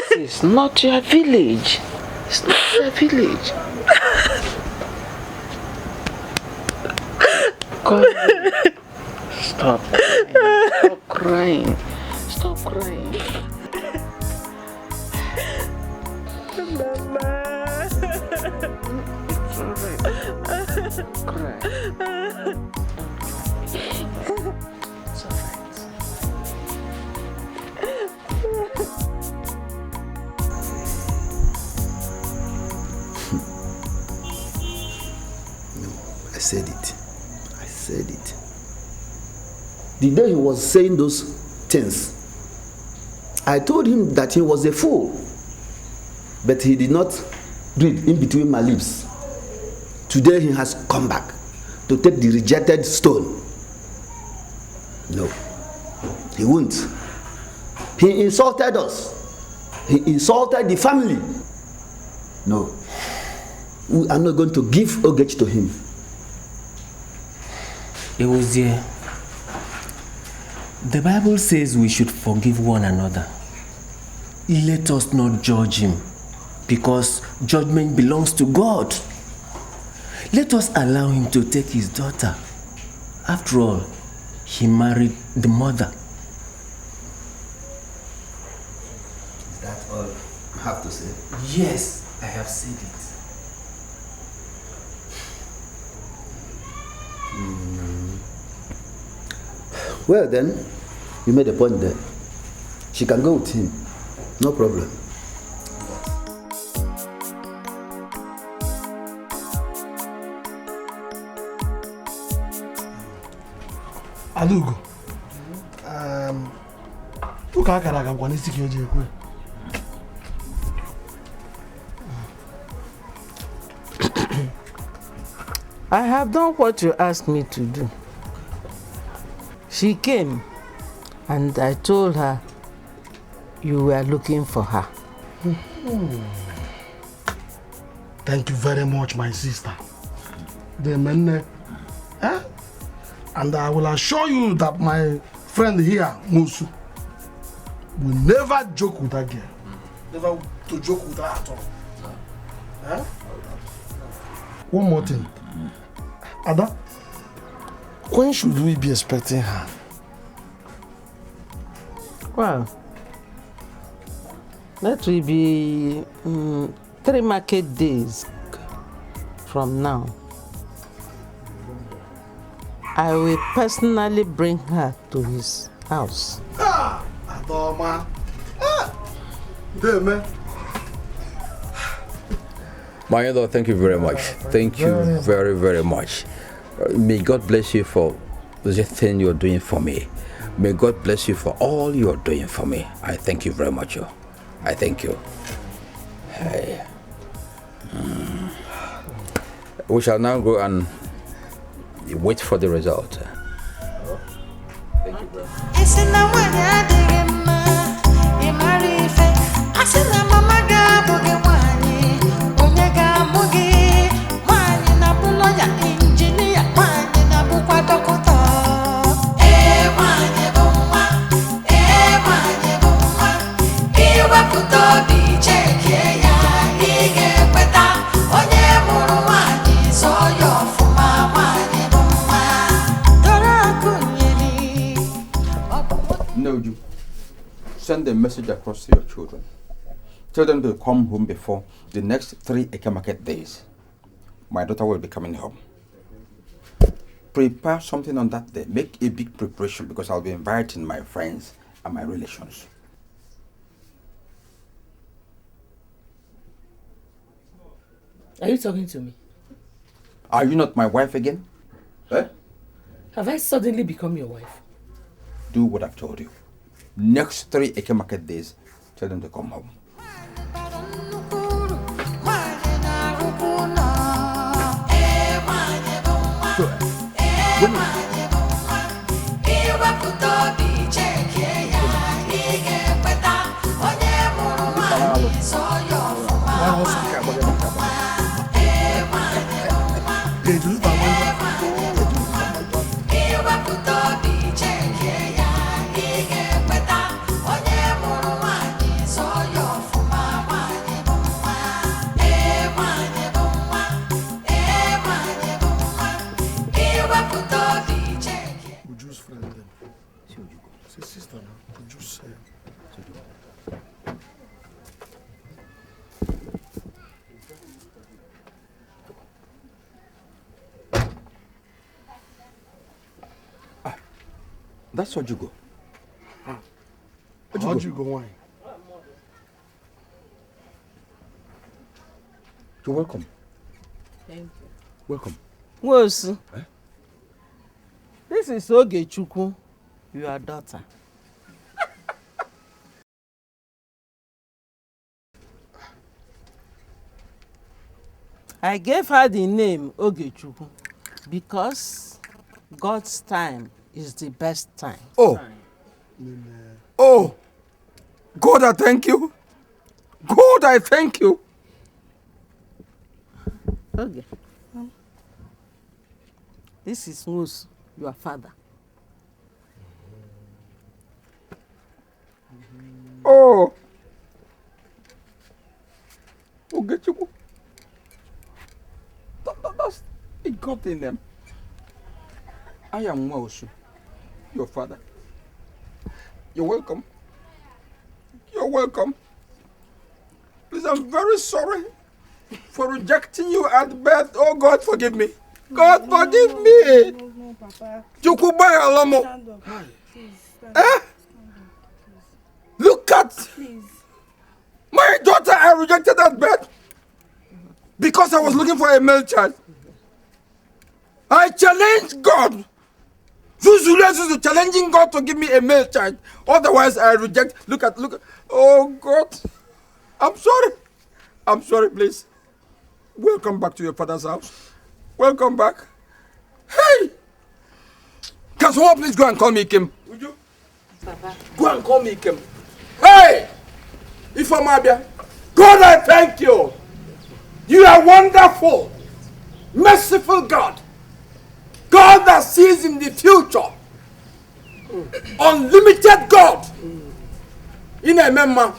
This is not your village. It's not your village. God, stop crying. Stop crying. Mama. It's alright. Cry. It's alright. I said it. I said it. The day he was saying those things, I told him that he was a fool. But he did not read in between my lips. Today he has come back to take the rejected stone. No, he won't. He insulted us. He insulted the family. No, we are not going to give Ogech to him. It was there. The Bible says we should forgive one another. Let us not judge him, because judgment belongs to God. Let us allow him to take his daughter. After all, he married the mother. Is that all you have to say? Yes, I have said it. Well then, you made a point there. She can go with him. No problem. Alugo. Uka akara aga kwa n'isi ka eji ekwe. I have done what you asked me to do. She came and I told her you were looking for her. Thank you very much, my sister. The men, and I will assure you that my friend here, Musu, will never joke with that girl. Never to joke with her at all. One more thing. Ada, when should we be expecting her? Well, that will be 3 market days from now. I will personally bring her to his house. Adoma. There, man. My elder, thank you very much. Thank you very, very much. May God bless you for the thing you're doing for me. May God bless you for all you're doing for me. I thank you very much. I thank you. Hey. We shall now go and wait for the result. Thank you, brother. No, you send a message across to your children. Tell them to come home before the next 3 Eke market days. My daughter will be coming home. Prepare something on that day. Make a big preparation because I'll be inviting my friends and my relations. Are you talking to me? Are you not my wife again? Eh? Have I suddenly become your wife? Do what I've told you. Next 3 Eke market days, tell them to come home. That's Ojugo. Ojugo wine. You're welcome. Thank you. Welcome. Wosu. Eh? This is Ogechukwu, your daughter. I gave her the name Ogechukwu because God's time is the best time. Oh. Oh. God, I thank you. God, I thank you. Okay. This is Mus, your father. Oh. Ogechukwu. That's a God in them. I am Mausu, your father. You're welcome. You're welcome. Please, I'm very sorry for rejecting you at birth. Oh, God, forgive me. God, forgive me. No, Papa. Chukwubaya Alamo. Stand up. Please, stand Eh? up. Look at Please. my daughter. I rejected at birth because I was looking for a male child. I challenged God. Zuzu challenging God to give me a male child. Otherwise, I reject. Look at. Oh, God. I'm sorry. I'm sorry, please. Welcome back to your father's house. Welcome back. Hey! Can someone please go and call me Kim? Would you? Papa. Go and call me Kim. Hey! Ifamabia. God, I thank you. You are wonderful. Merciful God. God that sees in the future. Unlimited God. In a member.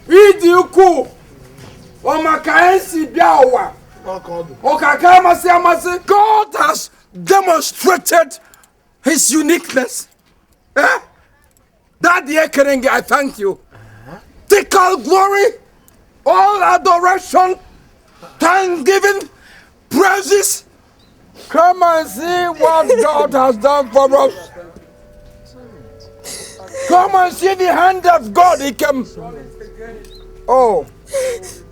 Idi uku. Omakaensi biawa. God has demonstrated his uniqueness. Eh? That year, Kerenge, I thank you. Take all glory, all adoration, thanksgiving, praises. Come and see what God has done for us. Come and see the hand of God. He came. Oh,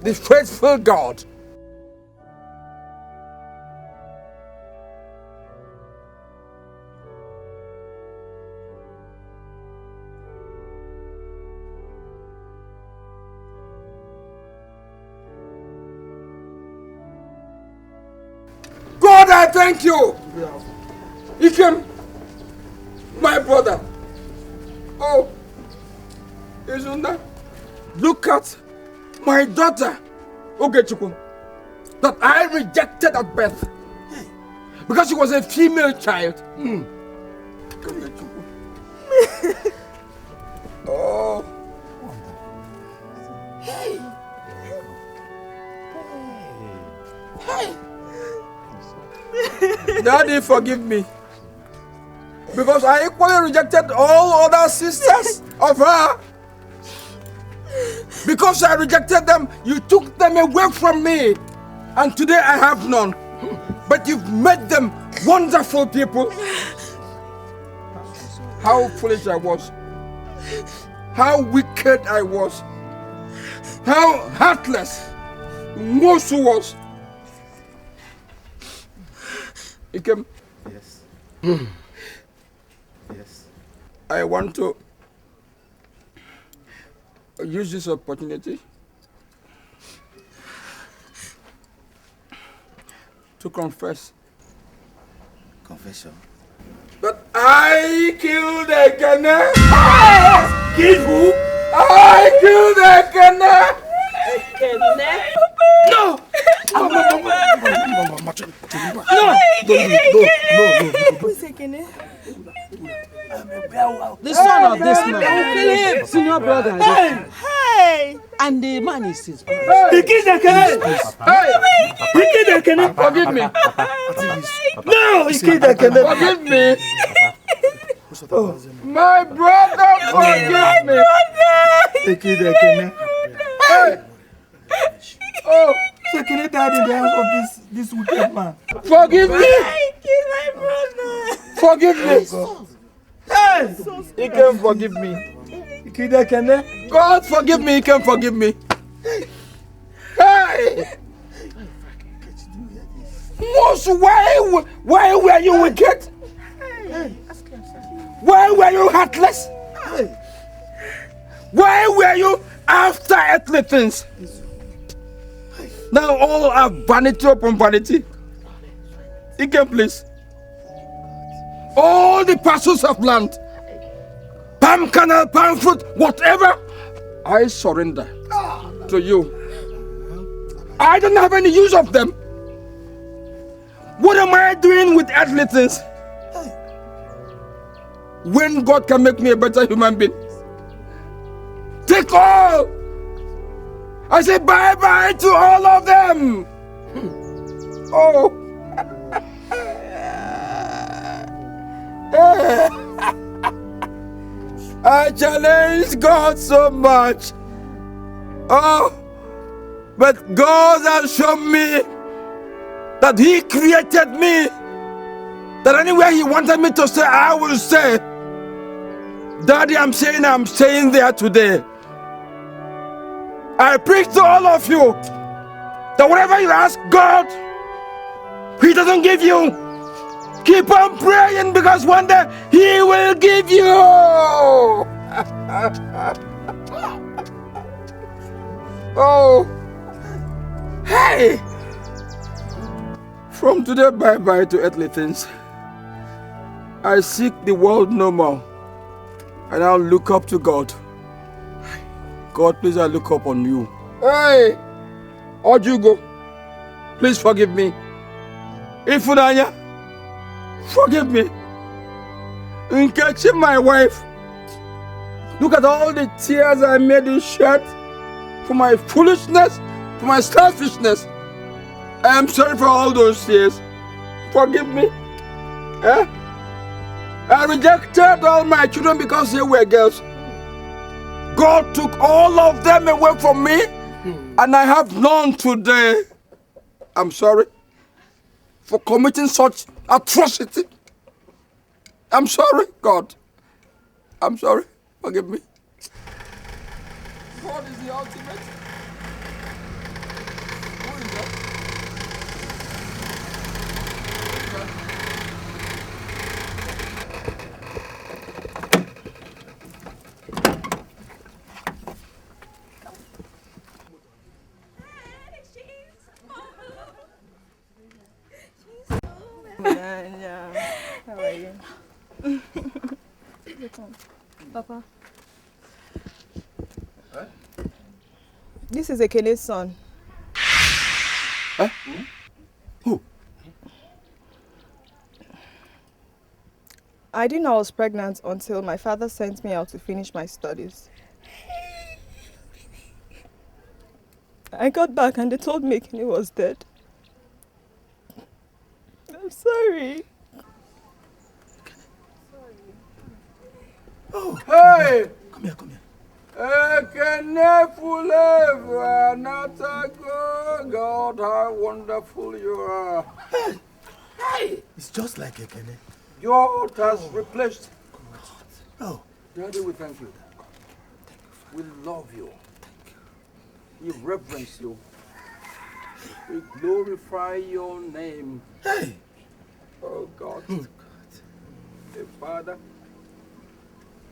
the faithful God. God, I thank you. He came, my brother. Oh, isn't that? Look at my daughter, Ogechukwu, that I rejected at birth because she was a female child. Oh. Hey. Hey. Daddy, forgive me. Because I equally rejected all other sisters of her. Because I rejected them, you took them away from me. And today I have none. But you've made them wonderful people. How foolish I was. How wicked I was. How heartless Moses was. Ikem. Yes. Yes. I want to use this opportunity to confess. Confession. But I killed Ekene. Killed who? I killed Ekene. Ekene? No! No! Who's Ekene? The son of this man. Kill him. Senior brother. Hey! And the man is his brother. He killed Ekene. Hey! He killed Ekene. Forgive me. No! He killed Ekene. Forgive me. My brother, forgive me. He killed Ekene. Hey! Oh! So Ekene died in the hands of this wicked man. Forgive me. I killed my brother. Forgive me. Hey! He can forgive me. He killed Ekene. God forgive me. He can forgive me. Hey! Most, why were you wicked? Why were you heartless? Why were you after earthly things? Now all are vanity upon vanity. Again, please. All the parcels of land, palm kernel, palm fruit, whatever, I surrender to you. I don't have any use of them. What am I doing with earthly things? When God can make me a better human being. Take all. I say bye-bye to all of them. Oh. I challenge God so much. Oh. But God has shown me that He created me. That anywhere He wanted me to stay, I will stay. Daddy, I'm staying there today. I preach to all of you that whatever you ask God, He doesn't give you. Keep on praying because one day He will give you. Oh, hey! From today, bye-bye to earthly things. I seek the world no more, and I'll look up to God. God, please, I look up on you. Hey! Ojugo, please forgive me. Ifudanya, forgive me. Nkechi, my wife, look at all the tears I made you shed for my foolishness, for my selfishness. I am sorry for all those tears. Forgive me. I rejected all my children because they were girls. God took all of them away from me, and I have none today. I'm sorry for committing such atrocity. I'm sorry, God. I'm sorry. Forgive me. God is the ultimate. Who is that? How are you? Papa. This is Ekene's son. Who? I didn't know I was pregnant until my father sent me out to finish my studies. I got back and they told me Ekene was dead. I'm sorry. Oh, hey! Come here, come here. God, how wonderful you are. Hey, it's just like Ekene. God has replaced. Oh, Daddy, we thank you. We love you. We reverence you. We glorify your name. Hey! Oh God. The Father,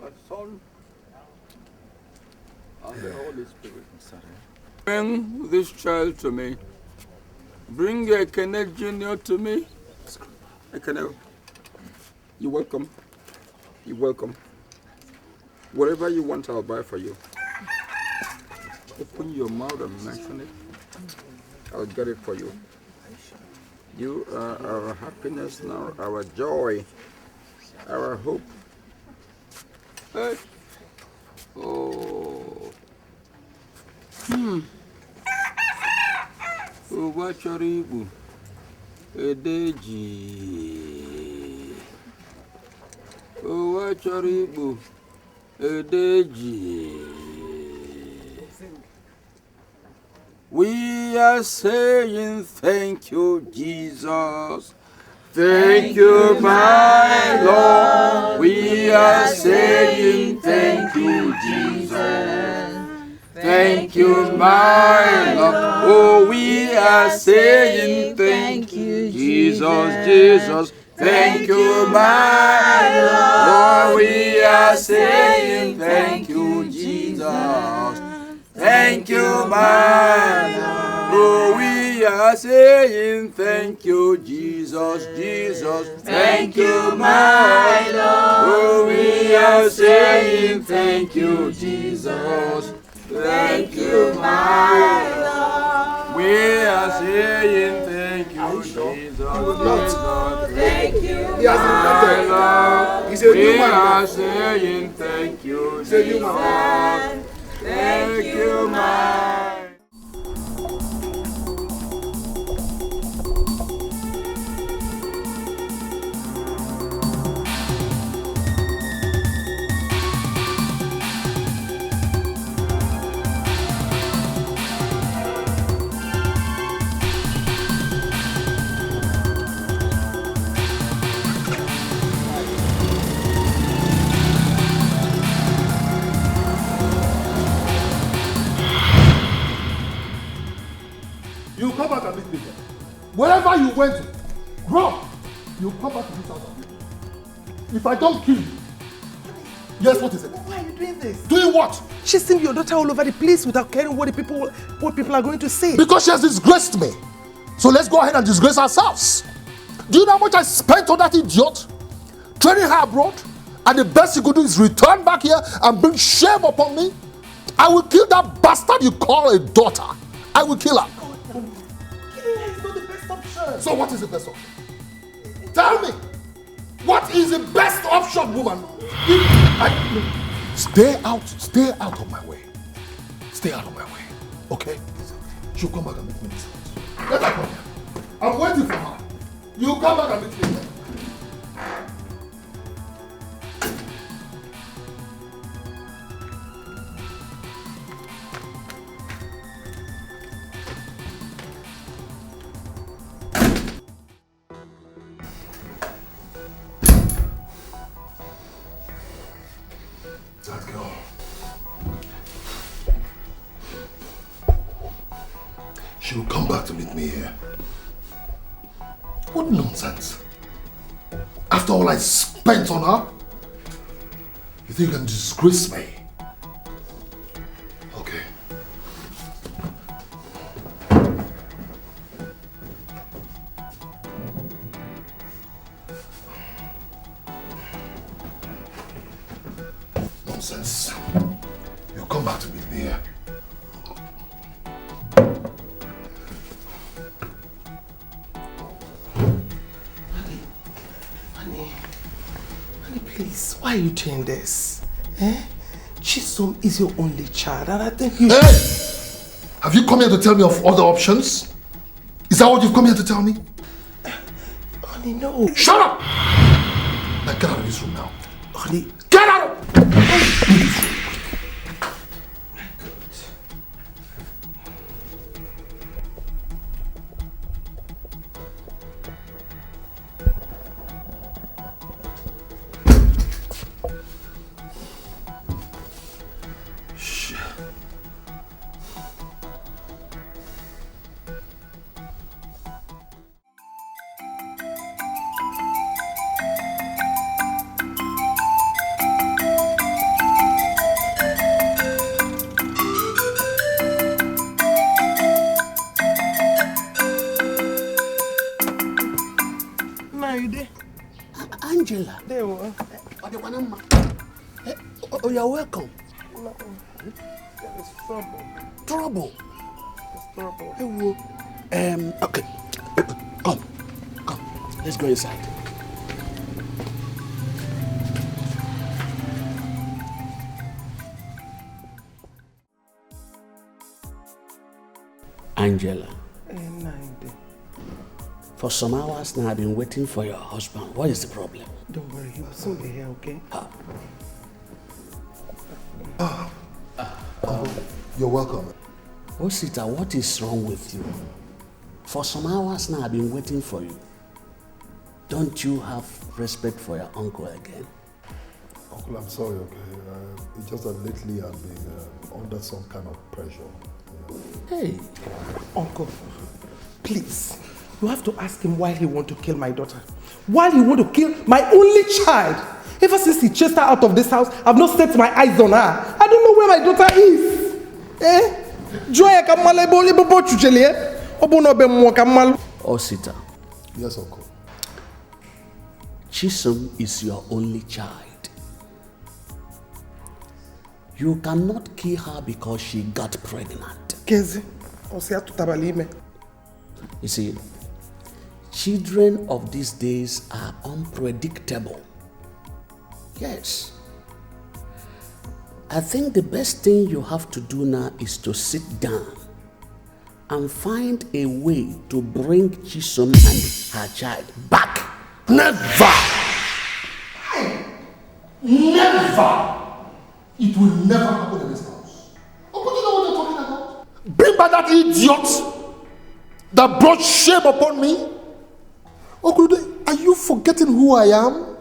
the Son, and the Holy Spirit. Bring this child to me. Bring Ekene Jr. to me. Ekene, you're welcome. You're welcome. Whatever you want, I'll buy for you. Open your mouth and mention it. I'll get it for you. You are our happiness now, our joy, our hope. Hey. Oh. Ụwa chọrọ igbu edeji. Ụwa chọrọ igbu edeji. We are saying thank you, Jesus. Thank you, my Lord. We are saying thank you, Jesus. Thank you, my Lord. Oh, we are saying thank you, Jesus, Jesus. Thank you, my Lord. We are saying thank you, Jesus. Thank you, my Lord. Oh, we are saying thank you, Jesus, Jesus. Thank you, my Lord. Oh, we are saying thank you, Jesus. Thank you, my Lord. We are saying thank you, Jesus. Thank you, my Lord. We are saying thank you, Jesus. Thank you, my. You come back and meet me here. Wherever you went to, run. You come back to this house. If I don't kill you, yes, what is it? Why are you doing this? Doing what? Chasing your daughter all over the place without caring what people are going to say. Because she has disgraced me. So let's go ahead and disgrace ourselves. Do you know how much I spent on that idiot? Training her abroad? And the best you could do is return back here and bring shame upon me? I will kill that bastard you call a daughter. I will kill her. Killing her is not the best option. So what is the best option? Tell me. What is the best option, woman? Stay out of my way. Stay out of my way. Okay? She'll come back and meet me in this house. Let her come here. I'm waiting for her. You come back and meet me here. That girl. She will come back to meet me here. What nonsense. After all I spent on her, you think you can disgrace me? Okay. Nonsense. You come back to meet me here. Please, why are you doing this? Chisom is your only child, and I think you. Hey! Have you come here to tell me of other options? Is that what you've come here to tell me? Honey, no. Shut up! Now get out of this room now. Honey. Get out! Angela. There we are. Oh, you're welcome. No, there is trouble. Trouble? There's trouble. Okay. Come. Let's go inside. Angela. For some hours now, I've been waiting for your husband. What is the problem? Don't worry, he will soon be here, okay? You're welcome. Osita, what is wrong with you? For some hours now, I've been waiting for you. Don't you have respect for your uncle again? Uncle, I'm sorry, okay? It's just that lately I've been under some kind of pressure. Hey. Uncle, please. You have to ask him why he want to kill my daughter. Why he want to kill my only child. Ever since he chased her out of this house, I've not set my eyes on her. I don't know where my daughter is. Osita. Yes, Uncle. Chisom is your only child. You cannot kill her because she got pregnant. You see, children of these days are unpredictable. Yes. I think the best thing you have to do now is to sit down and find a way to bring Chisom and her child back. Never! Never! It will never happen in this house. Uncle, you know what you're talking about? Bring back that idiot that brought shame upon me. Uncle, are you forgetting who I am?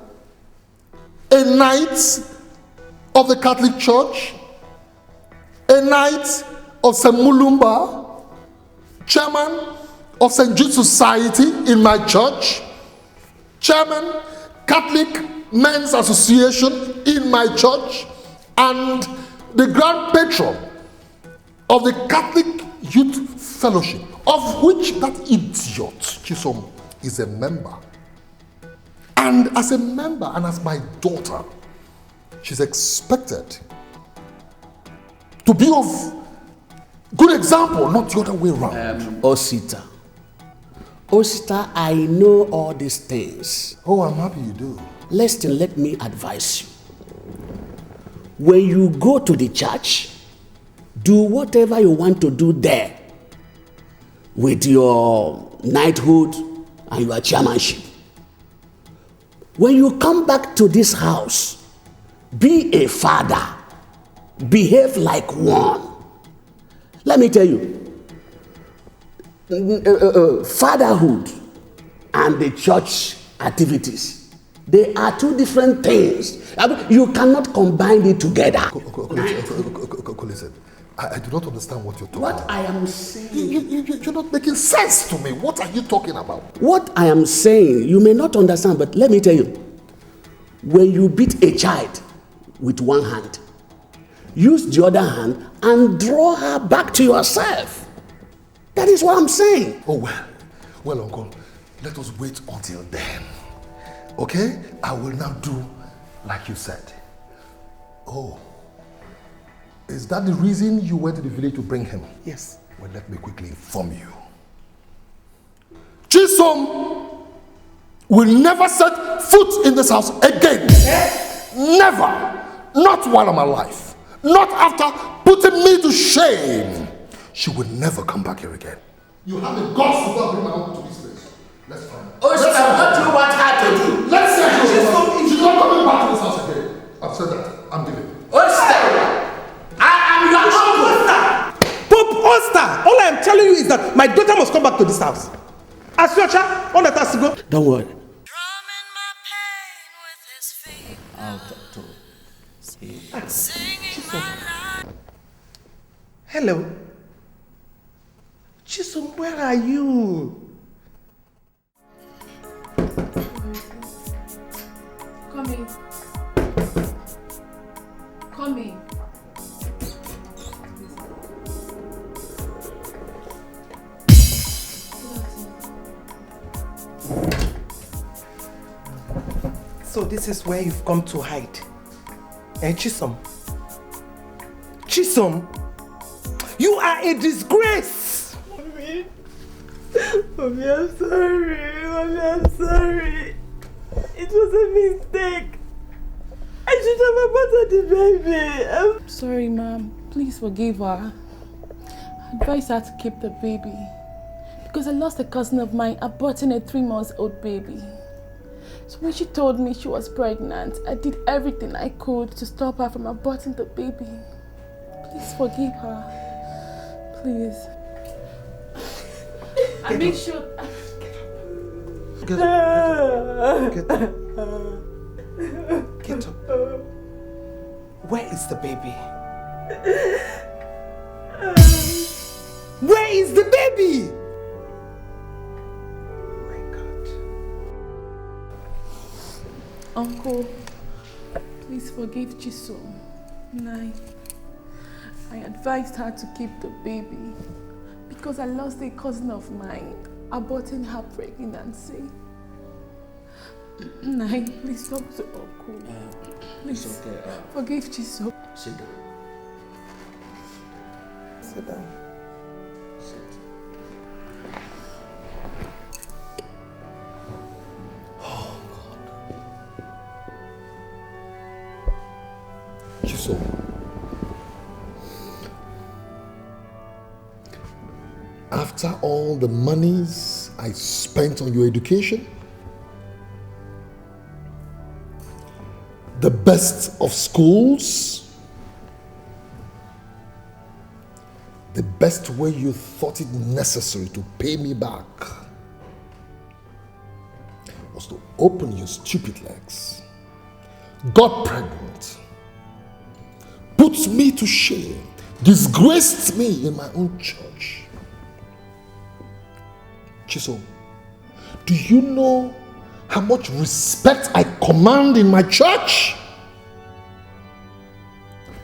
A knight of the Catholic Church, a knight of St. Mulumba, chairman of St. Jude Society in my church, chairman Catholic Men's Association in my church, and the grand patron of the Catholic Youth Fellowship, of which that idiot Chisom is a member. And as a member and as my daughter, she's expected to be of good example, not the other way around. Osita, I know all these things. Oh, I'm happy you do. Listen, let me advise you. When you go to the church, do whatever you want to do there with your knighthood and your chairmanship. When you come back to this house, be a father. Behave like one. Let me tell you, fatherhood and the church activities, they are two different things. You cannot combine it together. Listen, I do not understand what you're talking about. What I am saying... You're not making sense to me. What are you talking about? What I am saying, you may not understand, but let me tell you. When you beat a child with one hand, use the other hand and draw her back to yourself. That is what I'm saying. Oh, well, Uncle, let us wait until then. Okay? I will now do like you said. Oh, is that the reason you went to the village to bring him? Yes. Well, let me quickly inform you. Chisom will never set foot in this house again. Never. Not while I'm alive. Not after putting me to shame. She will never come back here again. You have the guts to go and bring my uncle to this place. Let's find her. What do you want her to do? Let's say she's not coming back to this house again. I've said that. I'm leaving. I am your uncle. Pope Oster, all I am telling you is that my daughter must come back to this house. As your child, all that has to go. Don't worry. Hello? Chisom, where are you? Come in. Come in. So this is where you've come to hide. Chisom? Chisom? You are a disgrace! Mommy, I'm sorry. Mommy, I'm sorry. It was a mistake. I should have aborted the baby. Sorry, ma'am. Please forgive her. I advise her to keep the baby. Because I lost a cousin of mine aborting a 3-month-old baby. So when she told me she was pregnant, I did everything I could to stop her from aborting the baby. Please forgive her. Please. I make sure... Get up. Get up. Where is the baby? Where is the baby? Uncle, please forgive Chisom. I advised her to keep the baby because I lost a cousin of mine aborting her pregnancy. Please talk to Uncle. Please It's okay. forgive Chisom. Sit down. Sit down. Chisom, after all the monies I spent on your education, the best of schools, the best way you thought it necessary to pay me back was to open your stupid legs, got pregnant, put me to shame, disgraced me in my own church. Chisom, do you know how much respect I command in my church?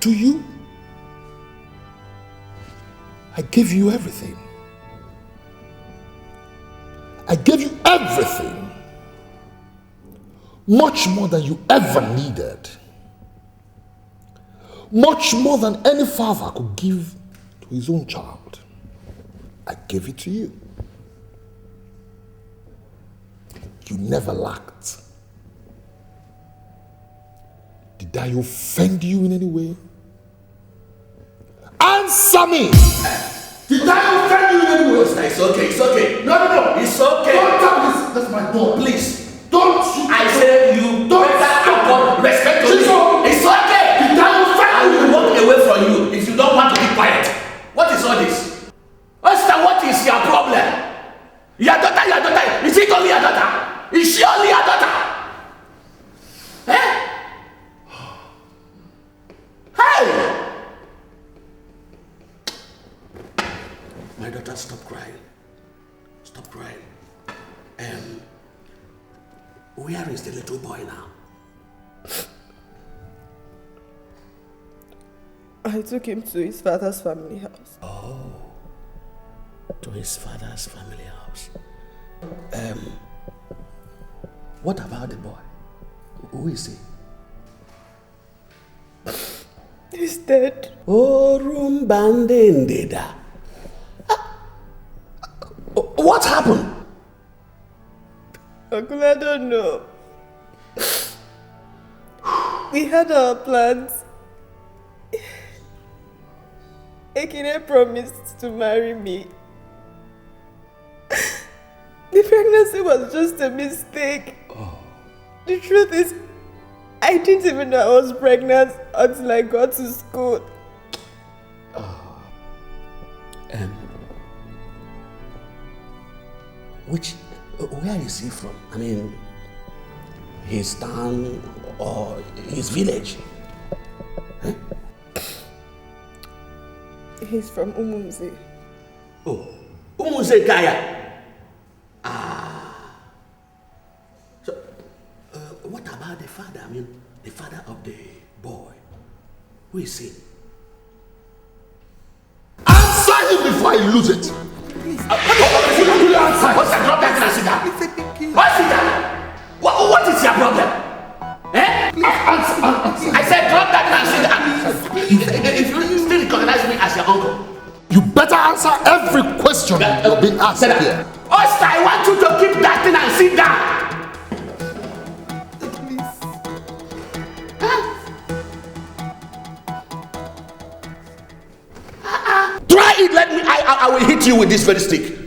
Do you? I gave you everything. I gave you everything. Much more than you ever needed. Much more than any father could give to his own child. I gave it to you. You never lacked. Did I offend you in any way? Answer me! Did I offend you in any way? It's okay, it's okay. No. It's okay. Don't tap this. That's my door. Please. Don't you. I said you Don't better accord respect to me. Chisom. It's okay. Did I offend I will walk away from you if you don't want to be quiet. What is all this? Esther, what is your problem? Your daughter. Is it only your daughter? Is she only your daughter? Eh? Hey! My daughter, stop crying. Stop crying. Where is the little boy now? I took him to his father's family house. Oh, to his father's family house. What about the boy? Who is he? He's dead. Oh, Rumbandendeda. What happened? Uncle, I don't know. We had our plans. Ekene promised to marry me. The pregnancy was just a mistake. Oh. The truth is, I didn't even know I was pregnant until I got to school. Oh. Where is he from? I mean, his town or his village? Huh? He's from Umunze. Oh, Umunze Kaya. So, what about the father? I mean, the father of the boy. Who is he? Answer him before I lose it. What's that? Drop that and sit down. What's it down? What is your problem? Eh? Answer. I said drop that and sit down. If you still recognize me as your uncle. You better answer every question you're being asked here. Oster, I want you to keep that thing and sit down. Try it, I will hit you with this very stick.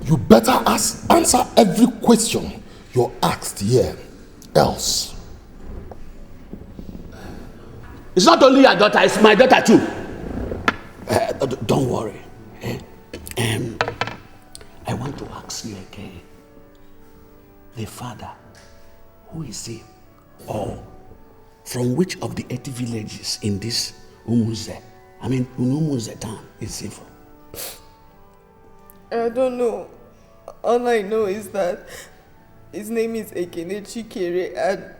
You better answer every question you're asked here. Else. It's not only your daughter, it's my daughter too. Don't worry. I want to ask you again. The father, who is he? Or from which of the 80 villages in this Umunze town is he from? I don't know. All I know is that his name is Ekene Chikere and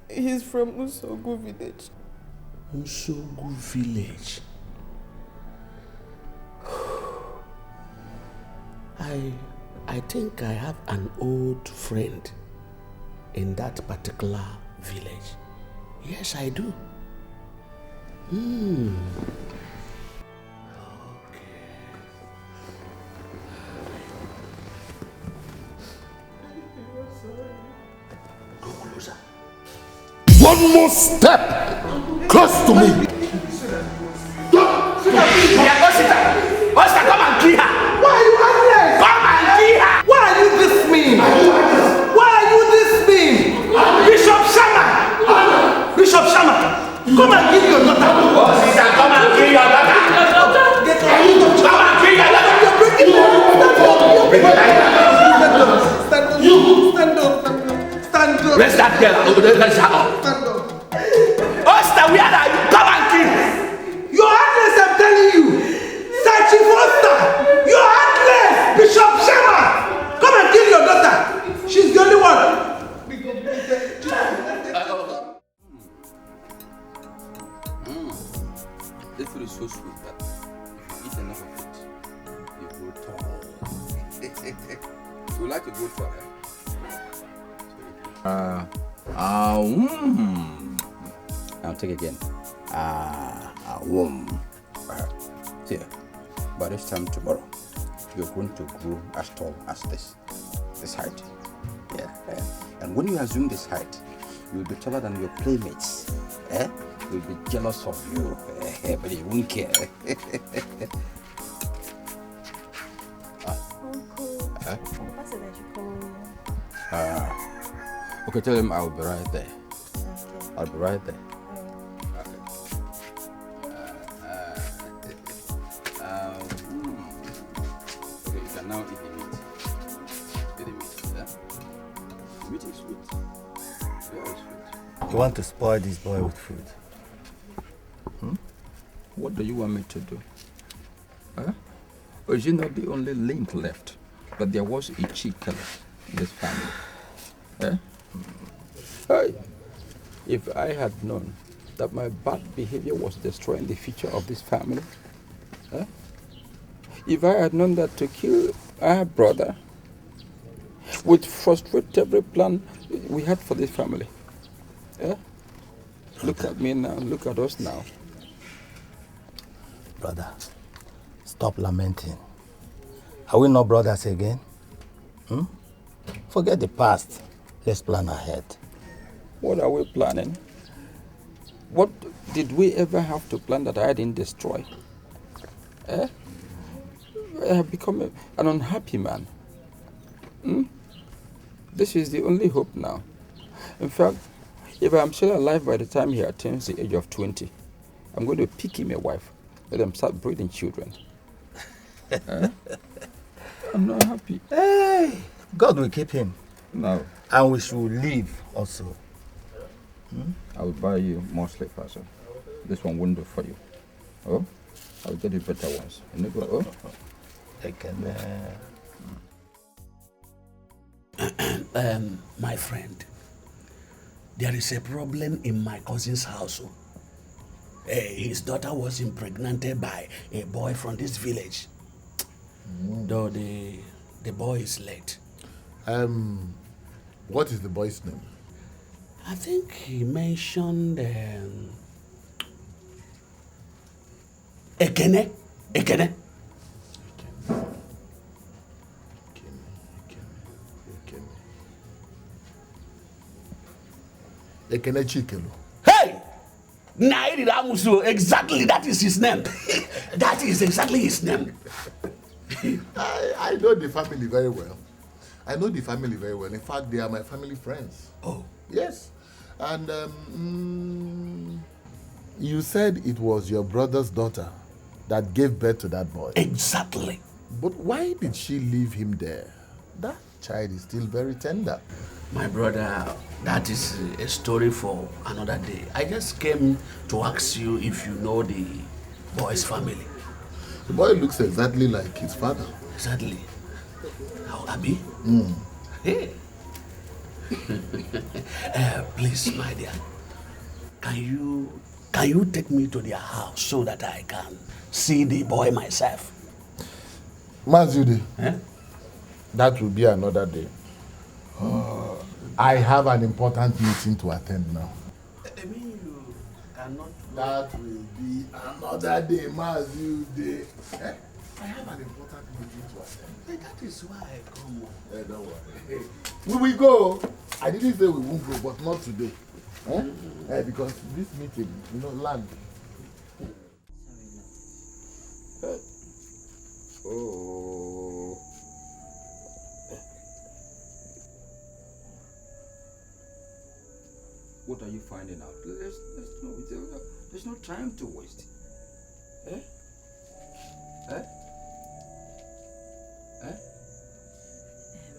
he's from Usogu village. Usogu village. I think I have an old friend in that particular village. Yes, I do. Go closer. One more step close to me. Oscar, come and kill her. Why are you angry? Come and kill her. Why are you this mean? Why are you this mean? Bishop Shama. Bishop Shama. Come and kill your daughter. Oscar, come and kill your daughter. Come and kill your daughter. You're breaking the Stand up. Rest that girl. Let's her up. Oscar, where are you? Come and kill her. You're heartless, I'm telling you. Sachi Foster, you're heartless. Bishop Shema, come and kill your daughter. She's the only one. This food is so sweet that if you eat enough of it, you grow tall. You would like to go for her? I'll take it again. Here, by this time tomorrow, you're going to grow as tall as this height. Yeah. And when you assume this height, you'll be taller than your playmates. You'll be jealous of you, but you won't care. Papa said I should call you. Okay, tell him I'll be right there. Okay. I'll be right there. Okay, you can now eat the meat. Eat the meat, yeah? The meat is sweet. Very sweet. You want to spoil this boy with food? What do you want me to do? Or is it not the only link left? But there was a chick killer in this family. If I had known that my bad behavior was destroying the future of this family, if I had known that to kill our brother would frustrate every plan we had for this family. Look at me now, look at us now. Brother, stop lamenting. Are we not brothers again? Forget the past. Let's plan ahead. What are we planning? What did we ever have to plan that I didn't destroy? I have become an unhappy man. This is the only hope now. In fact, if I'm still alive by the time he attains the age of 20, I'm going to pick him a wife. Let them start breeding children. I'm not happy. Hey, God will keep him. No. And we should leave also. I will buy you more slippers. This one won't do for you. Oh? I'll get you better ones. And they go, oh. I can. My friend, there is a problem in my cousin's house. His daughter was impregnated by a boy from this village. Though the boy is late. What is the boy's name? I think he mentioned Ekene. Ekene Chikelu. Hey! Nairi Ramusu, exactly, that is his name. That is exactly his name. I know the family very well. In fact, they are my family friends. Oh. Yes. And you said it was your brother's daughter that gave birth to that boy. Exactly. But why did she leave him there? That child is still very tender. My brother, that is a story for another day. I just came to ask you if you know the boy's family. The boy looks exactly like his father. Exactly. How, Abi? Hey. Please, my dear, can you take me to their house so that I can see the boy myself? Mazude, that will be another day. I have an important meeting to attend now. I mean, you cannot. That will be another day, Mazude. I have an important meeting to attend. That is why I come. Don't worry. We will go. I didn't say we won't go, but not today. Because this meeting, land. Oh. What are you finding out? There's no time to waste.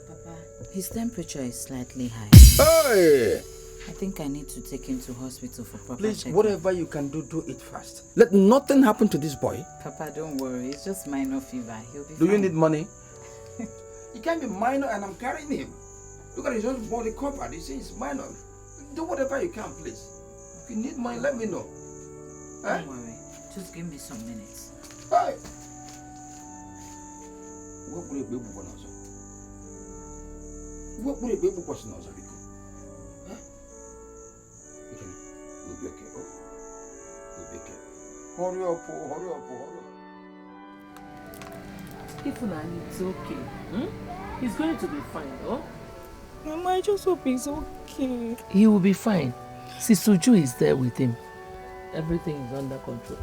Papa, his temperature is slightly high. Hey! I think I need to take him to hospital for proper Please, checkup. whatever you can do, do it fast. Let nothing happen to this boy. Papa, don't worry. It's just minor fever. He'll be Do fine. you need money? It can't be minor and I'm carrying him. Look at his own body covered. You see, it's minor. Do whatever you can, please. If you need money, let me know. Don't worry. Just give me some minutes. Hey! What will it be for now? What will it be for now? You'll be okay. Oh. You'll be okay. Hurry up, hurry up, hurry up. Ifunani, it's okay. He's going to be fine, oh? Mama, I just hope he's okay. He will be fine. Sisuju is there with him. Everything is under control.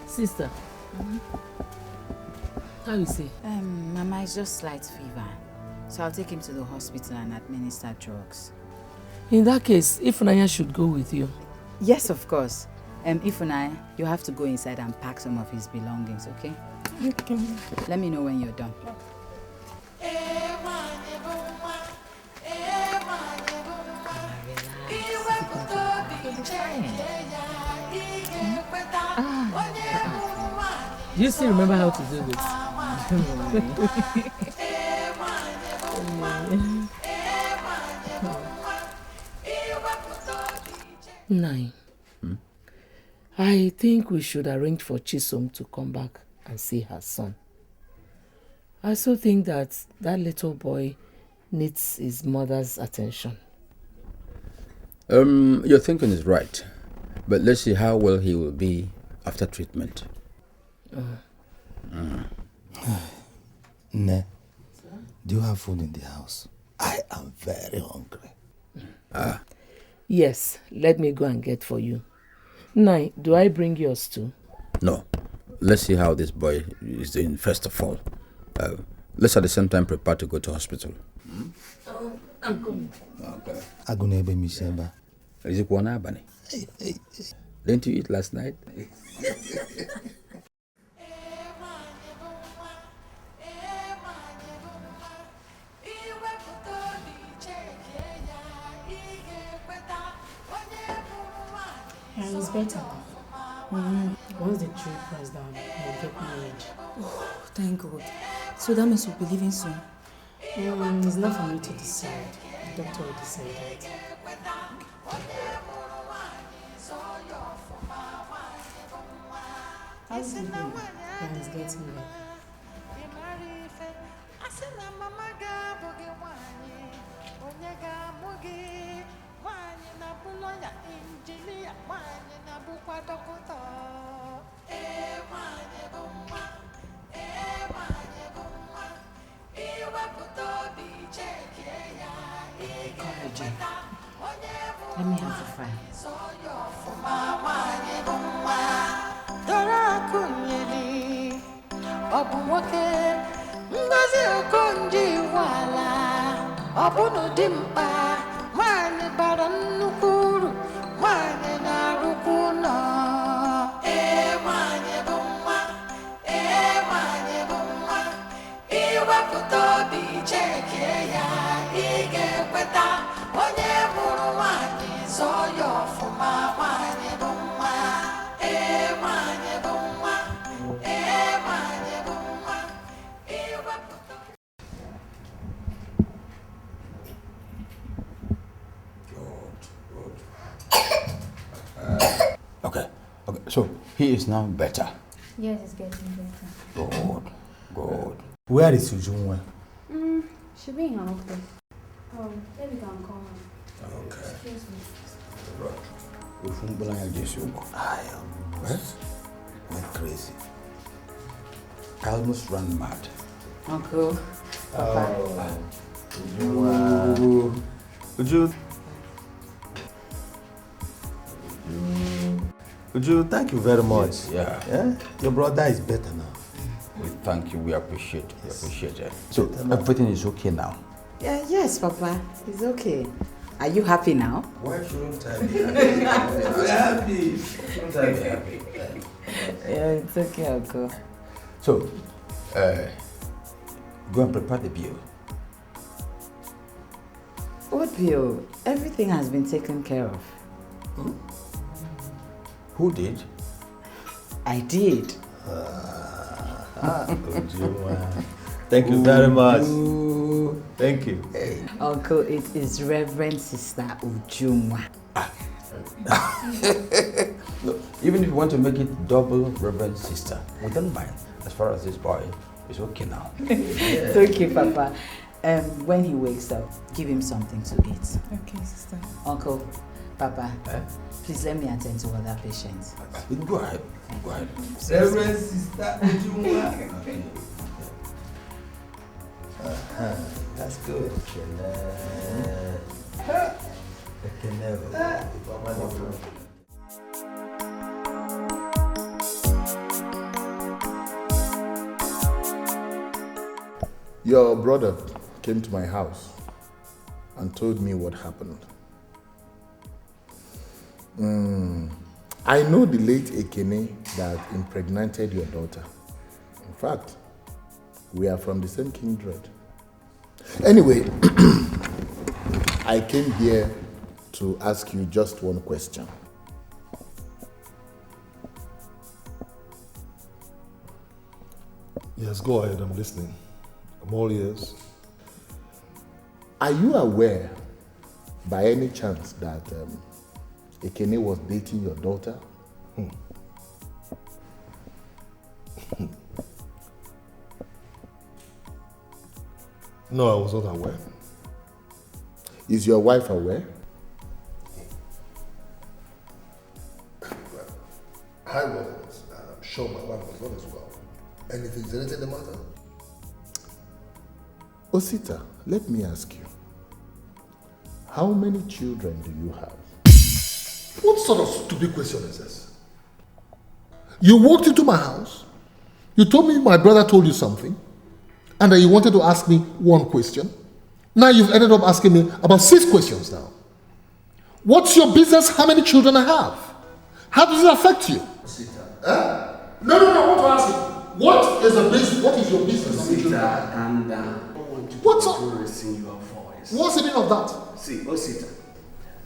Sister, how you say? Mama, it's just slight fever. So I'll take him to the hospital and administer drugs. In that case, Ifunanya should go with you. Yes, of course. Ifunanya, you have to go inside and pack some of his belongings, okay? Okay. Let me know when you're done. Do you still remember how to do this? 9. I think we should arrange for Chisom to come back and see her son. I also think that little boy needs his mother's attention. Your thinking is right, but let's see how well he will be after treatment. Ne, do you have food in the house? I am very hungry. Yes, let me go and get for you. 9, do I bring yours too? No. Let's see how this boy is doing first of all. Let's at the same time prepare to go to hospital. I'm coming. Okay. Agunebe Misheba. Is it one abani? Didn't you eat last night? It's better. What's the trip? surprised that I'll get married. Oh, thank God. So that means we'll be leaving soon. It's not for me to decide. The doctor will decide that. How's it going? Yeah, it's getting better. Let me have the file. Okay, so he is now better. Yes, it's getting better. Good. Where is Ujunwa? She'll be in her office. Oh, maybe you can call her. Okay. Excuse me. I went crazy. I almost ran mad. Uncle, Papa. Uju, thank you very much. Yes, yeah. Your brother is better now. We thank you. We appreciate it. We appreciate it. So everything is okay now. Yeah, yes, Papa. It's okay. Are you happy now? Why shouldn't I be happy? I'm happy. Shouldn't I be happy? Yeah, it's okay, Uncle. So, go and prepare the bill. What bill? Everything has been taken care of. Who did? I did. Thank you very much. Thank you. Uncle, it is Reverend Sister Ujunwa. No, even if you want to make it double Reverend Sister, we don't mind. As far as this boy is okay now. It's okay, Papa. When he wakes up, give him something to eat. Okay, sister. Uncle, Papa, please let me attend to other patients. Go ahead. Go ahead. Reverend Sister Ujunwa. That's good. Your brother came to my house and told me what happened. I know the late Ekene that impregnated your daughter. In fact, we are from the same kindred. Anyway, I came here to ask you just one question. Yes, go ahead, I'm listening. I'm all ears. Are you aware, by any chance, that Ekene was dating your daughter? No, I was not aware. Is your wife aware? I wasn't. I'm sure my wife was not as well. Is anything the matter? Osita, let me ask you. How many children do you have? What sort of stupid question is this? You walked into my house, you told me my brother told you something, and then you wanted to ask me one question. Now you've ended up asking me about 6 questions now. What's your business how many children I have? How does it affect you? No, I want to ask you. What is your business? Osita, calm down. What's up? Raising your voice. What's the meaning of that? See, Osita,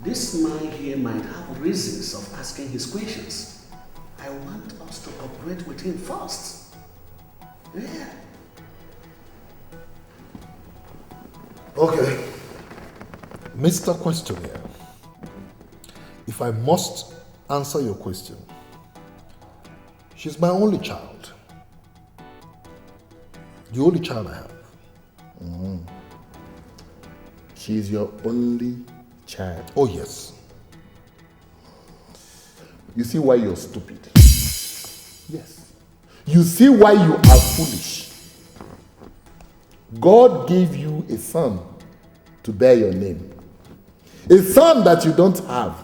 this man here might have reasons of asking his questions. I I want us to cooperate with him first. Yeah. Okay. Mr. Questionnaire, if I must answer your question, she's my only child. The only child I have. She is your only child. Oh, yes. You see why you're stupid? Yes. You see why you are foolish. God gave you a son to bear your name. A son that you don't have.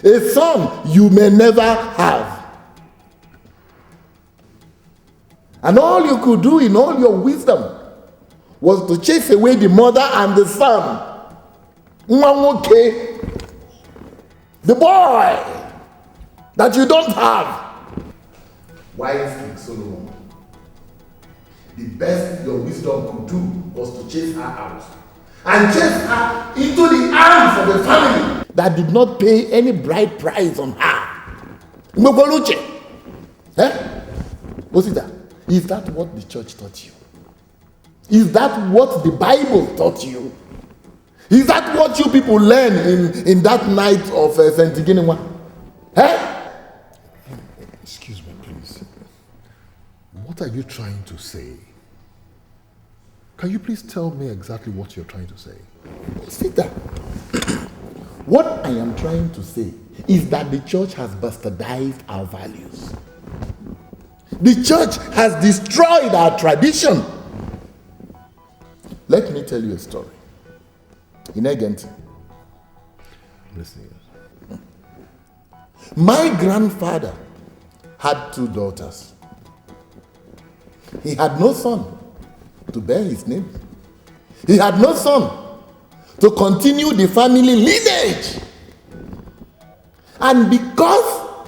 A son you may never have. And all you could do in all your wisdom was to chase away the mother and the son. Nwamoke, the boy that you don't have. Wise King Solomon, the best your wisdom could do was to chase her out and chase her into the arms of a family that did not pay any bride price on her. Mbokoluche. Osita, is that what the church taught you? Is that what the Bible taught you? Is that what you people learn in that night of St. Iginwa? Excuse me, please. What are you trying to say? Can you please tell me exactly what you're trying to say? Sita, what I am trying to say is that the church has bastardized our values. The church has destroyed our tradition. Let me tell you a story. In Egent, listening. My grandfather had 2 daughters. He had no son to bear his name. He had no son to continue the family lineage. And because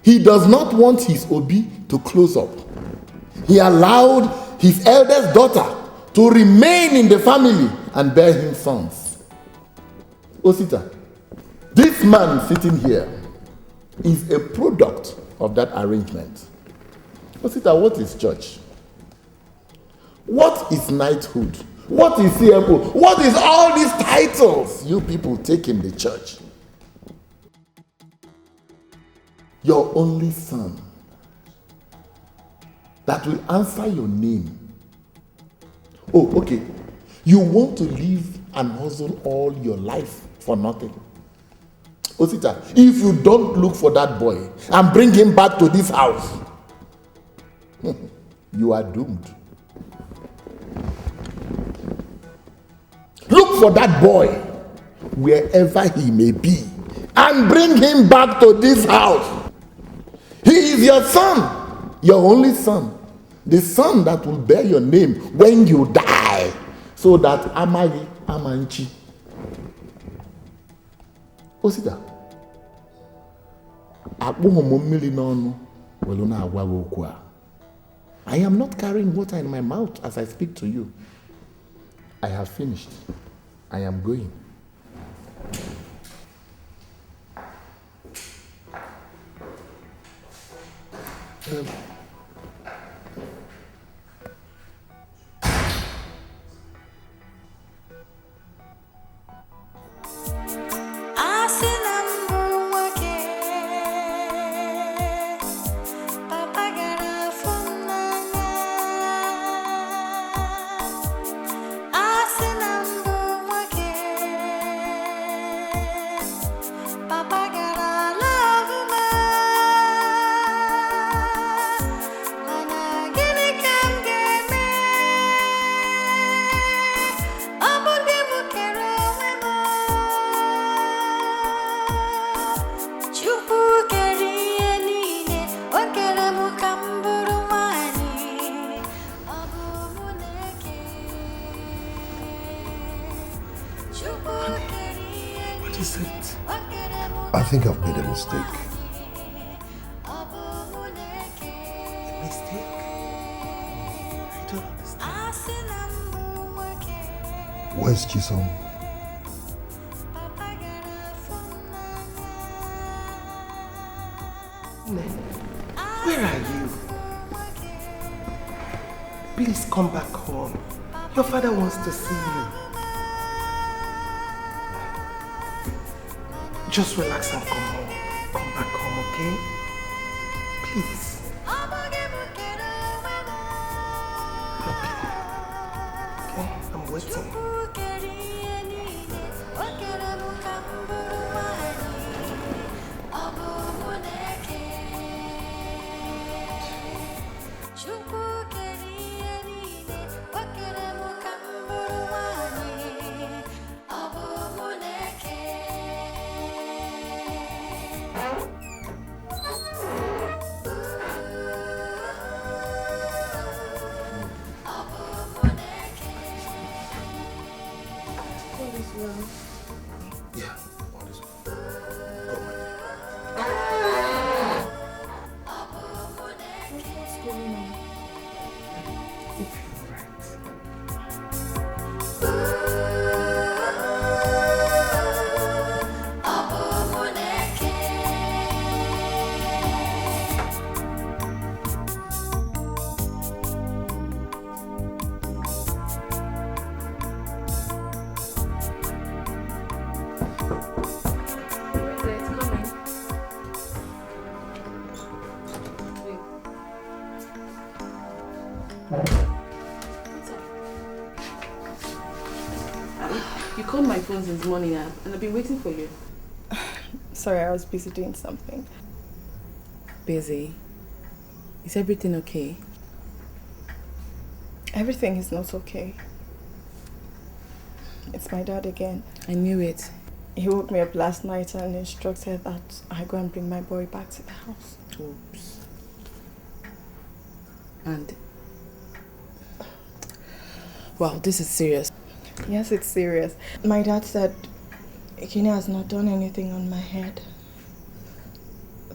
he does not want his Obi to close up, he allowed his eldest daughter to remain in the family and bear him sons. Osita, this man sitting here is a product of that arrangement. Osita, what is church? What is knighthood? What is CFO? What is all these titles you people take in the church? Your only son that will answer your name. Oh, okay. You want to live and hustle all your life for nothing. Osita, if you don't look for that boy and bring him back to this house, you are doomed. Look for that boy wherever he may be and bring him back to this house. He is your son, your only son, the son that will bear your name when you die, so that Amagi Amanchi. Osita, I am not carrying water in my mouth as I speak to you. I have finished. I am going. I think I've made a mistake. A mistake? I don't understand. Where's Chisom? Please come back home. Your father wants to see you. Just relax and come home. Come back home, okay? Please. Okay, I'm waiting. Yeah, all is well. Go, my dear. What's going on? You'll be alright. You called my phone since morning and I've been waiting for you. Sorry, I was busy doing something. Busy? Is everything okay? Everything is not okay. It's my dad again. I knew it. He woke me up last night and instructed that I go and bring my boy back to the house. Oops. And... wow, this is serious. Yes, it's serious. My dad said Ini has not done anything on my head.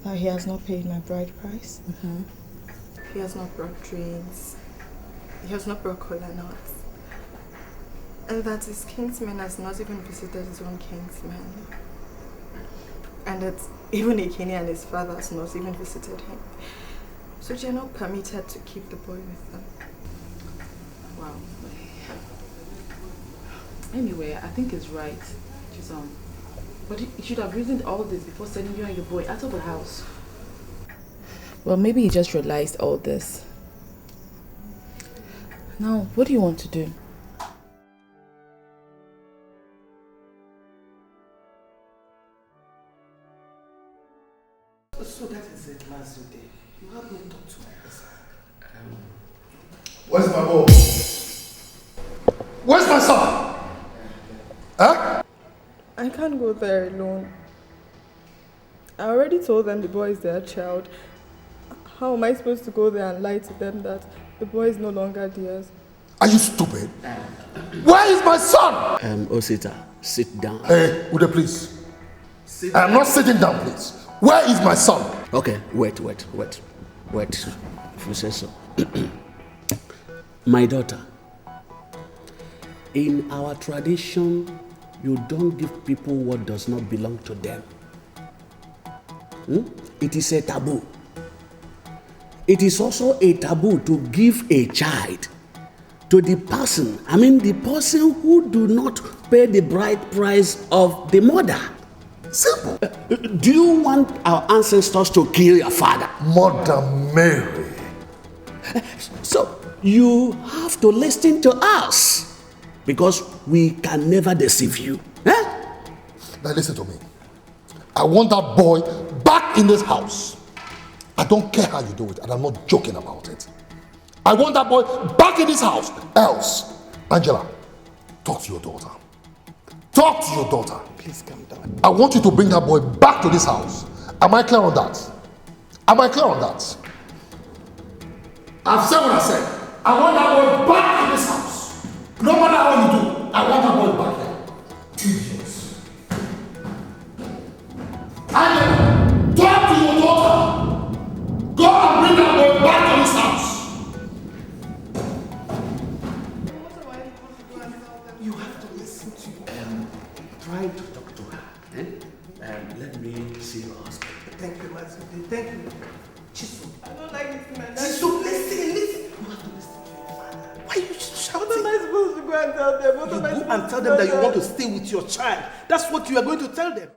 That he has not paid my bride price. Mm-hmm. He has not brought drinks. He has not brought cola nuts. And that his kinsman has not even visited his own kinsman. And that even Ikini and his father has not even visited him. So they are not permitted to keep the boy with them. Wow. Anyway, I think it's right, Chisom. But he should have reasoned all this before sending you and your boy out of the house. Well, maybe he just realized all this. Now, what do you want to do? So that is it, Mazude. You have me talk to my husband. Where's my boy? Where's my son? Huh? I can't go there alone. I already told them the boy is their child. How am I supposed to go there and lie to them that the boy is no longer theirs? Are you stupid? Where is my son? Osita, sit down. Hey, Ude, please. I am not sitting down, please. Where is my son? Okay, wait. If you say so. My daughter, in our tradition, you don't give people what does not belong to them. It is a taboo. It is also a taboo to give a child to the person who do not pay the bride price of the mother. Simple. Do you want our ancestors to kill your father? Mother Mary. So, you have to listen to us because we can never deceive you. Now listen to me. I want that boy back in this house. I don't care how you do it, and I'm not joking about it. I want that boy back in this house. Else, Angela, talk to your daughter. Talk to your daughter. Please calm down. I want you to bring that boy back to this house. Am I clear on that? Am I clear on that? I've said what I said. I want that boy back in this house. No matter how you do, I want that boy back here. Idiots. Angela, talk to your daughter. Go and bring that boy back to this house. You have to listen to me. Try to talk to her. Let me see your husband. Thank you, Mazude. Thank you. Chisom. I don't like this man. Chisom, listen. You have to listen to your father. tell them. You go and tell them that you want to stay with your child. That's what you are going to tell them.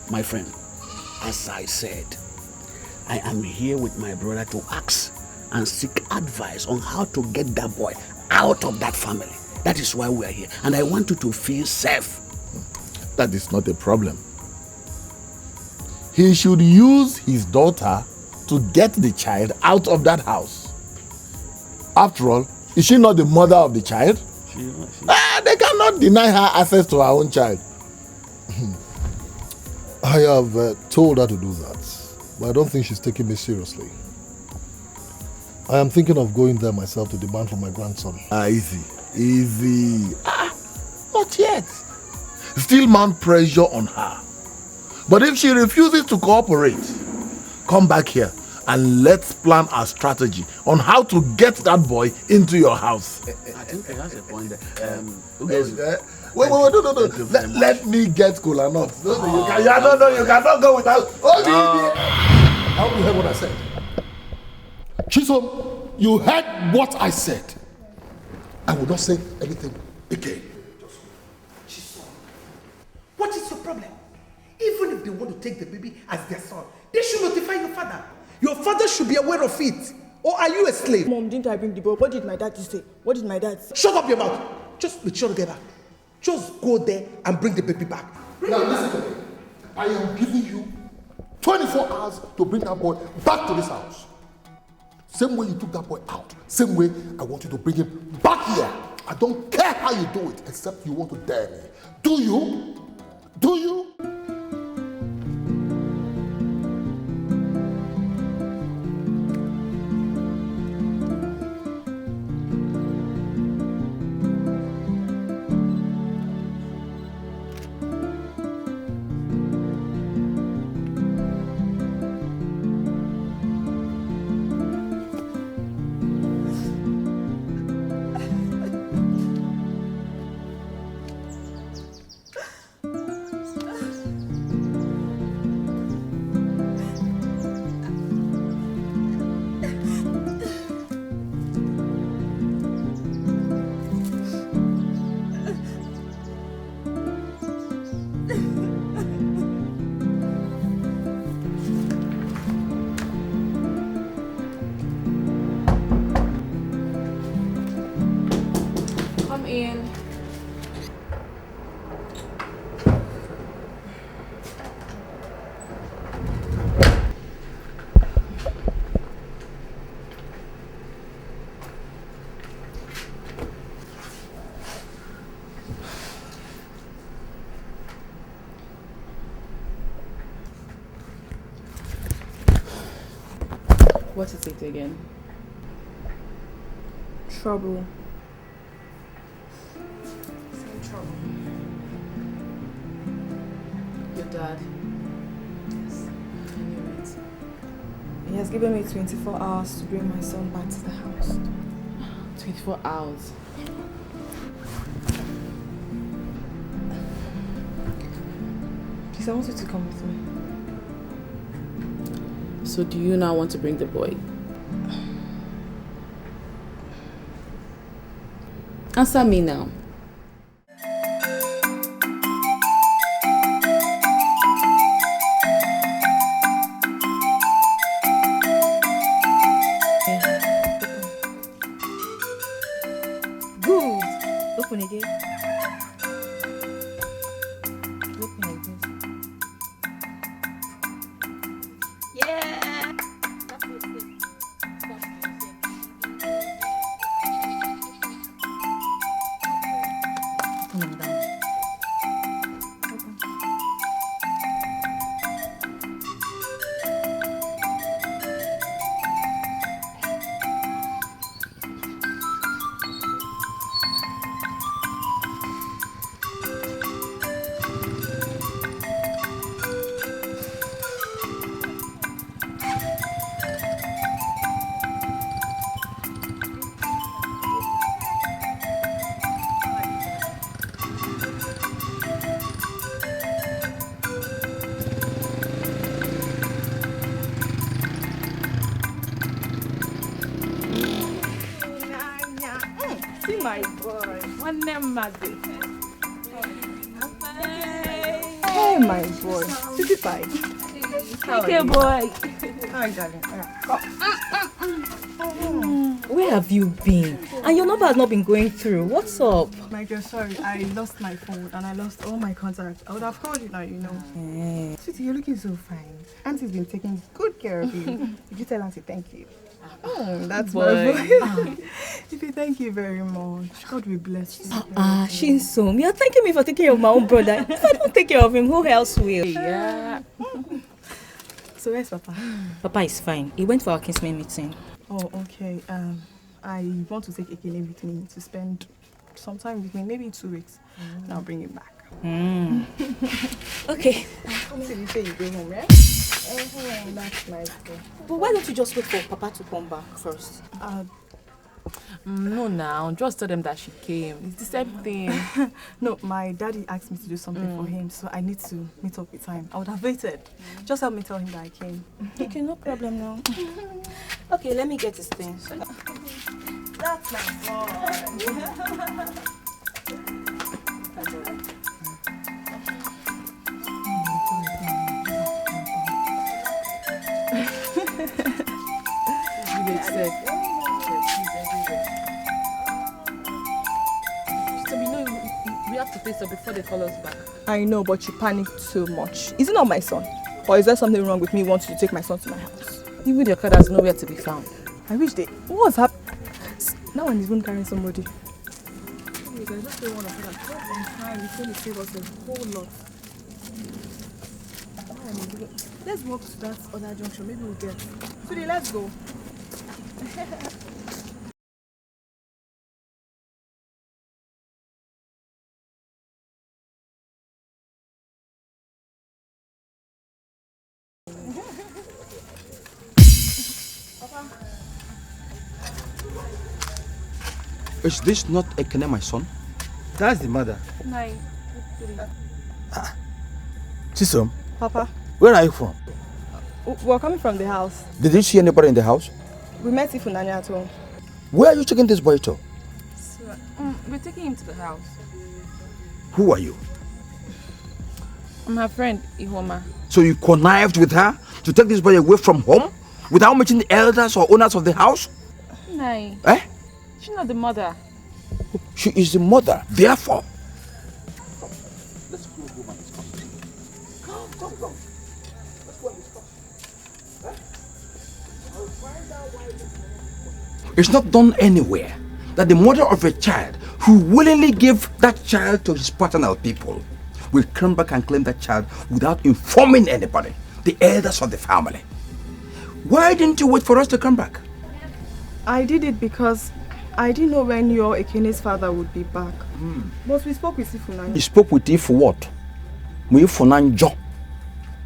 My friend, as I said, I am here with my brother to ask and seek advice on how to get that boy out of that family. That is why we are here. And I want you to feel safe. That is not a problem. He should use his daughter to get the child out of that house. After all, is she not the mother of the child? They cannot deny her access to her own child. I have told her to do that, but I don't think she's taking me seriously. I am thinking of going there myself to demand for my grandson. Easy. Not yet. Still mount pressure on her. But if she refuses to cooperate, come back here and let's plan a strategy on how to get that boy into your house. I think he has a point there. Wait, no. Let me get cola nuts. You cannot go without. I hope you heard what I said. Chisom, you heard what I said. I will not say anything again. Chisom, what is your problem? Even if they want to take the baby as their son, they should notify your father. Your father should be aware of it. Or are you a slave? Mom, didn't I bring the boy? What did my dad say? What did my dad say? Shut up your mouth. Just be sure together. Just go there and bring the baby back. Now listen to me. I am giving you 24 hours to bring that boy back to this house. Same way you took that boy out, same way I want you to bring him back here. I don't care how you do it, except you want to dare me. Do you? Do you? What is it again? Trouble. Same trouble. Your dad? Yes, I knew it. He has given me 24 hours to bring my son back to the house. 24 hours? Please, I want you to come with me. So do you now want to bring the boy? Answer me now. Good. Open again. Open again. Yeah. See my boy. One name, Maggie. Hey, my boy. City side. Okay, boy. Hi, darling. Where have you been? And your number has not been going through. What's up? My dear, sorry, I lost my phone and I lost all my contacts. I would have called you now, you know. Sweetie, you're looking so fine. Auntie's been taking good care of you. Did you tell Auntie thank you? That's my boy. If thank you very much. God will bless you. Shinsom, you're thanking me for taking care of my own brother. If I don't take care of him, who else will? Yeah. So where's Papa? Papa is fine. He went for our Kingsman meeting. Oh, okay. I want to take Ekele with me to spend some time with me, maybe 2 weeks. And I'll bring him back. Okay. Come see you say you go home, yeah? That's nice. But why don't you just wait for Papa to come back first? No, now. Just tell them that she came. It's the same thing. No, my daddy asked me to do something for him, so I need to meet up with him. I would have waited. Just help me tell him that I came. Okay, no problem now. Okay, let me get his things. That's my boy. We have to face her before they call us back. I know, but you panicked too much. Is it not my son? Or is there something wrong with me wanting to take my son to my house? Even your car has nowhere to be found. I wish they... What's happening? Now one is even carrying somebody. I just don't want to say that. Just in time, it's going to save us a whole lot. Let's walk to that other junction. Maybe we'll get. Sweetie, let's go. Is this not Ekene, my son? That's the mother. Nine. Chisom, Papa, where are you from? we're coming from the house. Did you see anybody in the house? We met Ifunanya at home. Where are you taking this boy to? So, we're taking him to the house. Who are you? I'm her friend, Ihoma. So you connived with her to take this boy away from home without mentioning the elders or owners of the house? Nai. Eh? She's not the mother. She is the mother, therefore. Let's go home and discuss. Come. Let's go and discuss. I'll find out why it's not done anywhere that the mother of a child who willingly gave that child to his paternal people will come back and claim that child without informing anybody, the elders of the family. Why didn't you wait for us to come back? I did it because I didn't know when your Ekene's father would be back. But we spoke with Ifunanya. You spoke with Ifu what? Ifunanya.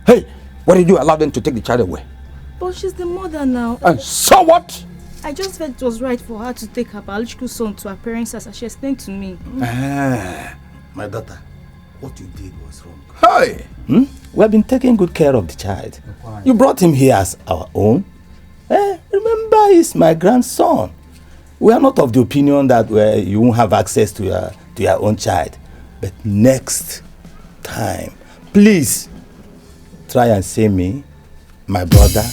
Hey, why did you allow them to take the child away? But she's the mother now. And so what? I just felt it was right for her to take her biological son to her parents as she explained to me. My daughter, what you did was wrong. Hey! We have been taking good care of the child. You brought him here as our own. Remember, he's my grandson. We are not of the opinion that you won't have access to your own child. But next time, please try and see me, my brother,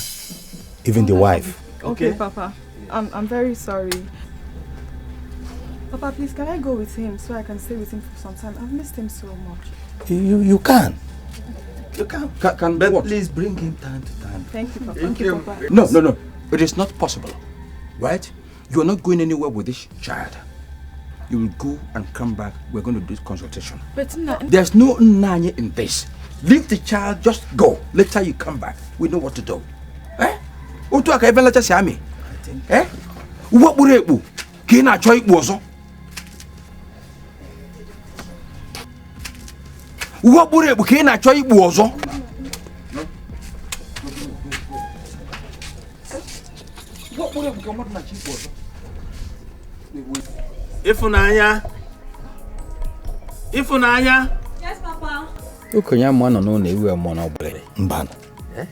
even the wife. Okay, Papa. I'm very sorry. Papa, please, can I go with him so I can stay with him for some time? I've missed him so much. You can. You can. But what? Please bring him time to time. Thank you, Papa. Thank you, Papa. No. It is not possible. Right? You are not going anywhere with this child. You will go and come back. We're going to do this consultation. But there's no nanya in this. Leave the child, just go. Later you come back. We know what to do. Eh? Otu aka even later say me. Eh? What would it do? Can I try it was? What would it do? Can I try it was? What would it do? Come on, na cheap was. Ifunanya. Yes, Papa. Ukonya mwana no na ewu mo na obere. Mbana. Eh?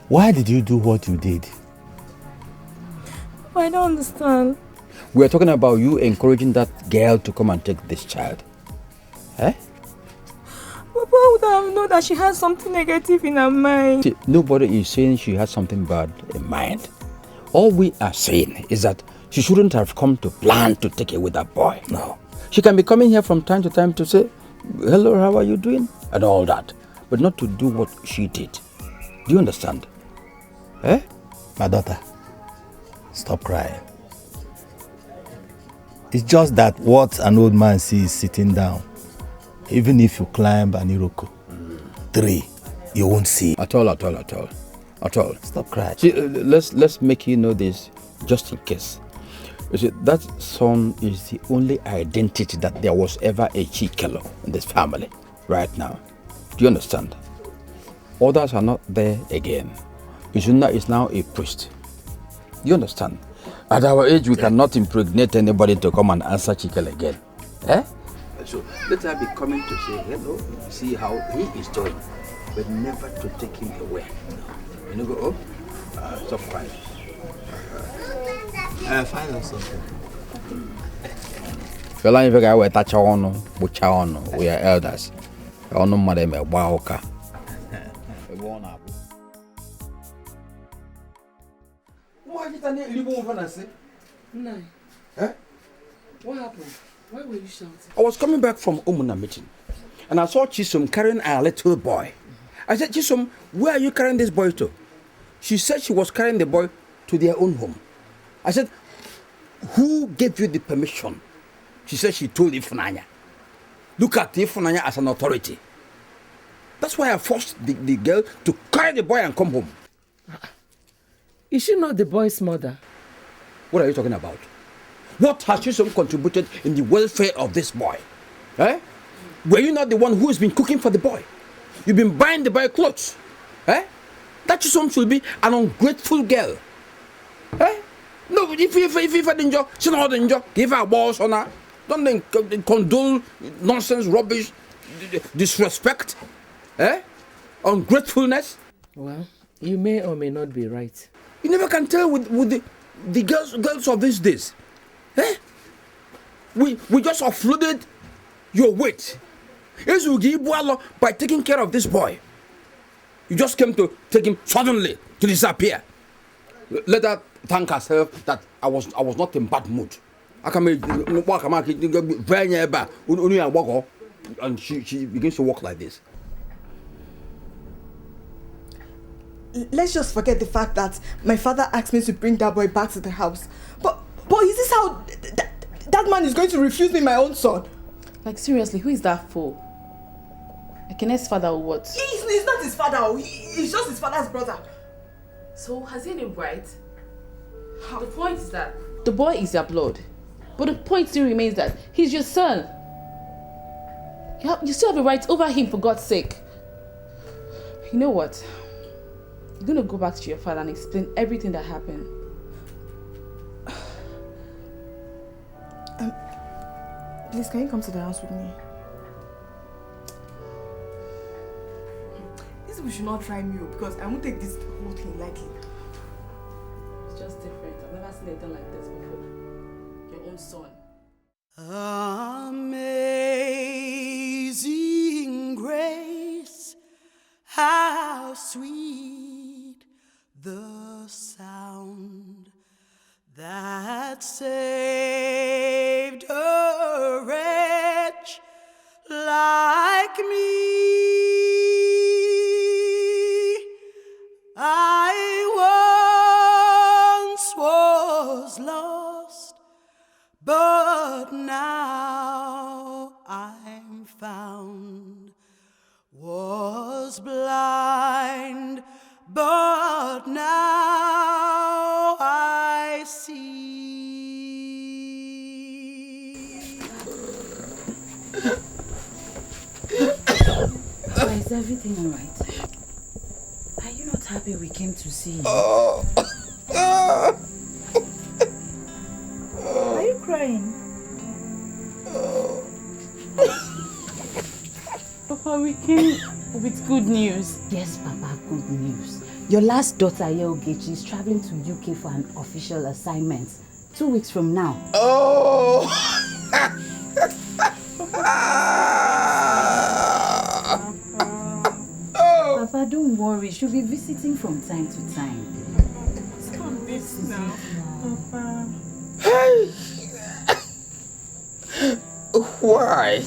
Why did you do what you did? I don't understand. We are talking about you encouraging that girl to come and take this child. Eh? Papa would have known that she has something negative in her mind. See, nobody is saying she has something bad in mind. All we are saying is that she shouldn't have come to plan to take away that boy. No. She can be coming here from time to time to say, hello, how are you doing? And all that. But not to do what she did. Do you understand? Eh? My daughter, stop crying. It's just that what an old man sees sitting down, even if you climb an Iroko tree, you won't see. At all. Stop crying. See, let's make you know this just in case. You see, that son is the only identity that there was ever a Chikelo in this family right now. Do you understand? Others are not there again. Izuna is now a priest. Do you understand? At our age, we cannot impregnate anybody to come and answer Chikelo again. Eh? So let her be coming to say hello, see how he is doing, but never to take him away. You know, go, stop crying. Find out something. We are elders. What happened? Why were you shouting? I was coming back from Umuna meeting and I saw Chisom carrying our little boy. I said, Chisom, where are you carrying this boy to? She said she was carrying the boy to their own home. I said, who gave you the permission? She said she told Ifunanya. Look at Ifunanya as an authority. That's why I forced the girl to carry the boy and come home. Is she not the boy's mother? What are you talking about? What has Chisom contributed in the welfare of this boy? Eh? Were you not the one who has been cooking for the boy? You've been buying the boy clothes. Eh? That Chisom should be an ungrateful girl. Eh? No, if I didn't, she not enjoy. Give her balls on her. Don't then condole nonsense, rubbish, disrespect, ungratefulness. Well, you may or may not be right. You never can tell with the girls of these days. Eh? We just offloaded your weight. By taking care of this boy. You just came to take him suddenly to disappear. Let her thank herself that I was not in bad mood. I can make very nearby and she begins to walk like this. Let's just forget the fact that my father asked me to bring that boy back to the house. But is this how that man is going to refuse me my own son? Like seriously, who is that for? Like Kenneth's father or what? He's not his father. He's just his father's brother. So has he any right? The point is that the boy is your blood. But the point still remains that he's your son. You still have a right over him, for God's sake. You know what? You're going to go back to your father and explain everything that happened. Please, can you come to the house with me? We should not try me because I won't take this whole thing lightly. It's just different. I've never seen it done like this before. Your own son. Amazing grace, how sweet the sound that saved a wretch like me. I once was lost, but now I'm found. Was blind, but now I see. Is everything all right? Are you not happy we came to see you? Are you crying? Papa, we came with good news. Yes, Papa, good news. Your last daughter, Ogechi, is traveling to UK for an official assignment. 2 weeks from now. Oh! Papa, don't worry. She'll be visiting from time to time. Stop this now, Papa. Hey! Why?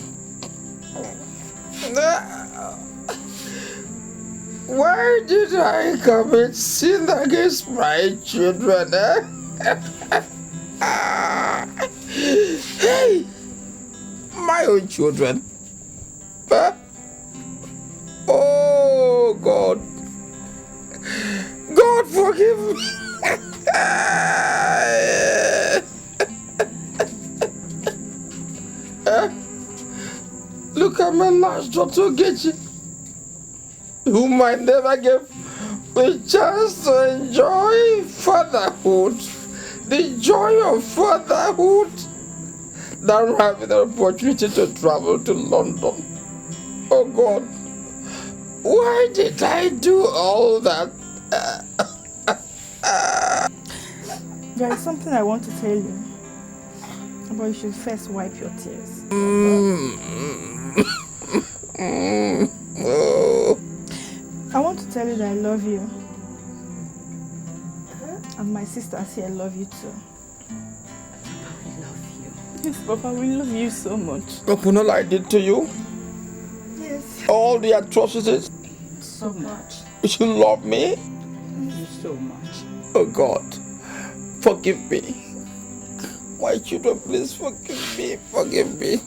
Why did I commit sin against my children? Hey! My own children. Oh God. God forgive me. Look at my last daughter, Ogechi, whom I never gave the chance to enjoy fatherhood, the joy of fatherhood. Now having the opportunity to travel to London. Oh God, why did I do all that? There is something I want to tell you, but you should first wipe your tears. I want to tell you that I love you. And my sisters here love you too. We love you. Yes, Papa, we love you so much. Opunol, I did to you? Yes. All the atrocities? So much. You love me? You so much. Oh God, forgive me. My children, please forgive me. Forgive me.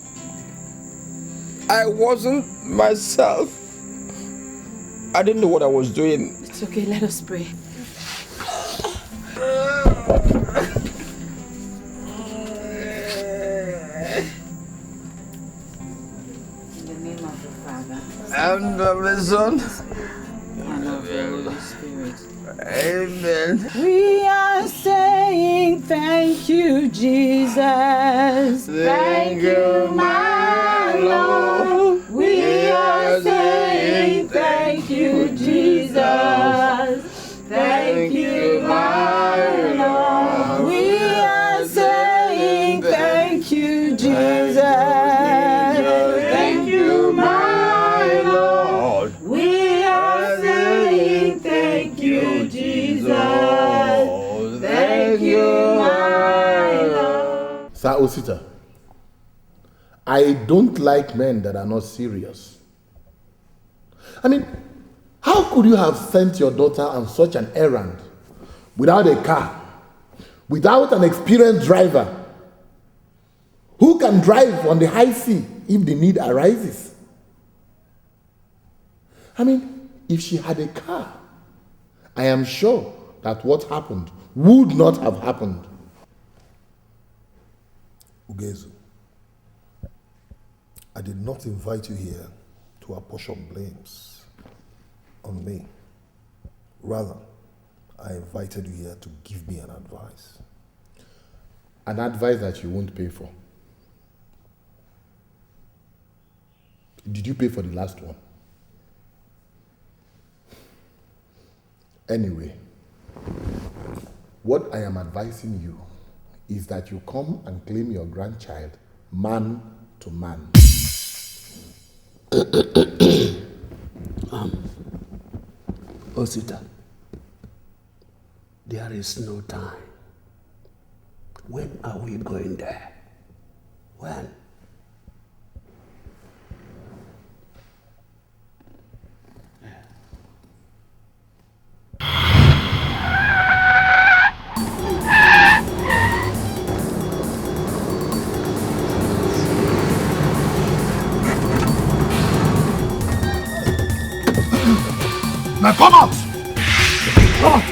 I wasn't myself. I didn't know what I was doing. It's okay, let us pray. In the name of the Father, and of the Son, and of the Holy Spirit. Amen. We are saying thank you, Jesus. Thank you, my Lord. We are saying thank you, Jesus. Thank you, my Lord. We are saying thank you, Jesus. Thank you, my Lord. We are saying thank you, Jesus. Thank you, my Lord. Sir Osita, I don't like men that are not serious. I mean, how could you have sent your daughter on such an errand without a car, without an experienced driver who can drive on the high sea if the need arises? I mean, if she had a car, I am sure that what happened would not have happened. Ugezu, I did not invite you here to apportion blames on me. Rather, I invited you here to give me an advice. An advice that you won't pay for. Did you pay for the last one? Anyway, what I am advising you is that you come and claim your grandchild man to man. Osita, there is no time. When are we going there? When? Now come out!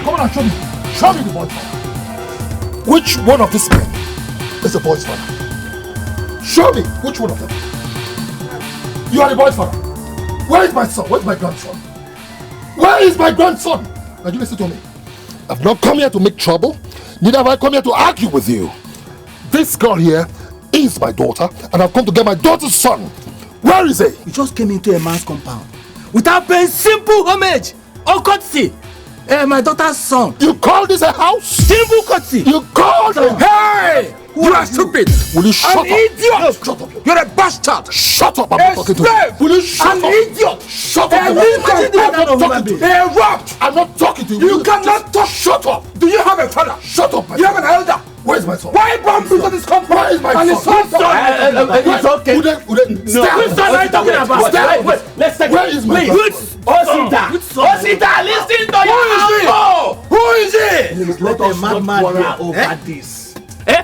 Come on and show me. Show me the boy's father. Which one of these men is the boy's father? Show me which one of them. You are the boy's father. Where is my son? Where is my grandson? Where is my grandson? Now you listen to me. I've not come here to make trouble. Neither have I come here to argue with you. This girl here is my daughter, and I've come to get my daughter's son. Where is he? You just came into a man's compound without paying simple homage or courtesy. My daughter's son. You call this a house? Simple courtesy. You called him. Hey! You are stupid. Will you shut up? An idiot. No, shut up. You're a bastard. Shut up. I'm not talking to you. Will you shut up? An idiot. Shut up. I'm not talking to you. A rat. I'm not talking to you. You cannot talk. Shut up. Do you have a father? Shut up. You have an elder? Where's my son? Why bomb into this company? Where is my and son? His son? It's okay. Which son are you talking about? Wait. Let's take Where is my son? Osita, listen to your uncle. Who is he? Let a madman be over this.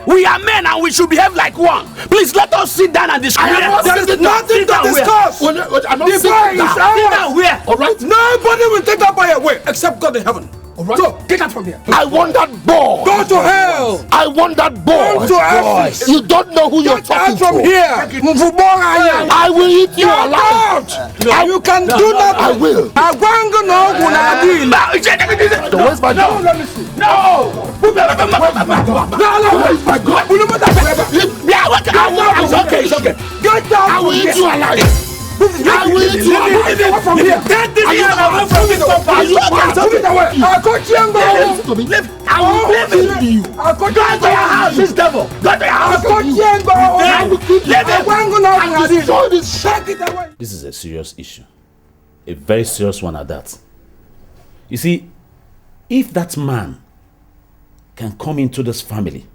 We are men and we should behave like one. Please let us sit down and discuss. There is nothing to discuss. I'm not the boy is ours. Sit down where? All right. Nobody will take that boy away except God in heaven. All right. So get out from here. I want that boy. Go to hell. I want that boy. Go to hell. You don't know who you're talking to. Get out from here. I will eat you alive. You can do nothing. I will. So where's my dog? Let me see. No. Where's my God? It's okay. Get out. I will eat you alive. I will eat you alive. From here. Get this here away from this company. Move it away. I'll go to you. I will leave you. I'll go to your house. This devil. Go to your house. I'll go to you. This is a serious issue. A very serious one at that. You see, if that man can come into this family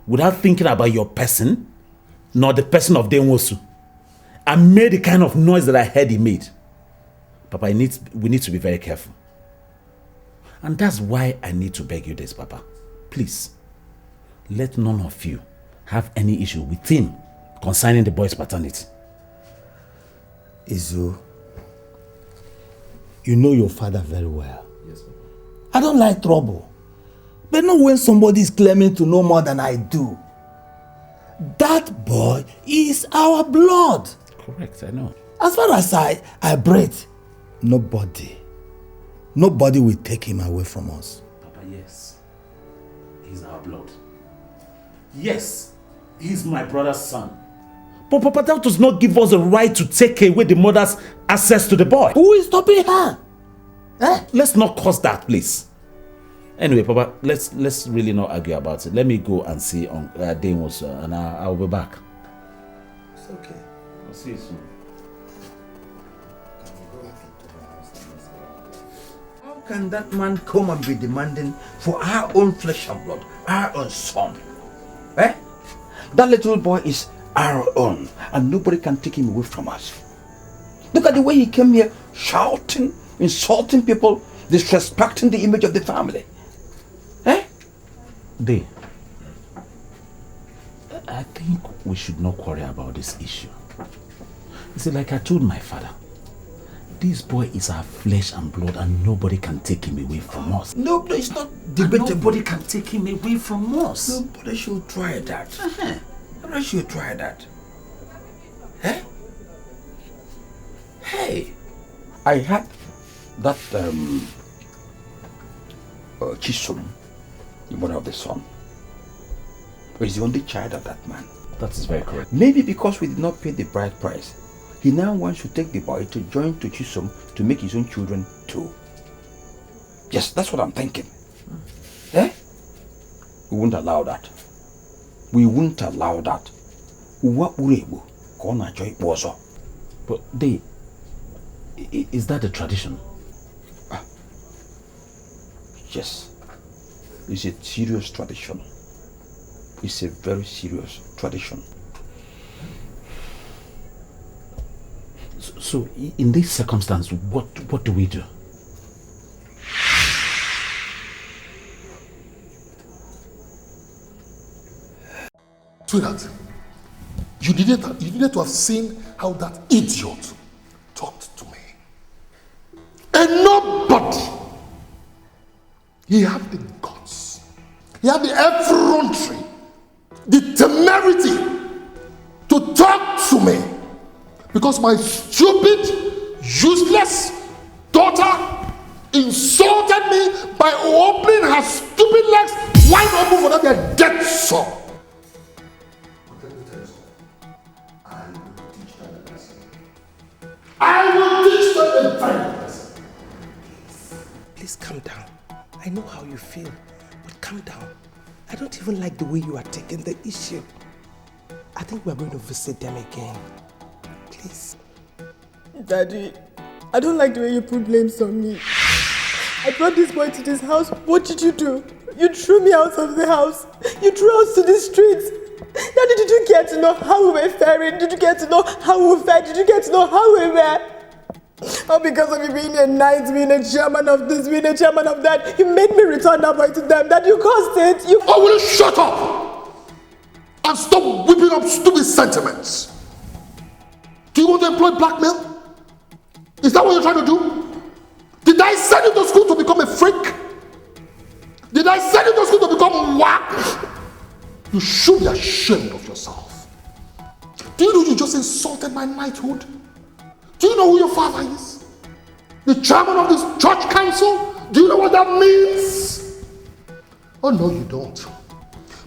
without thinking about your person, nor the person of Denwosu, and made the kind of noise that I heard he made, Papa, we need to be very careful. And that's why I need to beg you this, Papa. Please, let none of you have any issue with him concerning the boy's paternity. Izu, you know your father very well. Yes, Papa. I don't like trouble. But not when somebody is claiming to know more than I do. That boy is our blood. Correct, I know. As far as I breathe, nobody will take him away from us. Papa, yes. He's our blood. Yes, he's my brother's son. But Papa, that does not give us a right to take away the mother's access to the boy. Who is stopping her? Let's not cause that, please. Anyway, Papa, let's really not argue about it. Let me go and see Demos, and I'll be back. It's okay. I'll see you soon. How can that man come and be demanding for our own flesh and blood, our own son? That little boy is our own, and nobody can take him away from us. Look at the way he came here shouting, insulting people, disrespecting the image of the family. Day, I think we should not worry about this issue. You see, like I told my father, this boy is our flesh and blood and nobody can take him away from us. No, it's not debatable. Nobody can take him away from us. Nobody should try that. Nobody should try that. Hey, I had that Chisum, the mother of the son, is the only child of that man. That is very correct. Maybe because we did not pay the bride price, he now wants to take the boy to join to Chisum to make his own children too. Yes, that's what I'm thinking. We won't allow that. We won't allow that. But they, is that the tradition? Yes. It's a serious tradition. It's a very serious tradition. So in this circumstance, what do we do? Sweetheart, you needed to have seen how that idiot talked to me. And nobody, he had the guts, he had the effrontery, the temerity to talk to me because my stupid, useless daughter insulted me by opening her stupid legs wide open for them, their dead sore. I will teach them a very lesson. Please calm down. I know how you feel, but calm down. I don't even like the way you are taking the issue. I think we're going to visit them again. Please. Daddy, I don't like the way you put blames on me. I brought this boy to this house. What did you do? You threw me out of the house. You threw us to the streets. Daddy, did you get to know how we were faring? Did you get to know how we fed? Did you get to know how we were? All because of you being a knight, being a chairman of this, being a chairman of that. You made me return that boy to them. That you caused it. You... Oh, will you shut up? And stop whipping up stupid sentiments. Do you want to employ blackmail? Is that what you're trying to do? Did I send you to school to become a freak? Did I send you to school to become whack? You should be ashamed of yourself. Do you know you just insulted my knighthood? Do you know who your father is? The chairman of this church council? Do you know what that means? Oh no, you don't.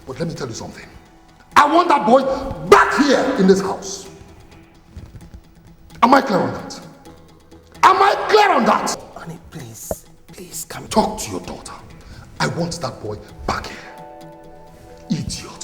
But let me tell you something. I want that boy back here in this house. Am I clear on that? Am I clear on that? Honey, please. Please come. Talk to your daughter. I want that boy back here. Idiot.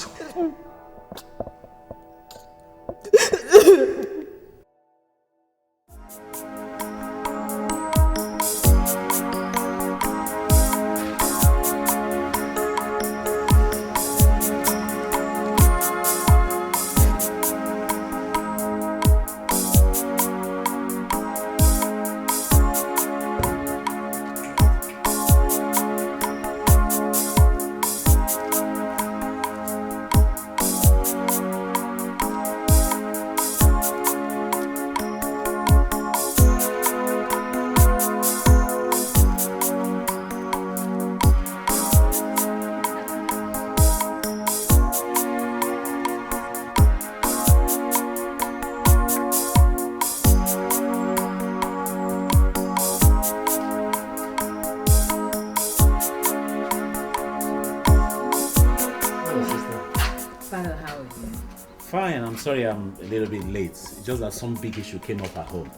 Sorry I'm a little bit late. It's just that some big issue came up at home.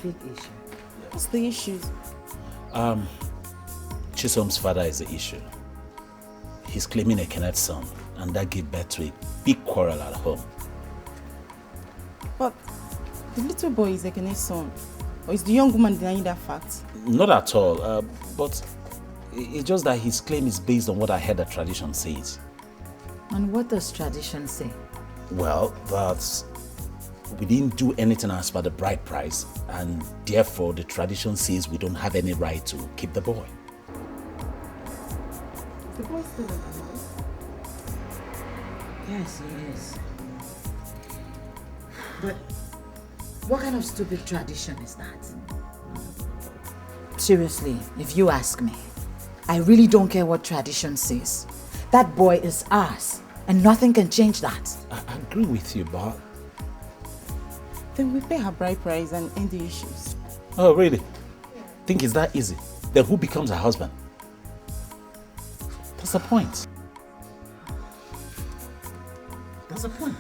Big issue? What's the issue? Chisholm's father is the issue. He's claiming a Kenneth's son, and that gave birth to a big quarrel at home. But the little boy is Ekene's son. Or is the young woman denying that fact? Not at all, but it's just that his claim is based on what I heard the tradition says. And what does tradition say? Well, that we didn't do anything as per the bride price, and therefore the tradition says we don't have any right to keep the boy. The boy's still alive. Yes, he is. But what kind of stupid tradition is that? Seriously, if you ask me, I really don't care what tradition says. That boy is ours, and nothing can change that. I agree with you, but... Then we pay her bride price and end the issues. Oh, really? Think it's that easy? Then who becomes her husband? That's the point. That's the point.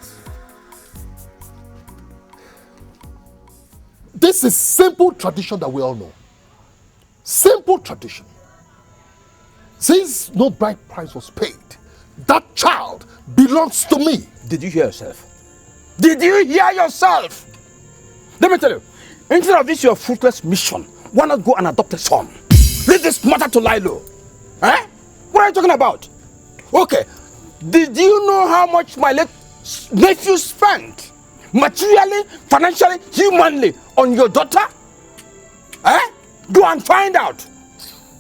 This is simple tradition that we all know. Simple tradition. Since no bride price was paid, that child belongs to me. Did you hear yourself? Did you hear yourself? Let me tell you, instead of this your fruitless mission, why not go and adopt a son? Leave this matter to lie low. Eh? What are you talking about? Okay, did you know how much my late nephew spent? Materially, financially, humanly on your daughter? Eh? Go and find out.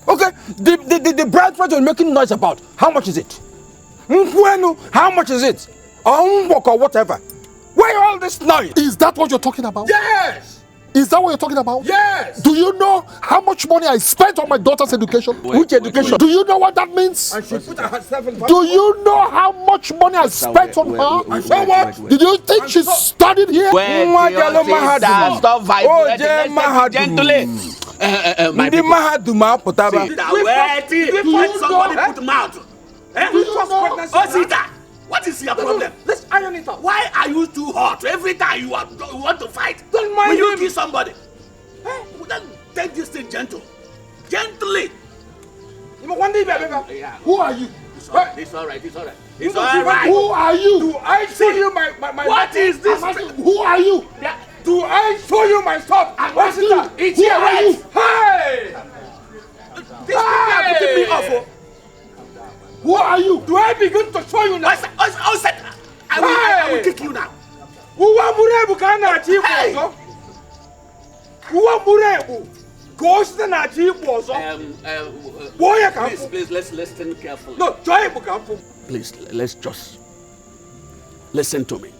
Okay, the bride price you're making noise about, how much is it? How much is it? Or whatever. Why all this noise? Is that what you're talking about? Yes! Is that what you're talking about? Yes! Do you know how much money I spent on my daughter's education? Which education? Do you know what that means? And she put herself in... Do you know how much money I spent on her? So what? Did you think she studied here? Stop vibrating. Gently. Ndị mahadum apụtaba. Somebody put mouth. What is your problem? Let's iron it out. Why are you too hot? Every time you want to fight, don't mind you kill somebody. Hey, then take this thing gently. gentle. Gently. Who are you? It's all right. It's all right. It's all right. Who are you? Do I show you my What is this? Who are you? Yeah. Do I show you my stuff? What's it? It's Who your are right. you? Hey! This is putting me off. Who are you? Do I begin to show you now? I will kick you now. Who are you? Ghost and a jeep was Please, let's listen carefully. No, try it. Please, let's just listen to me.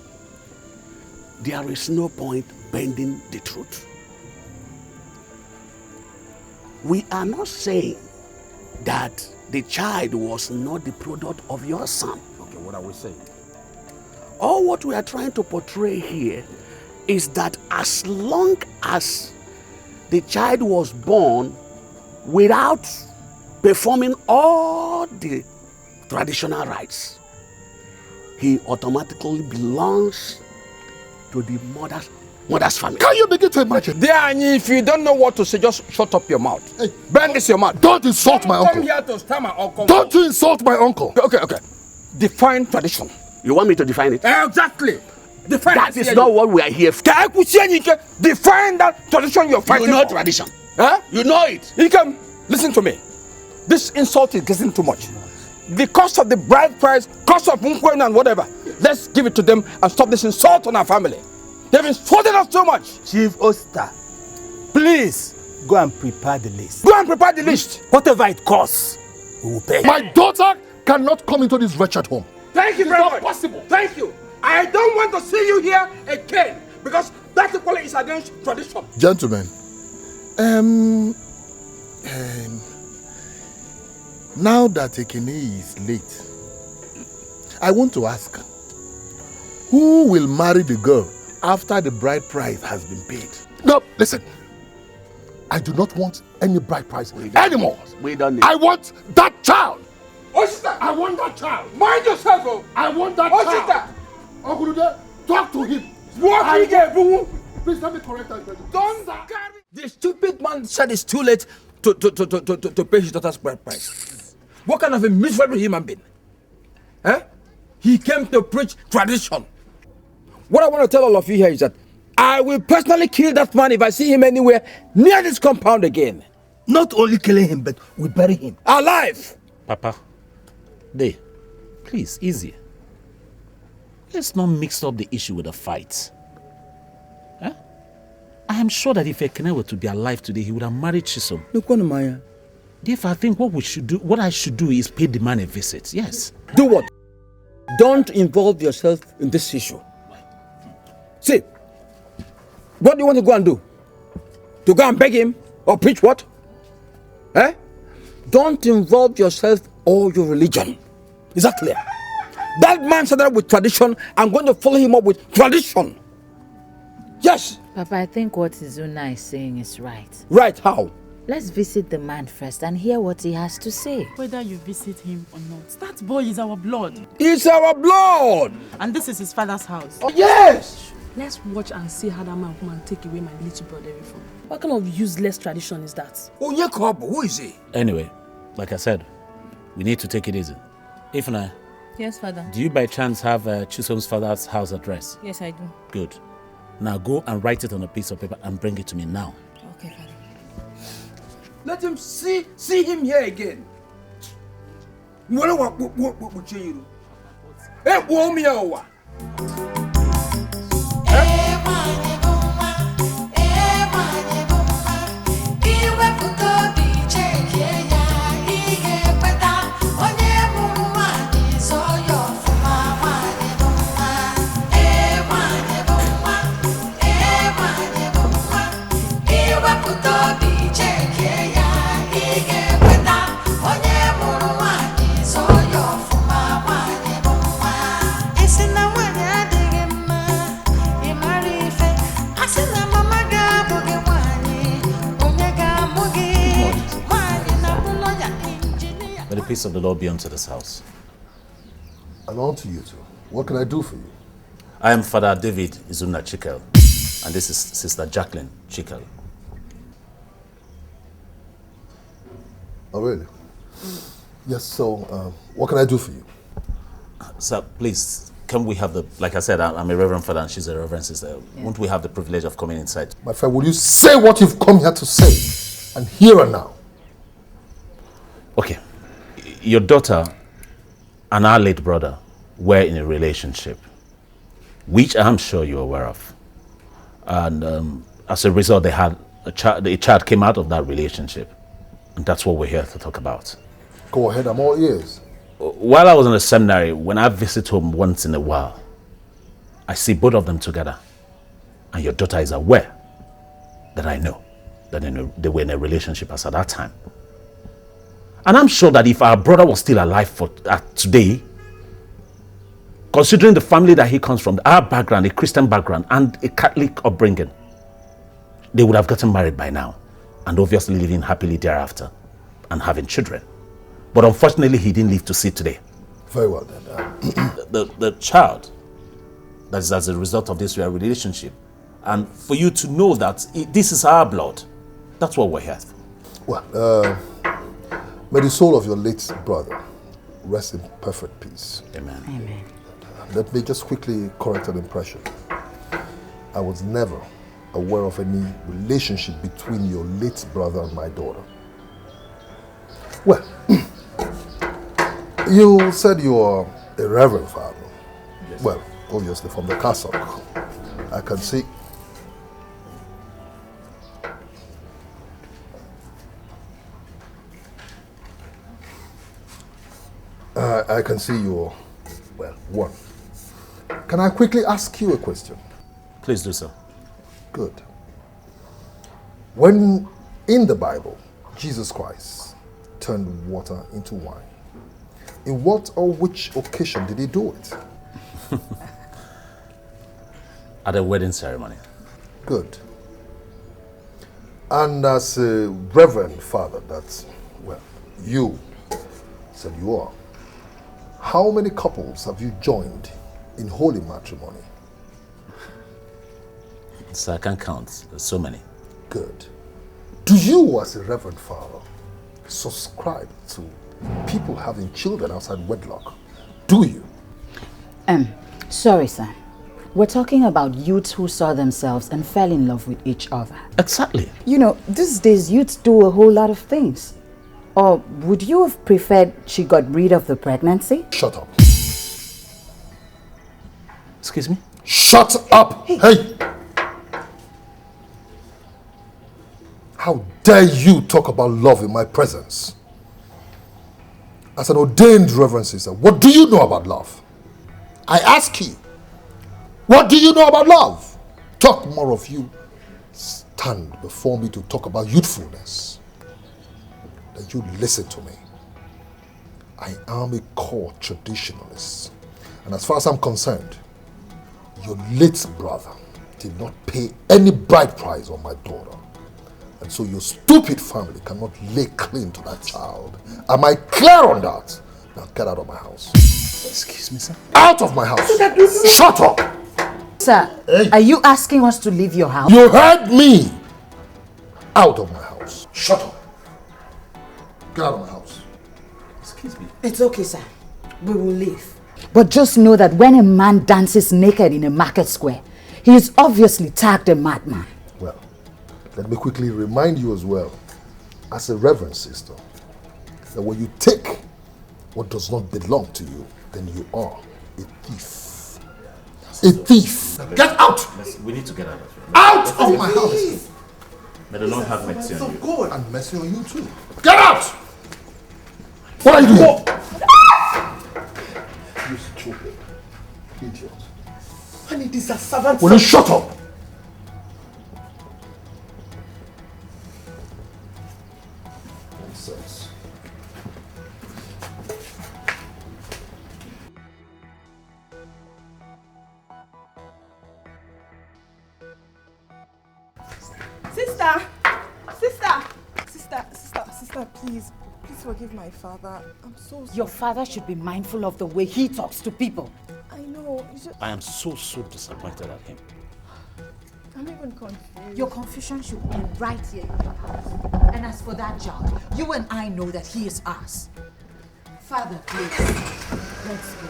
There is no point bending the truth. We are not saying that the child was not the product of your son. Okay, what are we saying? All what we are trying to portray here is that as long as the child was born without performing all the traditional rites, he automatically belongs to the mother's family. Can you begin to imagine? If you don't know what to say, just shut up your mouth. Hey, bend this your mouth. Don't insult my uncle. Come here to stand my uncle. Don't you insult my uncle. Okay. Define tradition. You want me to define it? Exactly. Define that is not what we are here for. Define that tradition you're fighting. You know tradition. Huh? You know it. You can listen to me. This insult is getting too much. The cost of the bride price, cost of Nkwen and whatever. Let's give it to them and stop this insult on our family. They've insulted us so much. Chief Oster, please go and prepare the list. Go and prepare the list. Whatever it costs, we will pay. My daughter cannot come into this wretched home. Thank you very much. Possible. Thank you. I don't want to see you here again because that equally is against tradition. Gentlemen, now that Ekene is late, I want to ask, who will marry the girl after the bride price has been paid? No, listen. I do not want any bride price anymore. We don't need. I want that child. Osita, I want that child. Mind yourself, oh. I want that child. Osita, talk to him. Please let me correct that. Don't carry. The stupid man said it's too late to pay his daughter's bride price. What kind of a miserable human being? He came to preach tradition. What I want to tell all of you here is that I will personally kill that man if I see him anywhere near this compound again. Not only killing him, but we bury him alive. Papa, please, easy. Let's not mix up the issue with a fight. I am sure that if Ekene were to be alive today, he would have married Chisom. Therefore, I think what I should do is pay the man a visit. Yes. Do what? Don't involve yourself in this issue. See, what do you want to go and do? To go and beg him or preach what? Don't involve yourself or your religion. Is that clear? That man started with tradition. I'm going to follow him up with tradition. Yes. Papa, I think what Izuna is saying is right. Right, how? Let's visit the man first and hear what he has to say. Whether you visit him or not, that boy is our blood. It's our blood! And this is his father's house. Oh, yes! Let's watch and see how that man come and take away my little brother from. What kind of useless tradition is that? Oh, Jacob, who is he? Anyway, like I said, we need to take it easy. Ifna, Yes, father. do you by chance have Chisom's father's house address? Yes, I do. Good. Now go and write it on a piece of paper and bring it to me now. Okay, father. Let him see him here again. May the peace of the Lord be unto this house. And unto you too. What can I do for you? I am Father David Izuna Chikel, and this is Sister Jacqueline Chikel. really? Yes, so what can I do for you? Sir, please, can we have the, like I said, I'm a reverend father and she's a reverend sister. Yeah. Won't we have the privilege of coming inside? My friend, will you say what you've come here to say? And here and now. Okay. Your daughter and our late brother were in a relationship, which I'm sure you're aware of. And as a result, they had a child came out of that relationship. And that's what we're here to talk about. Go ahead, I'm all ears. While I was in the seminary, when I visit home once in a while, I see both of them together. And your daughter is aware that I know that they were in a relationship as at that time. And I'm sure that if our brother was still alive for today, considering the family that he comes from, our background, a Christian background and a Catholic upbringing, they would have gotten married by now and obviously living happily thereafter and having children. But unfortunately, he didn't live to see today. Very well then. The child that is as a result of this relationship, and for you to know that this is our blood, that's what we're here for. Well, may the soul of your late brother rest in perfect peace. Amen. Amen. Let me just quickly correct an impression. I was never aware of any relationship between your late brother and my daughter. Well, you said you are a reverend father. Yes. Well, obviously from the cassock. I can see. I can see you're, well, one. Can I quickly ask you a question? Please do so. Good. When in the Bible, Jesus Christ turned water into wine, in what or which occasion did he do it? At a wedding ceremony. Good. And as a reverend father, that's, well, you said you are. How many couples have you joined in holy matrimony? So I can't count. There's so many. Good. Do you, as a reverend father, subscribe to people having children outside wedlock? Do you? Sorry, sir. We're talking about youths who saw themselves and fell in love with each other. Exactly. You know, these days youths do a whole lot of things. Or would you have preferred she got rid of the pregnancy? Shut up. Excuse me? Shut up! Hey! How dare you talk about love in my presence? As an ordained reverend sister, what do you know about love? I ask you, what do you know about love? Talk more of you. Stand before me to talk about youthfulness. That you listen to me. I am a core traditionalist. And as far as I'm concerned, your late brother did not pay any bride price on my daughter. And so your stupid family cannot lay claim to that child. Am I clear on that? Now get out of my house. Excuse me, sir? Out of my house! Shut up! Sir, are you asking us to leave your house? You heard me! Out of my house. Shut up. Get out of my house. Excuse me. It's okay, sir. We will leave. But just know that when a man dances naked in a market square, he is obviously tagged a madman. Well, let me quickly remind you as well, as a reverend sister, that when you take what does not belong to you, then you are a thief. A thief! Get out! We need to get out of here. Out of my house! May the Lord have mercy on you. And mercy on you too. Get out! What are you doing? You stupid idiot. Honey, these are servants. Will you shut up? Nonsense. Sister, please forgive my father. I'm so sorry. Your father should be mindful of the way he talks to people. I know. I am so disappointed at him. I'm even confused. Your confusion should be right here in your house. And as for that child, you and I know that he is ours. Father, please, let's go.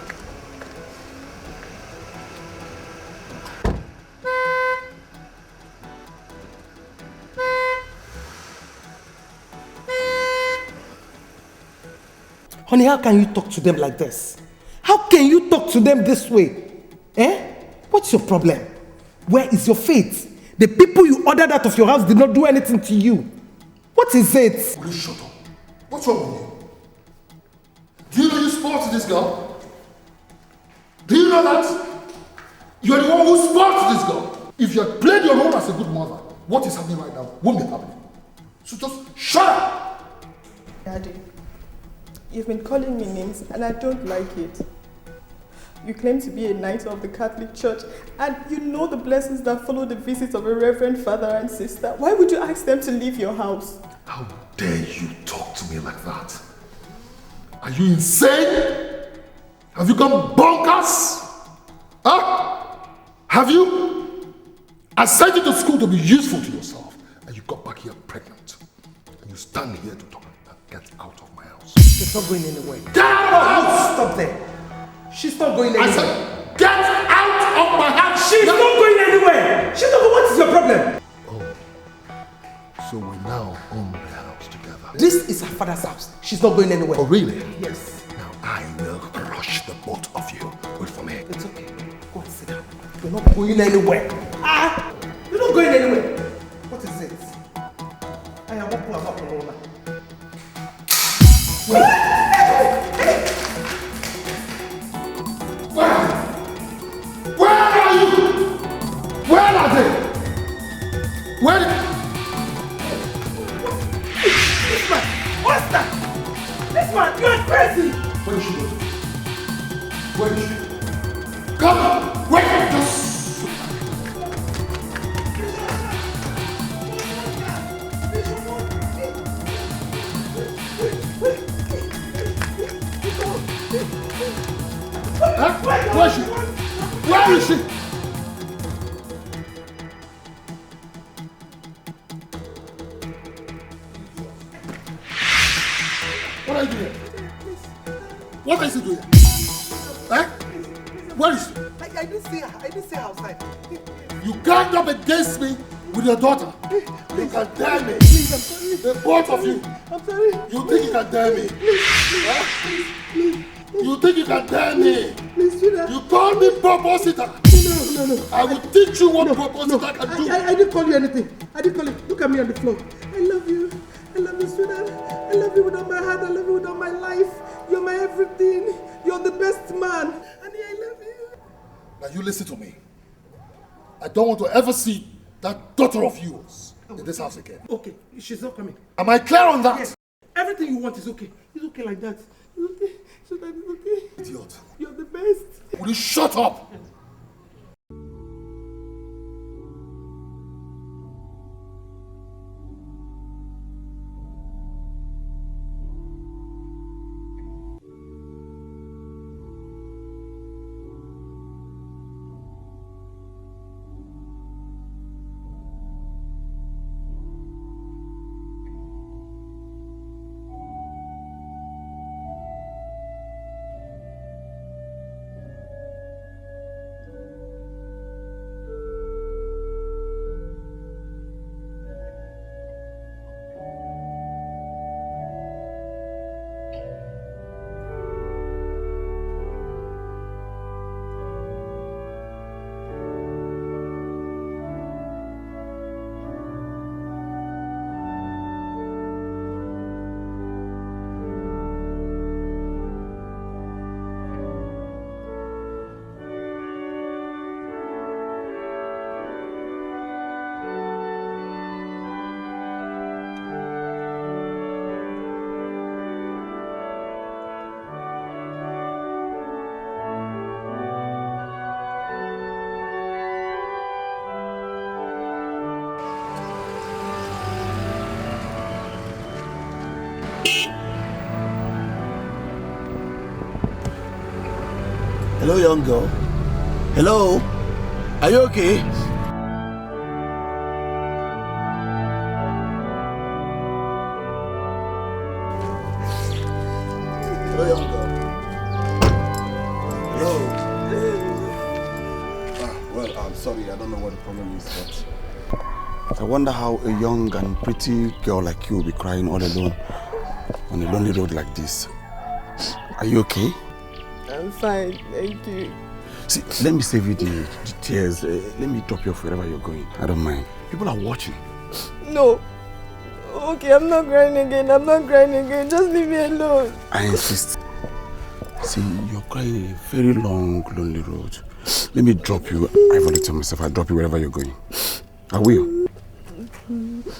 Honey, how can you talk to them like this? How can you talk to them this way? What's your problem? Where is your faith? The people you ordered out of your house did not do anything to you. What is it? Will you shut up? What's wrong with you? Do you know you spoiled this girl? Do you know that? You're the one who spoiled this girl. If you had played your role as a good mother, what is happening right now won't be happening. So just shut up! Daddy, you've been calling me names and I don't like it. You claim to be a knight of the Catholic Church and you know the blessings that follow the visits of a reverend father and sister. Why would you ask them to leave your house? How dare you talk to me like that? Are you insane? Have you gone bonkers? Huh? Have you? I sent you to school to be useful to yourself and you got back here pregnant. And you stand here to talk. Now get out of my house. She's not going anywhere. Get out of my house! Stop there. She's not going anywhere. I said, get out of my house! She's not going anywhere! She's not going. What is your problem? So we now own the house together. This is her father's house. She's not going anywhere. Oh, really? Yes. Now I will crush the both of you. Wait for me. It's okay. Go and sit down. You're not going anywhere. You're not going anywhere. What is it? I am up alone. Where are you? Where are they? Where? This man! What's that? This man, you're crazy! Where is she going? Where is she? Come on! Wait! Just... Huh? Where is she? Where is she? What are you doing? What are you doing? Huh? Where is she? I didn't see her. I didn't see her outside. You ganged up against me with your daughter. You can dare me. Please, I'm sorry. The both of you. I'm sorry. You think you can dare me? Huh? Please. You think you can dare me? Please do that. You call me propositor. No. I will teach you what propositor can do. I didn't call you anything. I didn't call you. Look at me on the floor. I love you. I love you, sweetheart. I love you with all my heart. I love you with all my life. You're my everything. You're the best man. Honey, I love you. Now you listen to me. I don't want to ever see that daughter of yours in this house again. Okay, she's not coming. Am I clear on that? Yes. Everything you want is okay. It's okay like that. It's okay. Sweetheart, it's okay. Idiot. You're the best. Will you shut up? Hello, young girl. Hello? Are you okay? Hello, young girl. Well, I'm sorry, I don't know what the problem is, but I wonder how a young and pretty girl like you will be crying all alone on a lonely road like this. Are you okay? I'm fine, thank you. See, let me save you the tears. Let me drop you off wherever you're going. I don't mind. People are watching. No. Okay, I'm not crying again. I'm not crying again. Just leave me alone. I insist. See, you're crying a very long, lonely road. Let me drop you. I've already told myself I'll drop you wherever you're going. I will.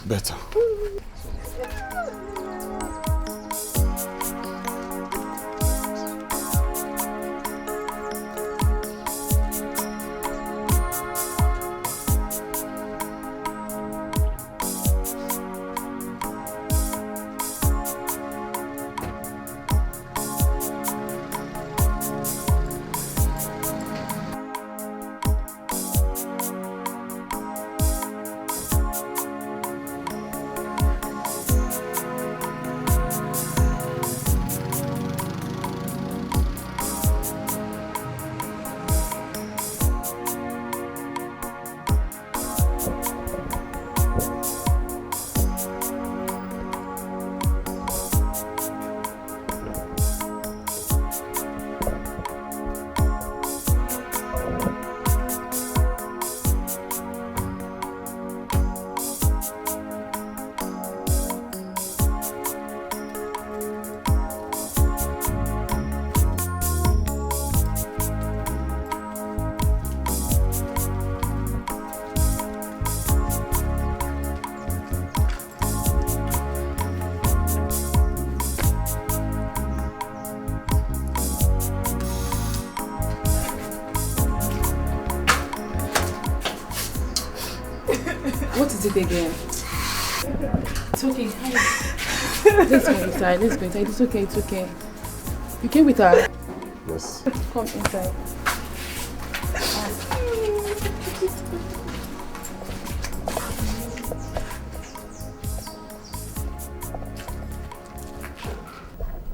Better. What is it again? It's okay. Let's go inside. Let's go inside. It's okay. It's okay. You came with her? Yes. Come inside.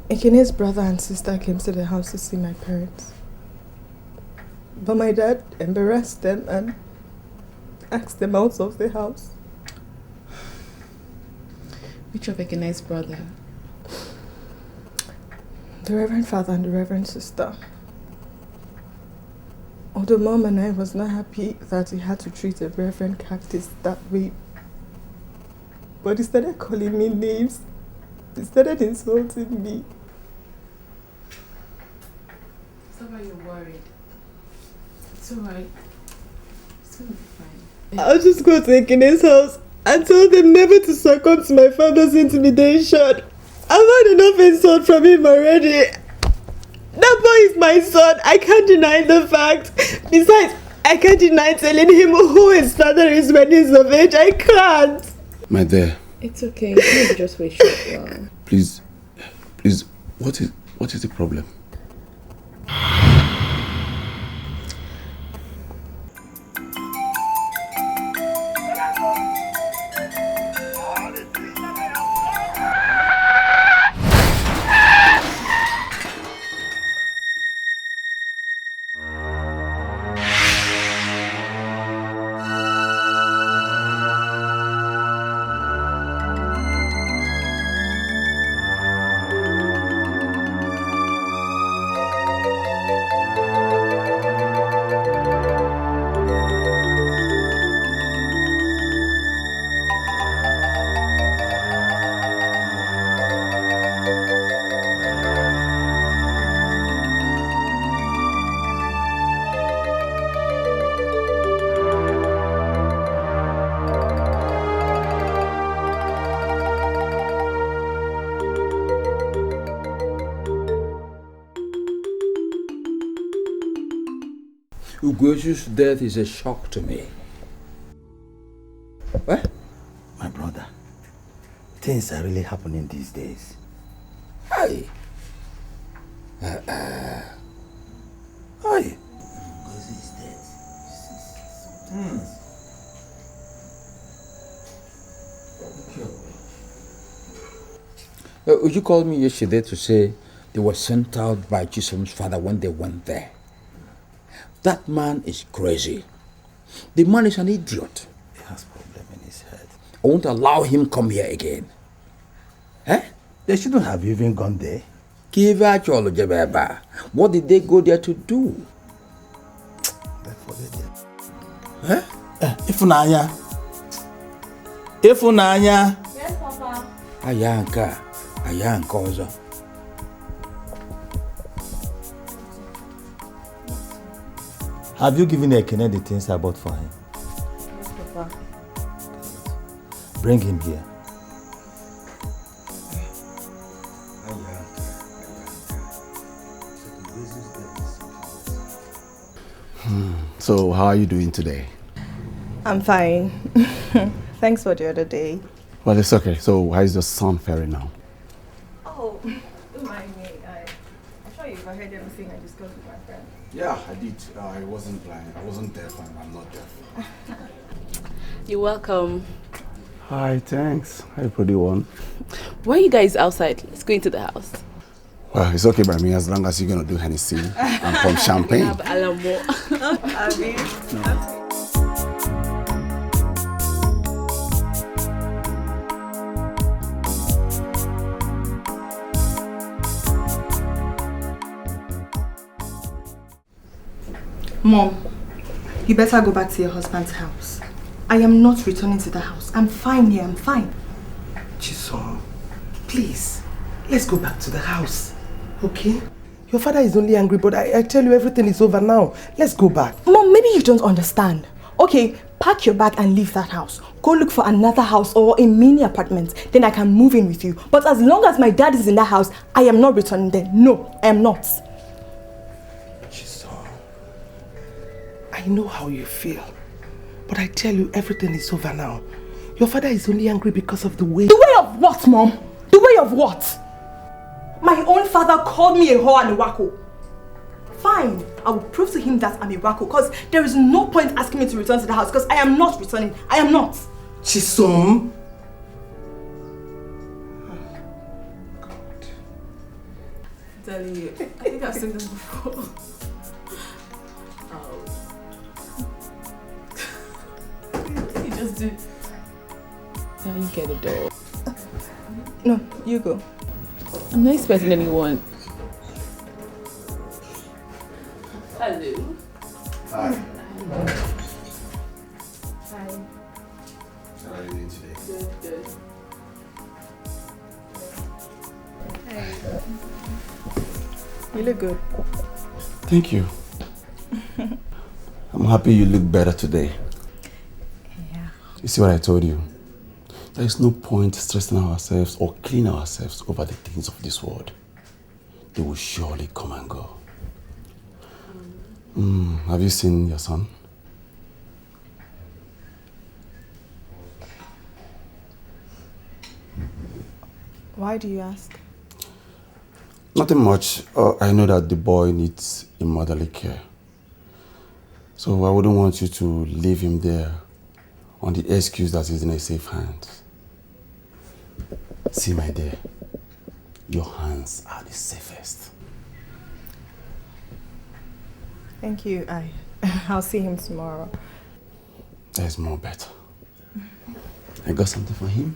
Ekene's brother and sister came to the house to see my parents. But my dad embarrassed them and asked them out of the house. Which of Ekene's brother? The Reverend Father and the Reverend Sister. Although Mom and I was not happy that he had to treat a Reverend Cactus that way, but he started calling me names. He started insulting me. It's not why you're worried. It's alright. It's gonna be fine. I'll just go to Ekene's house and tell them never to succumb to my father's intimidation. I've had enough insult from him already. That boy is my son. I can't deny the fact. Besides, I can't deny telling him who his father is when he's of age. I can't. My dear. It's okay. Maybe just wait short while. Please, what is the problem? Ugoju's death is a shock to me. What? My brother, things are really happening these days. Hi. Hi. Ugozu is dead. Uju called me yesterday to say They were sent out by Chisholm's father when they went there. That man is crazy. The man is an idiot. He has problem in his head. I won't allow him come here again. Eh? They shouldn't have even gone there. What did they go there to do? They forget it. Ifunanya. Ifunanya. Yes, Papa. Ayanka. Ozo. Have you given Ekene the things I bought for him? Yes, Papa. Bring him here. So, how are you doing today? I'm fine. Thanks for the other day. Well, it's okay. So, how is your son faring now? Oh, don't mind me. I'm sure you've heard everything I discussed with my friend. Yeah, I did. I wasn't blind. I wasn't deaf, and I'm not deaf. You're welcome. Hi, thanks. Hi, pretty one. Why are you guys outside? Let's go into the house. Well, it's okay by me as long as you're gonna do Hennessy and pump champagne. Have Alamo. Mom, you better go back to your husband's house. I am not returning to the house. I'm fine here, I'm fine. Chisom, please, let's go back to the house, okay? Your father is only angry, but I tell you everything is over now. Let's go back. Mom, maybe you don't understand. Okay, pack your bag and leave that house. Go look for another house or a mini apartment. Then I can move in with you. But as long as my dad is in that house, I am not returning there. No, I am not. I know how you feel, but I tell you everything is over now. Your father is only angry because of the way... The way of what, Mom? The way of what? My own father called me a whore and a wacko. Fine, I will prove to him that I'm a wacko, because there is no point asking me to return to the house, because I am not returning. I am not. Chisom. I'm telling you, I think I've seen this before. You just do. Now you get it, though. No, you go. I'm not expecting anyone. Hello. Hi. Hi. How are you doing today? Good. Hey. You look good. Thank you. I'm happy you look better today. Yeah. You see what I told you? There is no point stressing ourselves or killing ourselves over the things of this world. They will surely come and go. Have you seen your son? Why do you ask? Nothing much. I know that the boy needs a motherly care. So I wouldn't want you to leave him there on the excuse that he's in a safe hands. See, my dear, your hands are the safest. Thank you. I'll see him tomorrow. There's more better. I got something for him.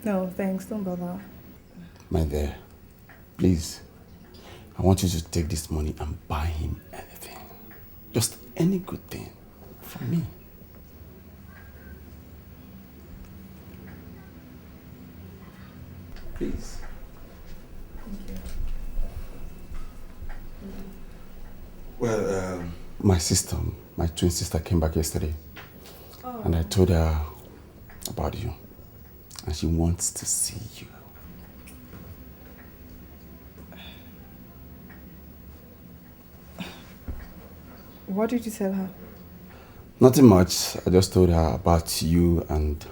No, thanks. Don't bother. My dear, please, I want you to take this money and buy him anything. Just any good thing for me. Please. Thank you. Well, my sister, my twin sister came back yesterday. Oh. And I told her about you. And she wants to see you. What did you tell her? Nothing much. I just told her about you and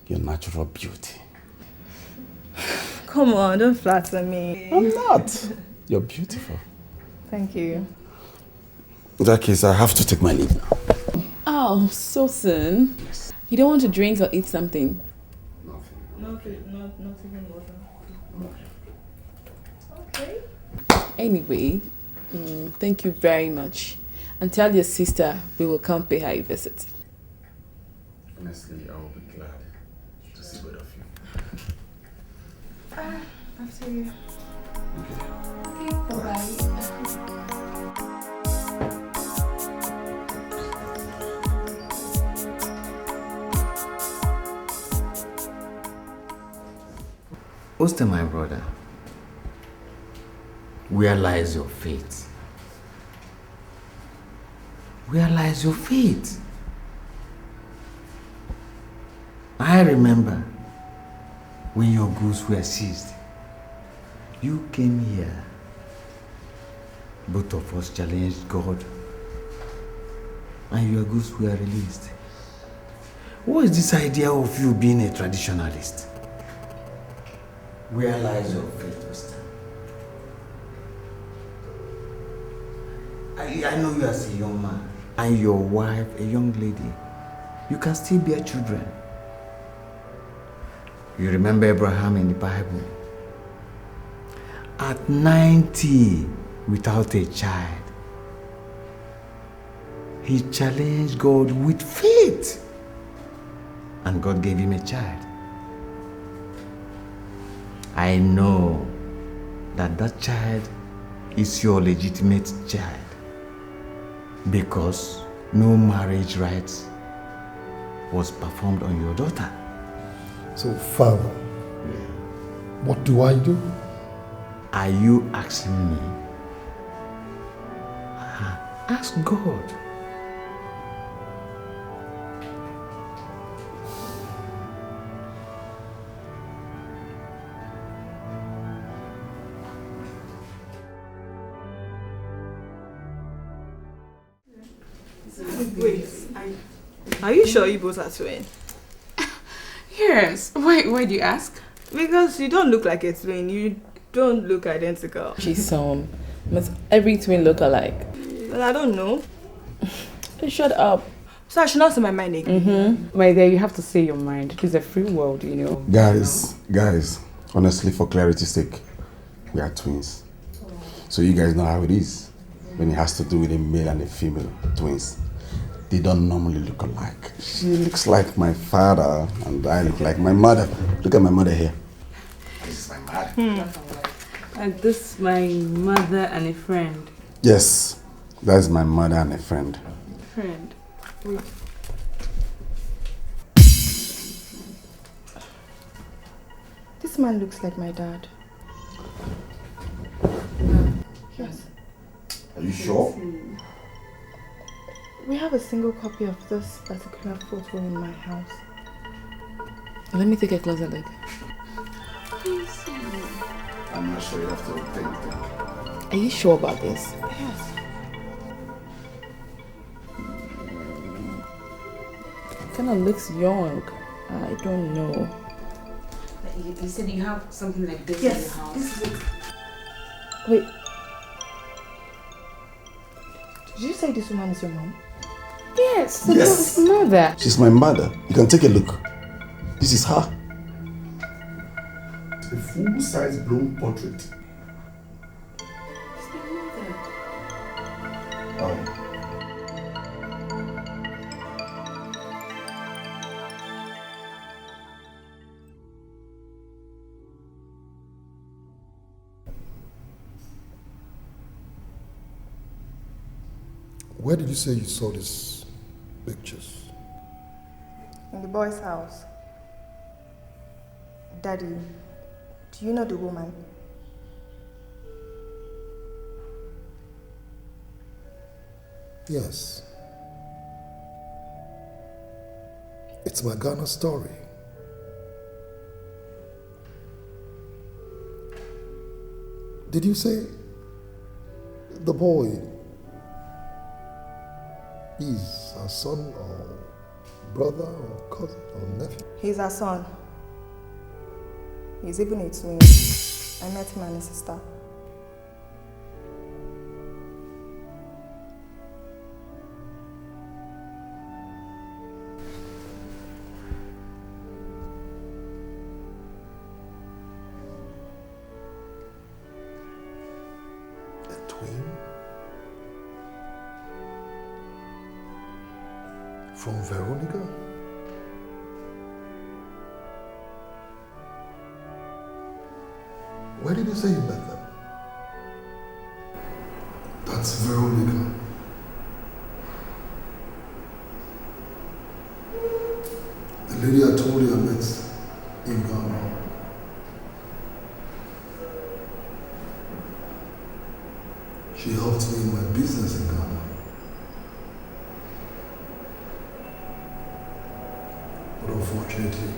your natural beauty. Come on, don't flatter me. I'm not. You're beautiful. Thank you. In that case, I have to take my leave now. Oh, so soon? Yes. You don't want to drink or eat something? Not even water. Okay. Anyway, thank you very much. And tell your sister we will come pay her a visit. Honestly, I will be glad to see both of you. After you. Okay. Bye-bye. Oster, my brother, where lies your fate? Where lies your fate? I remember when your goods were seized. You came here. Both of us challenged God, and your goods were released. What is this idea of you being a traditionalist? Where lies your faith, Oster? I know you as a young man, and your wife, a young lady. You can still bear children. You remember Abraham in the Bible? At 90, without a child, he challenged God with faith, and God gave him a child. I know that that child is your legitimate child because no marriage rites was performed on your daughter. So, Father, what do I do? Are you asking me? Ask God. Wait, are you sure you both are twins? Yes. Why do you ask? Because you don't look like a twin. You don't look identical. She's must every twin look alike? Well, I don't know. Shut up. So I should not say my mind again. My dear, you have to say your mind. It is a free world, you know. Guys, honestly, for clarity's sake, we are twins. So you guys know how it is when it has to do with a male and a female twins. They don't normally look alike. She looks like my father and I look like my mother. Look at my mother here. This is my mother. And this my mother and a friend. Yes, that is my mother and a friend. Friend. Wait. This man looks like my dad. Yes. Are you sure? We have a single copy of this particular photo in my house. Let me take a closer look. I'm not sure, you have to think. Are you sure about this? Yes. Kind of looks young. I don't know. You said you have something like this Yes, in your house. this is it. Wait. Did you say this woman is your mom? Yes, Yes. mother. She's my mother. You can take a look. This is her. A full-size blown portrait. Where did you say you saw these pictures? In the boy's house. Daddy, do you know the woman? Yes. It's my Ghana story. Did you say the boy is our son or brother or cousin or nephew? He's our son. He's even a twin. I met him and his sister. From Veronica? Where did you say you met them? That's Veronica. The lady I told you I met in Ghana. She helped me in my business in Ghana. But unfortunately,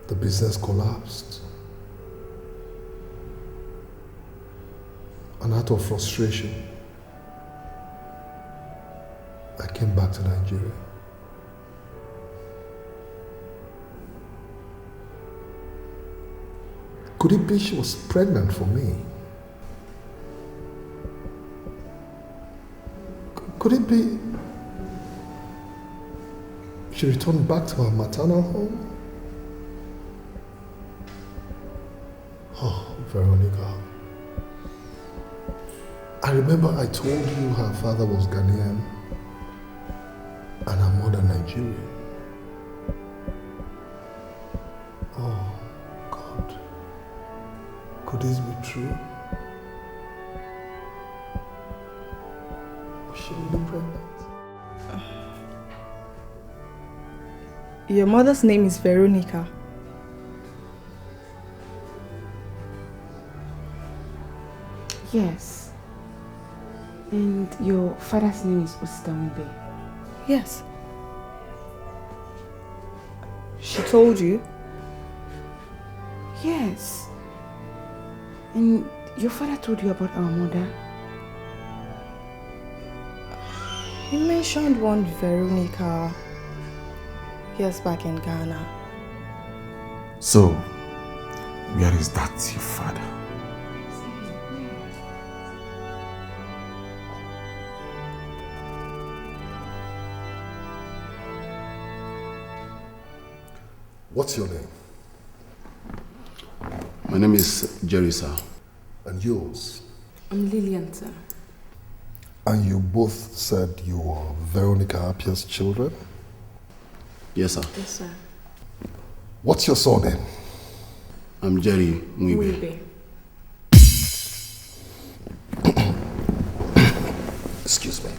the business collapsed. And out of frustration, I came back to Nigeria. Could it be she was pregnant for me? Could it be she returned back to her maternal home? Oh, Veronica. I remember I told you her father was Ghanaian and her mother Nigerian. Oh, God. Could this be true? Was she really pregnant? Your mother's name is Veronica. Yes. And your father's name is Ustambe. Yes. She told you? Yes. And your father told you about our mother? He mentioned one Veronica years back in Ghana. So, where is that your father? What's your name? My name is Jerry, sir. And yours? I'm Lillian, sir. And you both said you were Veronica Appiah's children? Yes, sir. Yes, sir. What's your surname? I'm Jerry Mwibe. Excuse me.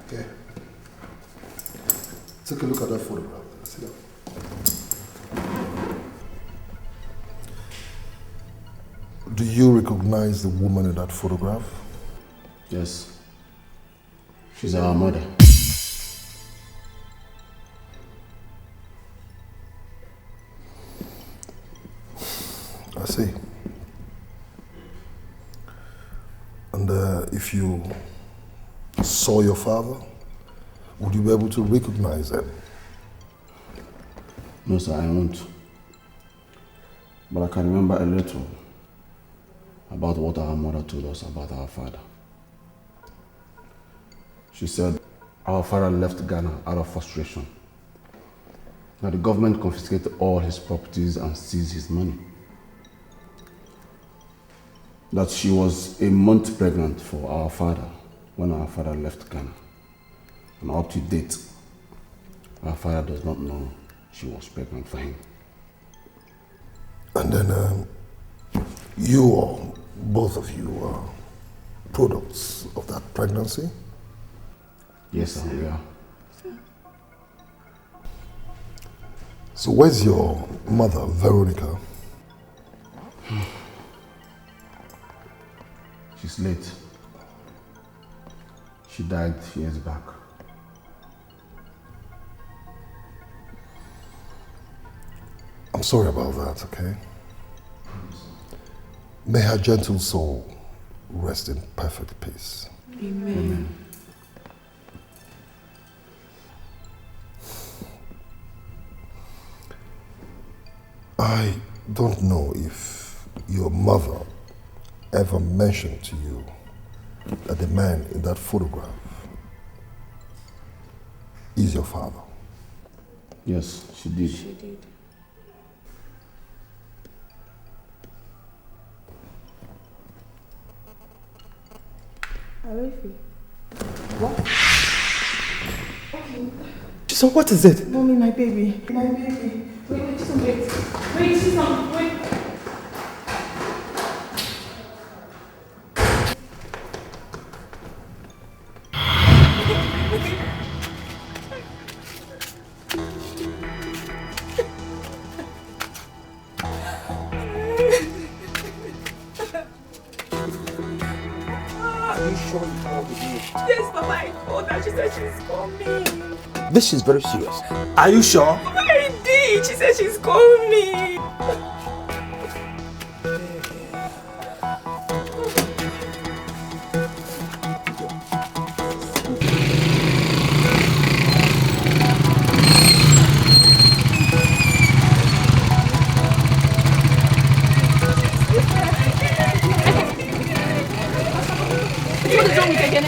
Okay. Take a look at that photograph. See that? Do you recognize the woman in that photograph? Yes. She's our mother. I see. And if you saw your father, would you be able to recognize him? No, sir, I won't. But I can remember a little about what our mother told us about our father. She said our father left Ghana out of frustration. That the government confiscated all his properties and seized his money. That she was a month pregnant for our father when our father left Ghana. And up to date, our father does not know she was pregnant for him. And then you or both of you are products of that pregnancy? Yes, sir, we are. So where's your mother, Veronica? She's late. She died years back. I'm sorry about that, okay? May her gentle soul rest in perfect peace. Amen. I don't know if your mother ever mentioned to you that the man in that photograph is your father. Yes, she did. She did. I love you. What? So what is it? Mommy, my baby. My baby. Wait, just wait. Wait, she's not. Wait. Are you sure you called me? Yes, Papa, I called her. She said she's coming. This is very serious. Are you sure? Papa, I did. She said she's coming. What is wrong with Ekene?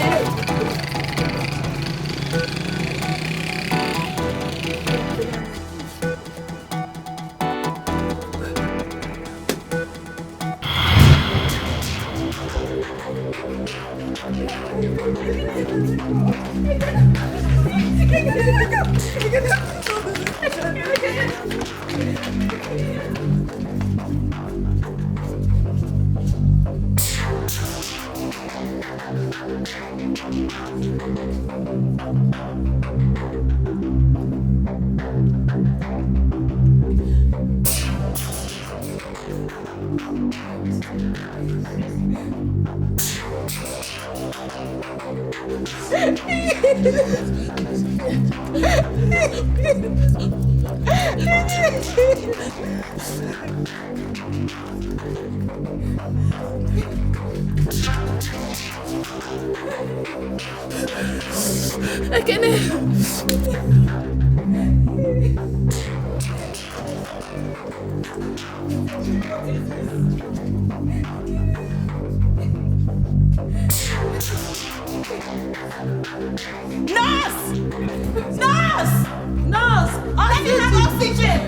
Nurse! Nurse! Nurse! Let me have oxygen!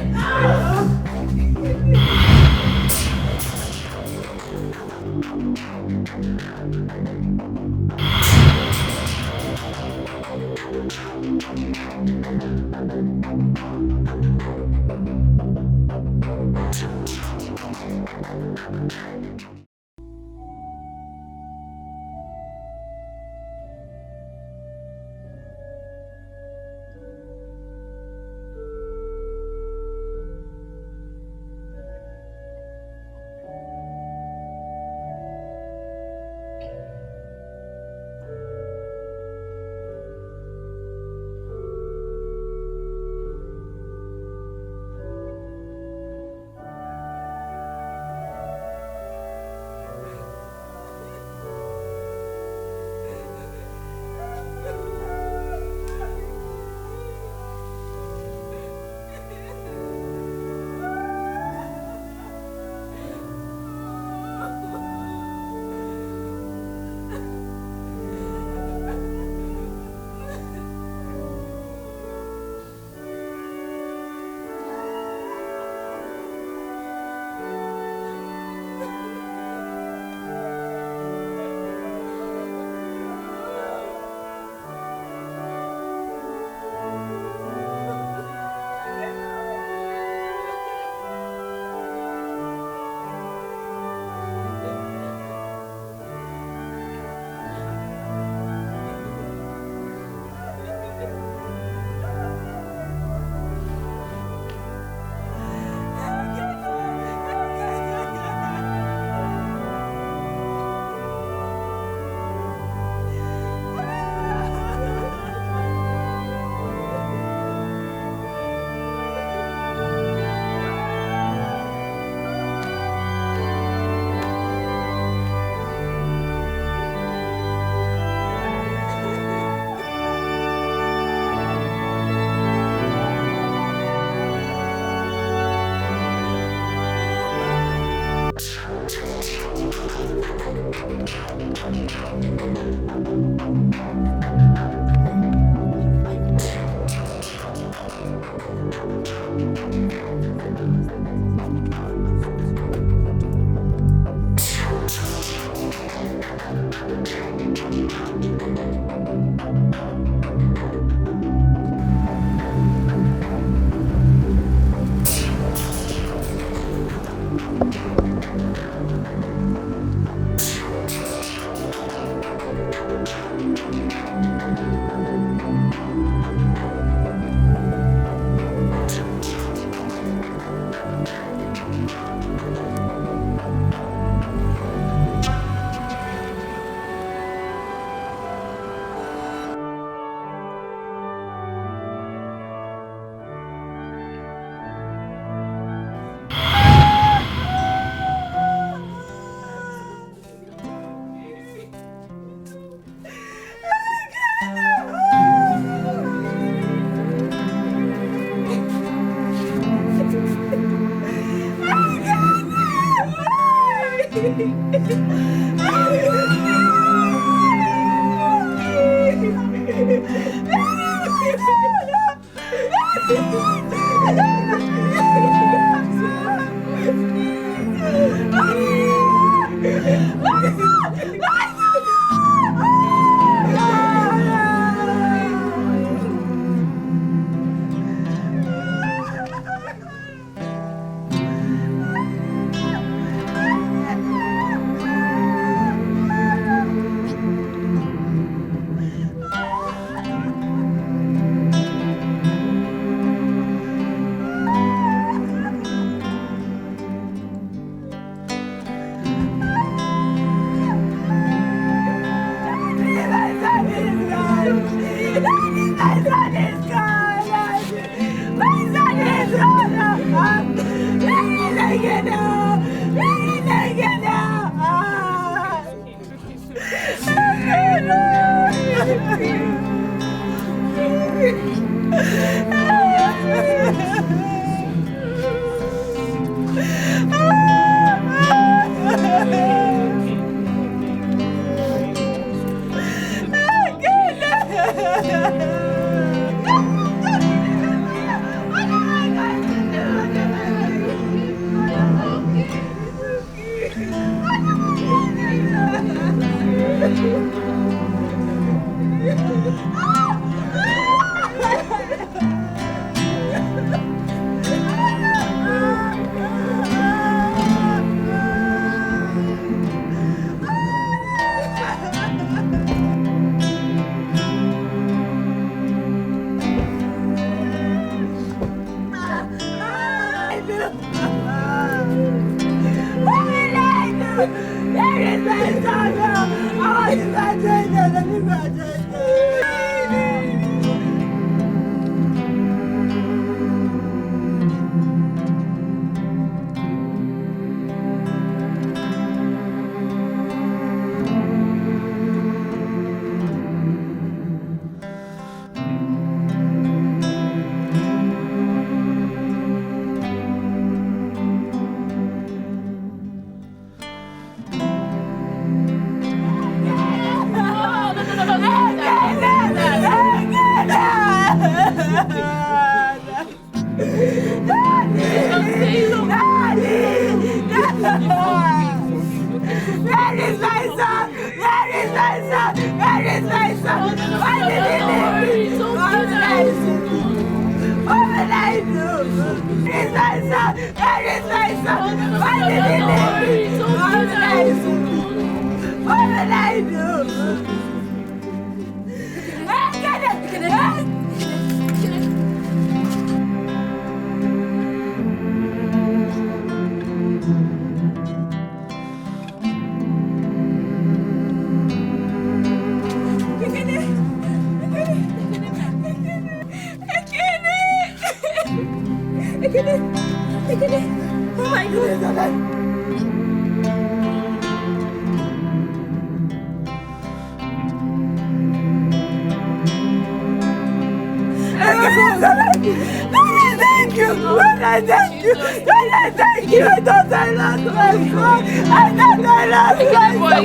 thank you. God, I thank you. I thought I lost my son. I thought I lost my son.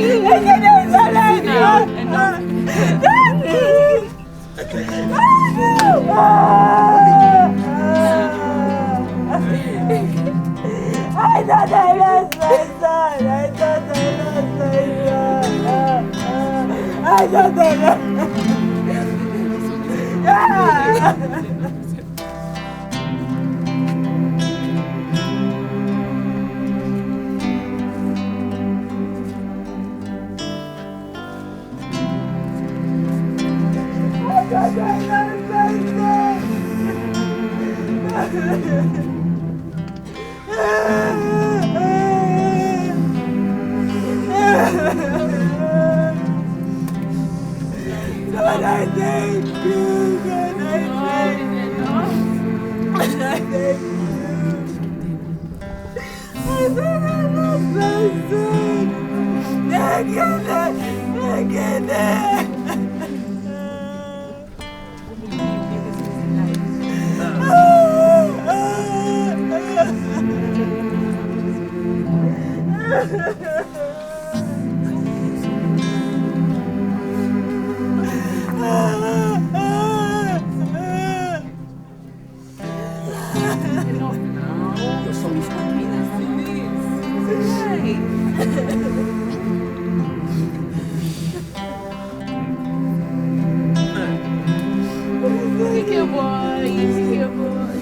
Thank you. I thought I lost my son. I thought I lost my son. I thought I lost. God, I thank you. God, I thank you. God, I thank you. I thought I lost my son. Dikeh boy, Dikeh boy.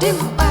dimba.